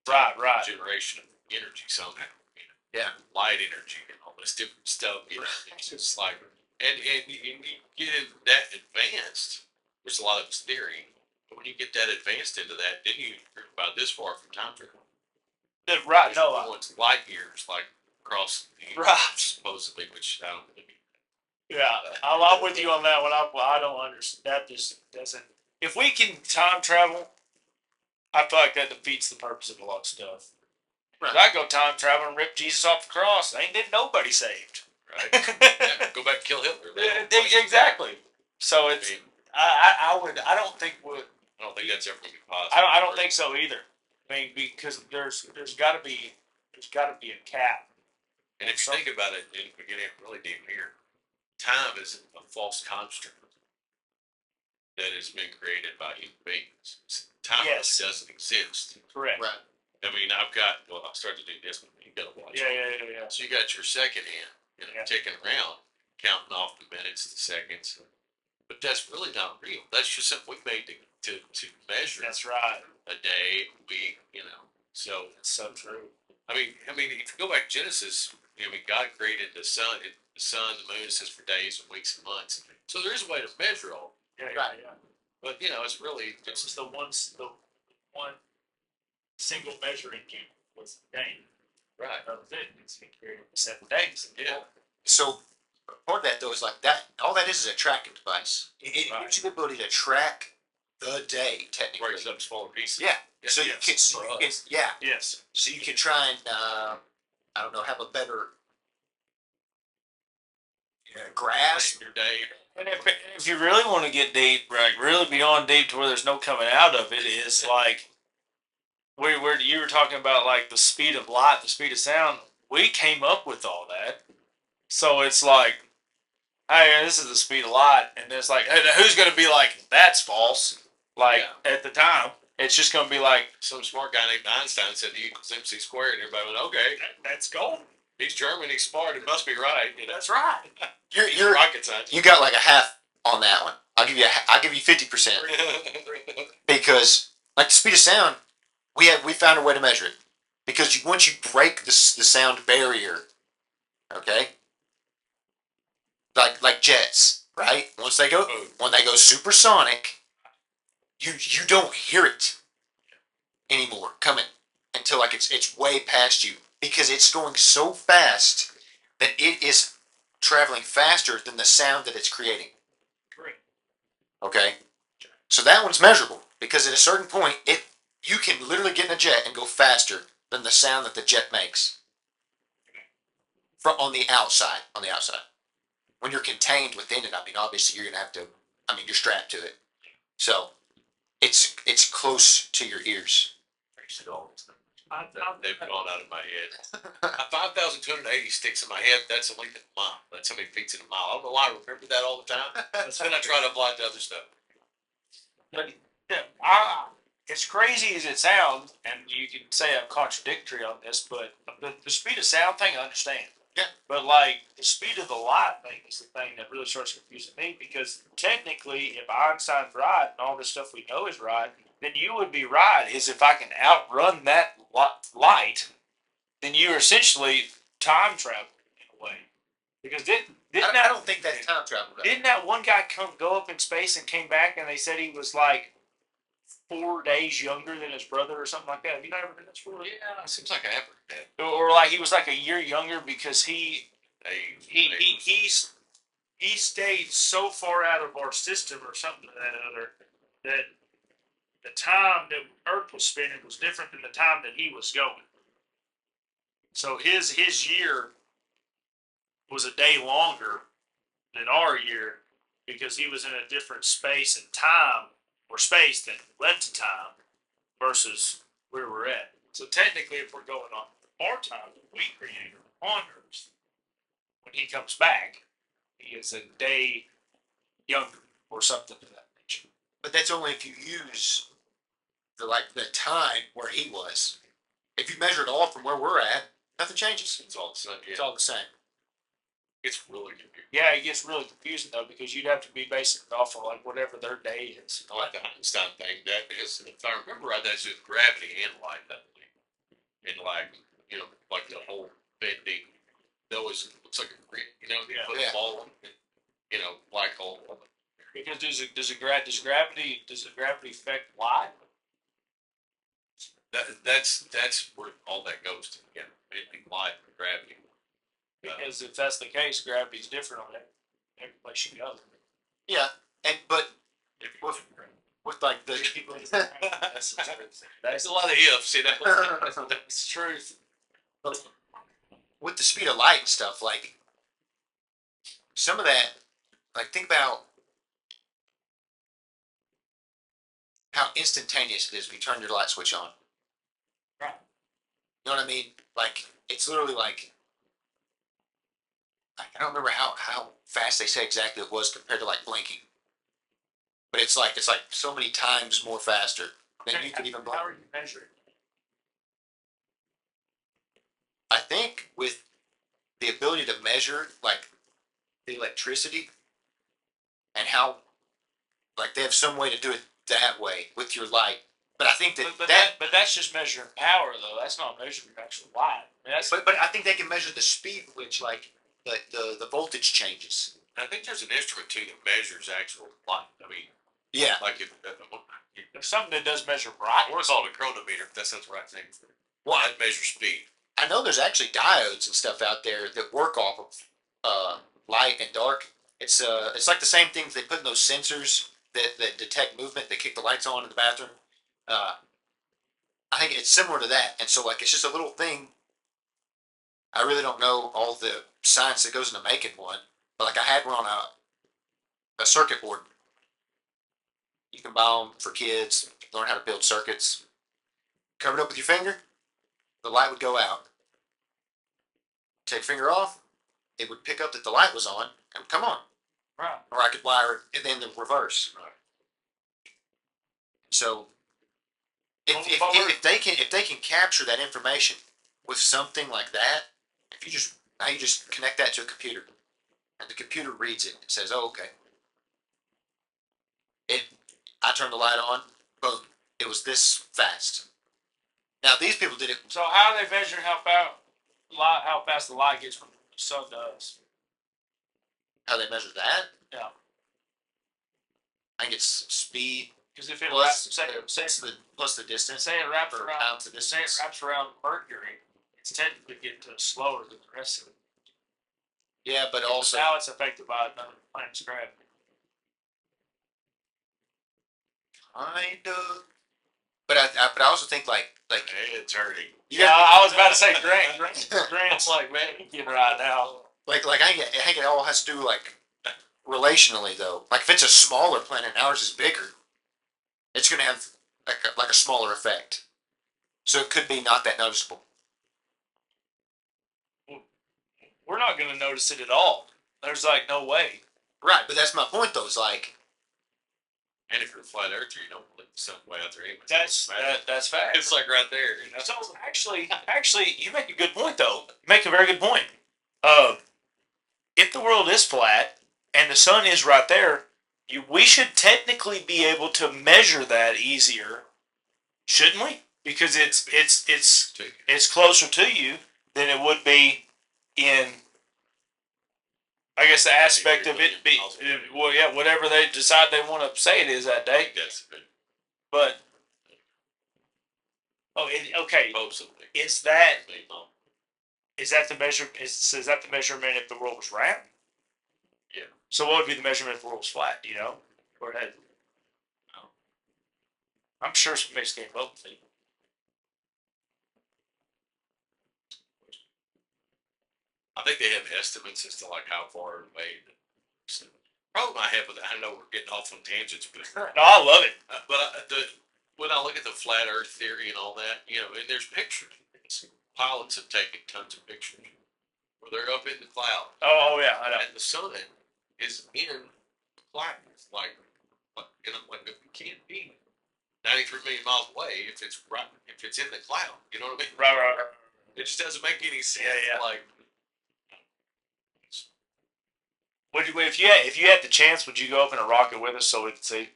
Right. generation of energy somehow. You know, Yeah. light energy and all this different stuff. You know, it's just like and you get it that advanced. There's a lot of theory, but when you get that advanced into that, then you hear about this far from time travel. Right. There's No. one's light years, like across the universe, Right. supposedly, which I don't believe. Yeah, I'm with you on that one. I don't understand. That just doesn't. If we can time travel, I feel like that defeats the purpose of a lot of stuff. Right. I go time travel and rip Jesus off the cross. Ain't did nobody saved. Right? Yeah, go back and kill Hitler. Exactly. So it's. I don't think I don't think that's ever going to be possible. I don't think so either. I mean, because there's got to be a cap. And if you think about it, and we're getting really deep here, time is a false construct that has been created by human beings. Time really doesn't exist. Correct. Right. I mean, I started to do this, but you got to watch. Yeah. So you got your second hand, you know, ticking around, counting off the minutes, the seconds. But that's really not real. That's just something we made to measure. That's right. A day, a week, you know. So That's so true. I mean, if you go back to Genesis, I mean, God created the sun, the moon, it says for days and weeks and months. So there is a way to measure all. Yeah. But you know, it's really This is the one single measuring unit was the game. right. That was it. It's been created in 7 days. Yeah. So part of that though is like that. All that is a tracking device. It Right. gives you the ability to track the day technically. Breaks up in smaller pieces. Yeah. Yeah, So yes, you for can, us. yeah. Yes. So you can try and I don't know, have a better grasp. Your day. And if you really want to get deep, like really beyond deep to where there's no coming out of it, is like you were talking about like the speed of light, the speed of sound. We came up with all that, so it's like, hey, this is the speed of light, and it's like, hey, who's going to be like that's false? Like at the time, it's just going to be like Some smart guy named Einstein said E equals MC squared, and everybody went, okay, that's gold. he's German, he's smart, it must be right. You know? That's right. You're rocket scientist. you got like a half on that one. I'll give you 50% because like the speed of sound, we found a way to measure it because once you break the sound barrier, okay, like jets, right? When they go supersonic, you don't hear it anymore coming until like it's way past you because it's going so fast that it is traveling faster than the sound that it's creating. Correct. Okay, so that one's measurable because at a certain point, you can literally get in a jet and go faster than the sound that the jet makes. From on the outside, when you're contained within it, I mean, obviously you're gonna have to. I mean, you're strapped to it, so it's close to your ears. They've gone out of my head. 5,280 sticks in my head. That's a length of a mile. That's how many feet's in a mile. I don't know why I remember that all the time. Then I try to apply it to other stuff. But yeah, as crazy as it sounds, and you can say I'm contradictory on this, but the speed of sound thing I understand. Yeah. But like the speed of the light thing is the thing that really starts confusing me, because technically, if Einstein's right and all this stuff we know is right, then you would be right. Is if I can outrun that light, then you're essentially time travel in a way. Because I don't think that's time travel. Though. didn't that one guy go up in space and came back and they said he was like 4 days younger than his brother or something like that? Have you not ever heard that story? Yeah, it seems like I have heard that. Or like he was like a year younger because he stayed so far out of our system or something or that other that the time that Earth was spinning was different than the time that he was going. So his year was a day longer than our year because he was in a different space and time, or space that led to time, versus where we're at. So technically, if we're going on our time that we created on Earth, when he comes back, he is a day younger or something of that nature. But that's only if you use the time where he was. If you measure it all from where we're at, nothing changes. It's all the same. It's all the same. It's really confusing. Yeah, it gets really confusing though, because you'd have to be basing it off of like whatever their day is. I like the Einstein thing. That is, if I remember right, that's just gravity and light, I believe. And like, like the whole bending, that always looks like a grid. You put a ball in, black hole. Because does gravity affect light? That's where all that goes to. Yeah, bending light and gravity. Because if that's the case, gravity is different on every place you go. Yeah, but with like the That's a lot of ifs, That's truth. with the speed of light and stuff, like some of that, like think about how instantaneous it is when you turn your light switch on. Right. You know what I mean? Like it's literally like I don't remember how fast they say exactly it was compared to like blinking, but it's like so many times more faster than you could even blink. How are you measuring? I think with the ability to measure like the electricity and how like they have some way to do it that way with your light. But I think But that's just measuring power though. That's not measuring actual light. I mean, but I think they can measure the speed with which like the voltage changes. I think there's an instrument too that measures actual light. I mean, Yeah. like if there's something that does measure brightness. what's called a chronometer, if that's the right thing. Well, That measures speed. I know there's actually diodes and stuff out there that work off of light and dark. It's like the same things they put in those sensors that detect movement. They kick the lights on in the bathroom. I think it's similar to that, and so like it's just a little thing. I really don't know all the science that goes into making one, but like I had one on a circuit board. You can buy them for kids. Learn how to build circuits. Cover it up with your finger. The light would go out. Take your finger off. It would pick up that the light was on and come on. Right. Or I could wire it in the reverse. Right. So if they can capture that information with something like that, if you just connect that to a computer, and the computer reads it, it says, "Oh, okay." I turned the light on, boom, it was this fast. Now these people did it. So how are they measuring how fast the light gets from the sun to us? How they measure that? Yeah. I think it's speed Because if it plus wraps, the distance. say it wraps or around, pounds the say it distance. wraps around Mercury, it's technically getting to us slower than the rest of it. Yeah, but also Now it's affected by another planet's gravity. kind of. But I also think like It's hurting. Yeah, I was about to say Grant's like, man, you getting right now. like I think it all has to do like relationally though. Like if it's a smaller planet and ours is bigger, it's gonna have like a smaller effect. So it could be not that noticeable. We're not going to notice it at all. There's like no way. Right, but that's my point though. Is like And if you're a flat earther, you don't believe the sun's way out there anyway. That's fact. It's like right there. You know? So actually, you make a good point though. You make a very good point. If the world is flat and the sun is right there, we should technically be able to measure that easier, shouldn't we? Because it's closer to you than it would be in. I guess the aspect of it be well, yeah, whatever they decide they want to say it is that day. But okay, is that the measure? Is that the measurement if the world was round? Yeah. So what would be the measurement if the world was flat? Do you know? Or had? I'm sure some base game both. I think they have estimates as to like how far away. Problem I have with that, I know we're getting off on tangents, but No, I love it. When I look at the flat Earth theory and all that, you know, and there's pictures. Pilots have taken tons of pictures where they're up in the cloud. Oh yeah, I know. And the sun is in clouds, like you know, like it can't be 93 million miles away if it's in the cloud. You know what I mean? Right. It just doesn't make any sense. Yeah. Like, If you had the chance, would you go up in a rocket with us so we could see?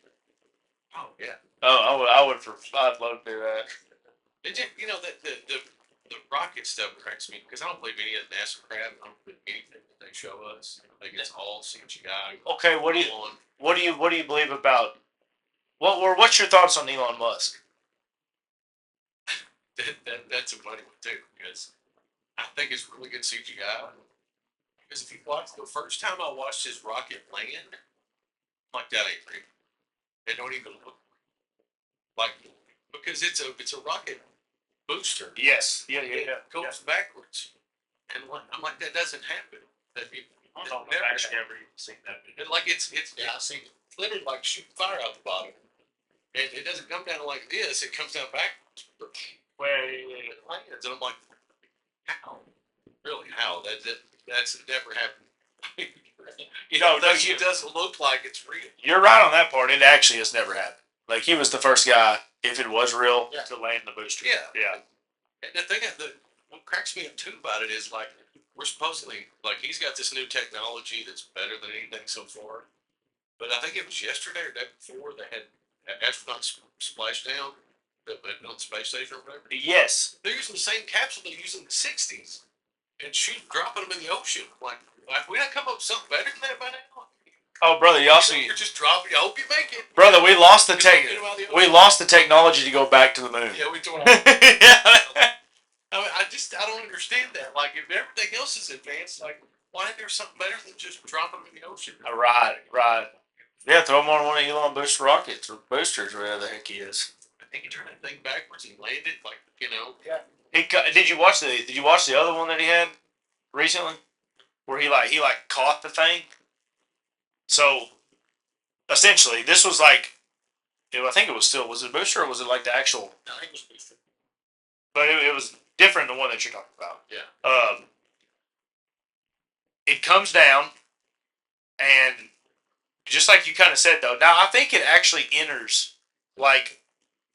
oh yeah. Oh, I'd love to do that. It just, you know, the rocket stuff cracks me because I don't believe any of the NASA crap. I don't believe anything that they show us. I think it's all CGI. Okay, what do you believe about what's your thoughts on Elon Musk? That's a funny one too because I think it's really good CGI. Because if you watch the first time I watched his rocket land, I'm like that ain't real. It don't even look like because it's a rocket booster. Yes. Yeah. It goes backwards, and I'm like that doesn't happen. That I don't know if I've actually ever even seen that video. and like it's I seen it literally like shooting fire out the bottom, and it doesn't come down like this. It comes down backwards. Wait. It lands, and I'm like, how? Really? How? That's never happened. It doesn't look like it's real. You're right on that part. It actually has never happened. Like he was the first guy, if it was real, to land the booster. Yeah. And the thing what cracks me up too about it is like we're supposedly like he's got this new technology that's better than anything so far. But I think it was yesterday or the day before they had astronauts splash down on the space station or whatever. Yes. They're using the same capsule they used in the '60s, and shoot, dropping them in the ocean. Like we not come up with something better than that by now. Oh, brother, You're just dropping. I hope you make it, brother. We lost the technology to go back to the moon. Yeah, we doing. I mean, I don't understand that. Like, if everything else is advanced, like, why isn't there something better than just drop them in the ocean? Right. Yeah, throw him on one of Elon booster rockets or boosters, or whatever the heck he is. I think he turned that thing backwards and landed, like, you know. Yeah. Did you watch the other one that he had recently, where he caught the thing? So, essentially, this was like, I think it was was it a booster or was it like the actual? I think it was booster. But it was different than the one that you're talking about. Yeah. It comes down, and just like you kind of said though, now I think it actually enters like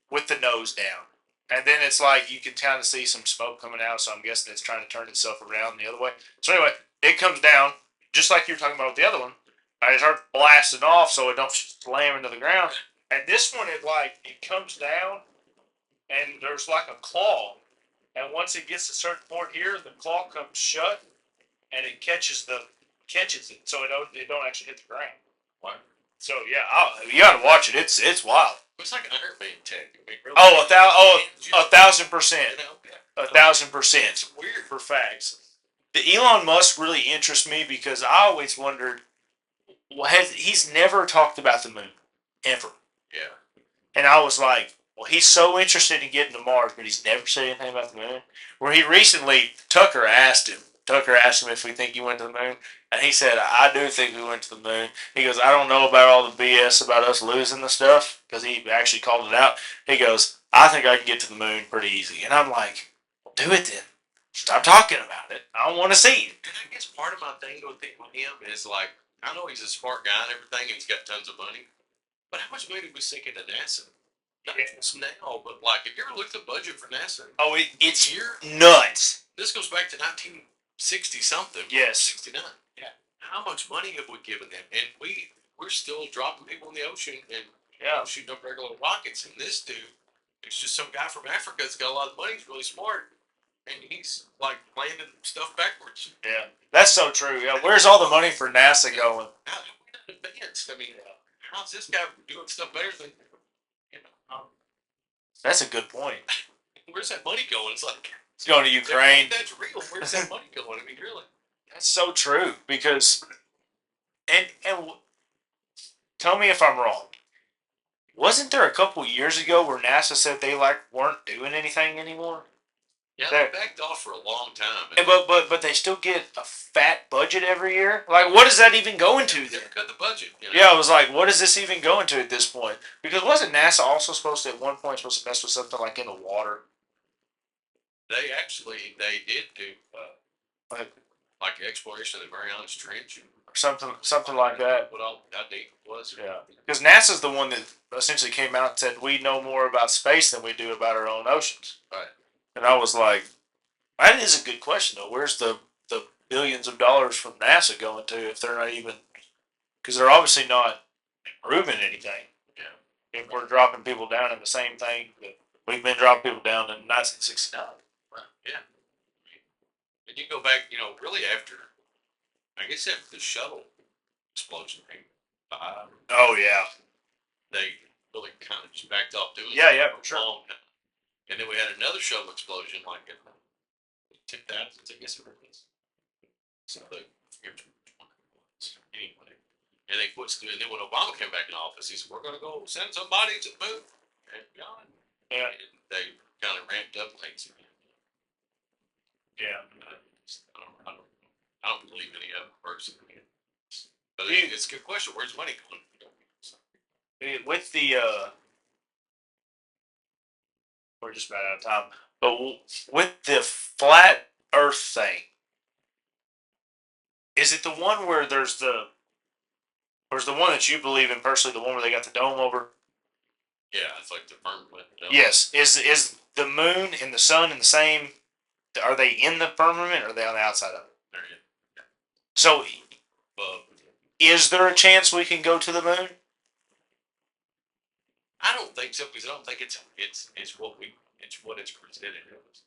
with the nose down, and then it's like you can kind of see some smoke coming out. So I'm guessing it's trying to turn itself around the other way. So anyway, it comes down just like you were talking about with the other one. I start blasting off so it don't slam into the ground. And this one, it comes down, and there's like a claw. And once it gets to a certain point here, the claw comes shut, and it catches it, so it don't actually hit the ground. Wow. So yeah, you gotta watch it. It's wild. It's like Iron Man tech. I mean, really, 1,000%. You know? 1,000%. It's weird. For facts. The Elon Musk really interests me because I always wondered, he's never talked about the moon, ever. Yeah. And I was like, well, he's so interested in getting to Mars, but he's never said anything about the moon. Where he recently, Tucker asked him if we think he went to the moon. And he said, I do think we went to the moon. He goes, I don't know about all the BS about us losing the stuff, because he actually called it out. He goes, I think I can get to the moon pretty easy. And I'm like, well, do it then. Stop talking about it. I don't want to see it. And I guess part of my thing with him is like, I know he's a smart guy and everything, and he's got tons of money. But how much money did we sink into NASA? Not just now, but like, if you ever looked at the budget for NASA? Oh, it's year. nuts. This goes back to 1960 something. Yes. 69. Yeah. How much money have we given them? And we're still dropping people in the ocean and shooting up regular rockets. And this dude, it's just some guy from Africa that's got a lot of money. He's really smart, and he's like landing stuff backwards. Yeah, that's so true. Yeah, where's all the money for NASA going? How have we not advanced? I mean, how's this guy doing stuff better than That's a good point. Where's that money going? It's like It's going to Ukraine. That's real. Where's that money going? I mean, really. That's so true because, and tell me if I'm wrong. Wasn't there a couple years ago where NASA said they weren't doing anything anymore? Yeah, they backed off for a long time. And but they still get a fat budget every year. Like, what is that even going to then? Cut the budget. You know? Yeah, I was like, what is this even going to at this point? Because wasn't NASA also supposed to at one point supposed to mess with something like in the water? They did do like exploration of the Marianas Trench Or something like that. What all how deep it was? Yeah, because NASA's the one that essentially came out and said we know more about space than we do about our own oceans. Right. And I was like, that is a good question though. Where's the billions of dollars from NASA going to if they're not even? Because they're obviously not improving anything. Yeah. If we're dropping people down in the same thing that we've been dropping people down in 1969. Right. Yeah. And you go back, really after the shuttle explosion, Oh yeah. they really kind of just backed off doing Yeah, for sure. And then we had another shuttle explosion like in 10,000, I guess it was. So anyway, and they and then when Obama came back in office, he said, "We're going to go send somebody to the moon." And God, Yeah. And they kind of ramped up things again. Yeah. I don't believe any of it personally. But it's a good question. Where's money going? With the we're just about out of time. But with the flat Earth thing, is it the one where there's the one that you believe in personally, the one where they got the dome over? Yeah, it's like the firmament. Yes. Is the moon and the sun in the same? Are they in the firmament or are they on the outside of it? They're in. Yeah. So, is there a chance we can go to the moon? I don't think so because I don't think it's what it's presented as.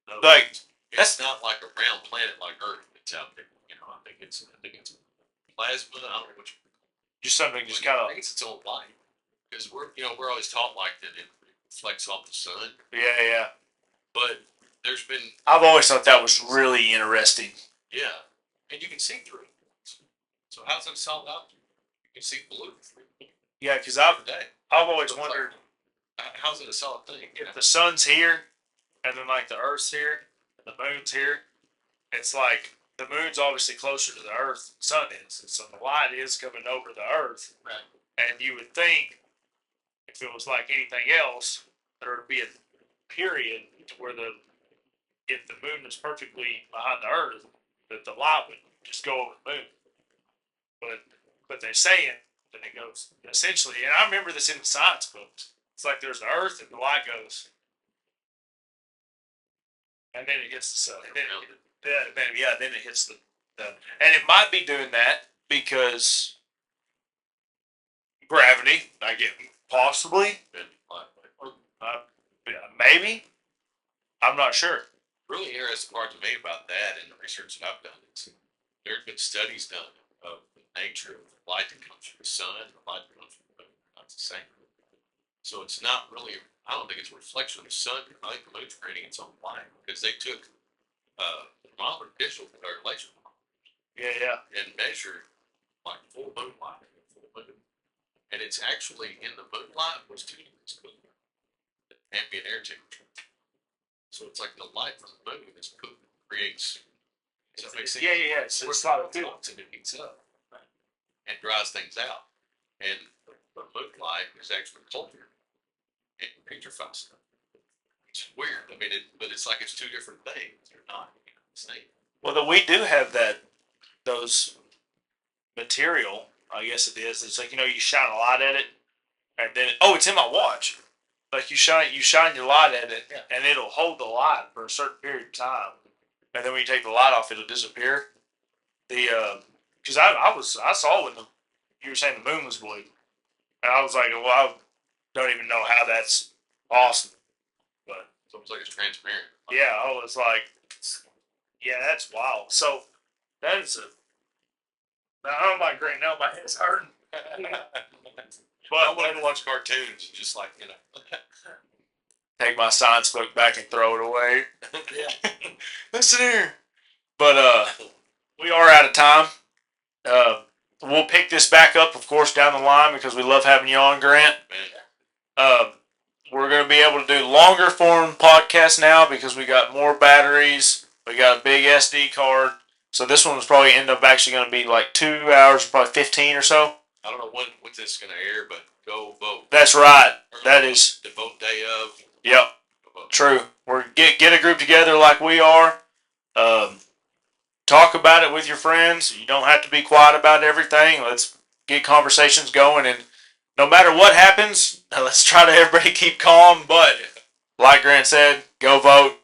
No, Like it's not like a round planet like Earth that's out there. I think it's plasma. I don't know what just something just kind of. I think it's its own light because we're always taught like that it reflects off the sun. Yeah. But there's been. I've always thought that was really interesting. Yeah, and you can see through it. So how's it solid out? You can see blue. Yeah, because I've always wondered how's it a solid thing? If the sun's here, and then like the Earth's here, and the moon's here, it's like the moon's obviously closer to the Earth than the sun is, and so the light is coming over the Earth. Right. And you would think if it was like anything else, there would be a period where if the moon was perfectly behind the Earth, that the light would just go over the moon. But they're saying that it goes essentially, and I remember this in the science books. It's like there's the Earth and the light goes, and then it hits the sun. Then it hits the and it might be doing that because gravity. I get possibly, maybe. I'm not sure. Really interesting part to me about that and the research that I've done is there have been studies done of the nature of the light that comes from the sun and the light that comes from the moon. Not the same. So it's not really. I don't think it's a reflection of the sun. I think the moon's creating its own light because they took thermometer digital or laser and measured like full moonlight, and it's actually in the moonlight was 2 degrees cooler than ambient air temperature. So it's like the light from the moon is creates. Does that make sense? Yeah. It's a lot of and it heats up and dries things out, and the moonlight is actually colder and petrifies stuff. It's weird. I mean, but it's like it's two different things. They're not the same. Well, we do have those material. I guess it is. It's like you shine a light at it, and then it's in my watch. Like you shine your light at it, and it'll hold the light for a certain period of time, and then when you take the light off, it'll disappear. Because I saw when you were saying the moon was blue, and I was like, well, I don't even know how that's possible. But It's almost like it's transparent. yeah, I was like, yeah, that's wild. So that is I'm like Grant, now my head's hurting. I wanted to watch cartoons, just like Take my science book back and throw it away. Yeah. Listen here. But we are out of time. We'll pick this back up, of course, down the line because we love having you on, Grant. We're going to be able to do longer form podcasts now because we got more batteries. We got a big SD card. So this one was probably end up actually going to be like 2 hours, probably 15 or so. I don't know when this is going to air, but go vote. That's right. That is the vote day of. Yep. True. We're get a group together like we are. Talk about it with your friends. You don't have to be quiet about everything. Let's get conversations going, and no matter what happens, let's try to everybody keep calm. But like Grant said, go vote.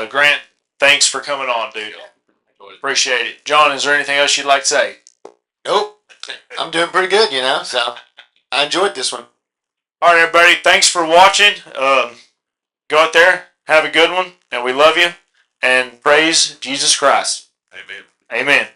Grant, thanks for coming on, dude. Appreciate it. John, is there anything else you'd like to say? Nope. I'm doing pretty good, so I enjoyed this one. All right, everybody. Thanks for watching. Go out there, have a good one, and we love you. And praise Jesus Christ. Amen. Amen.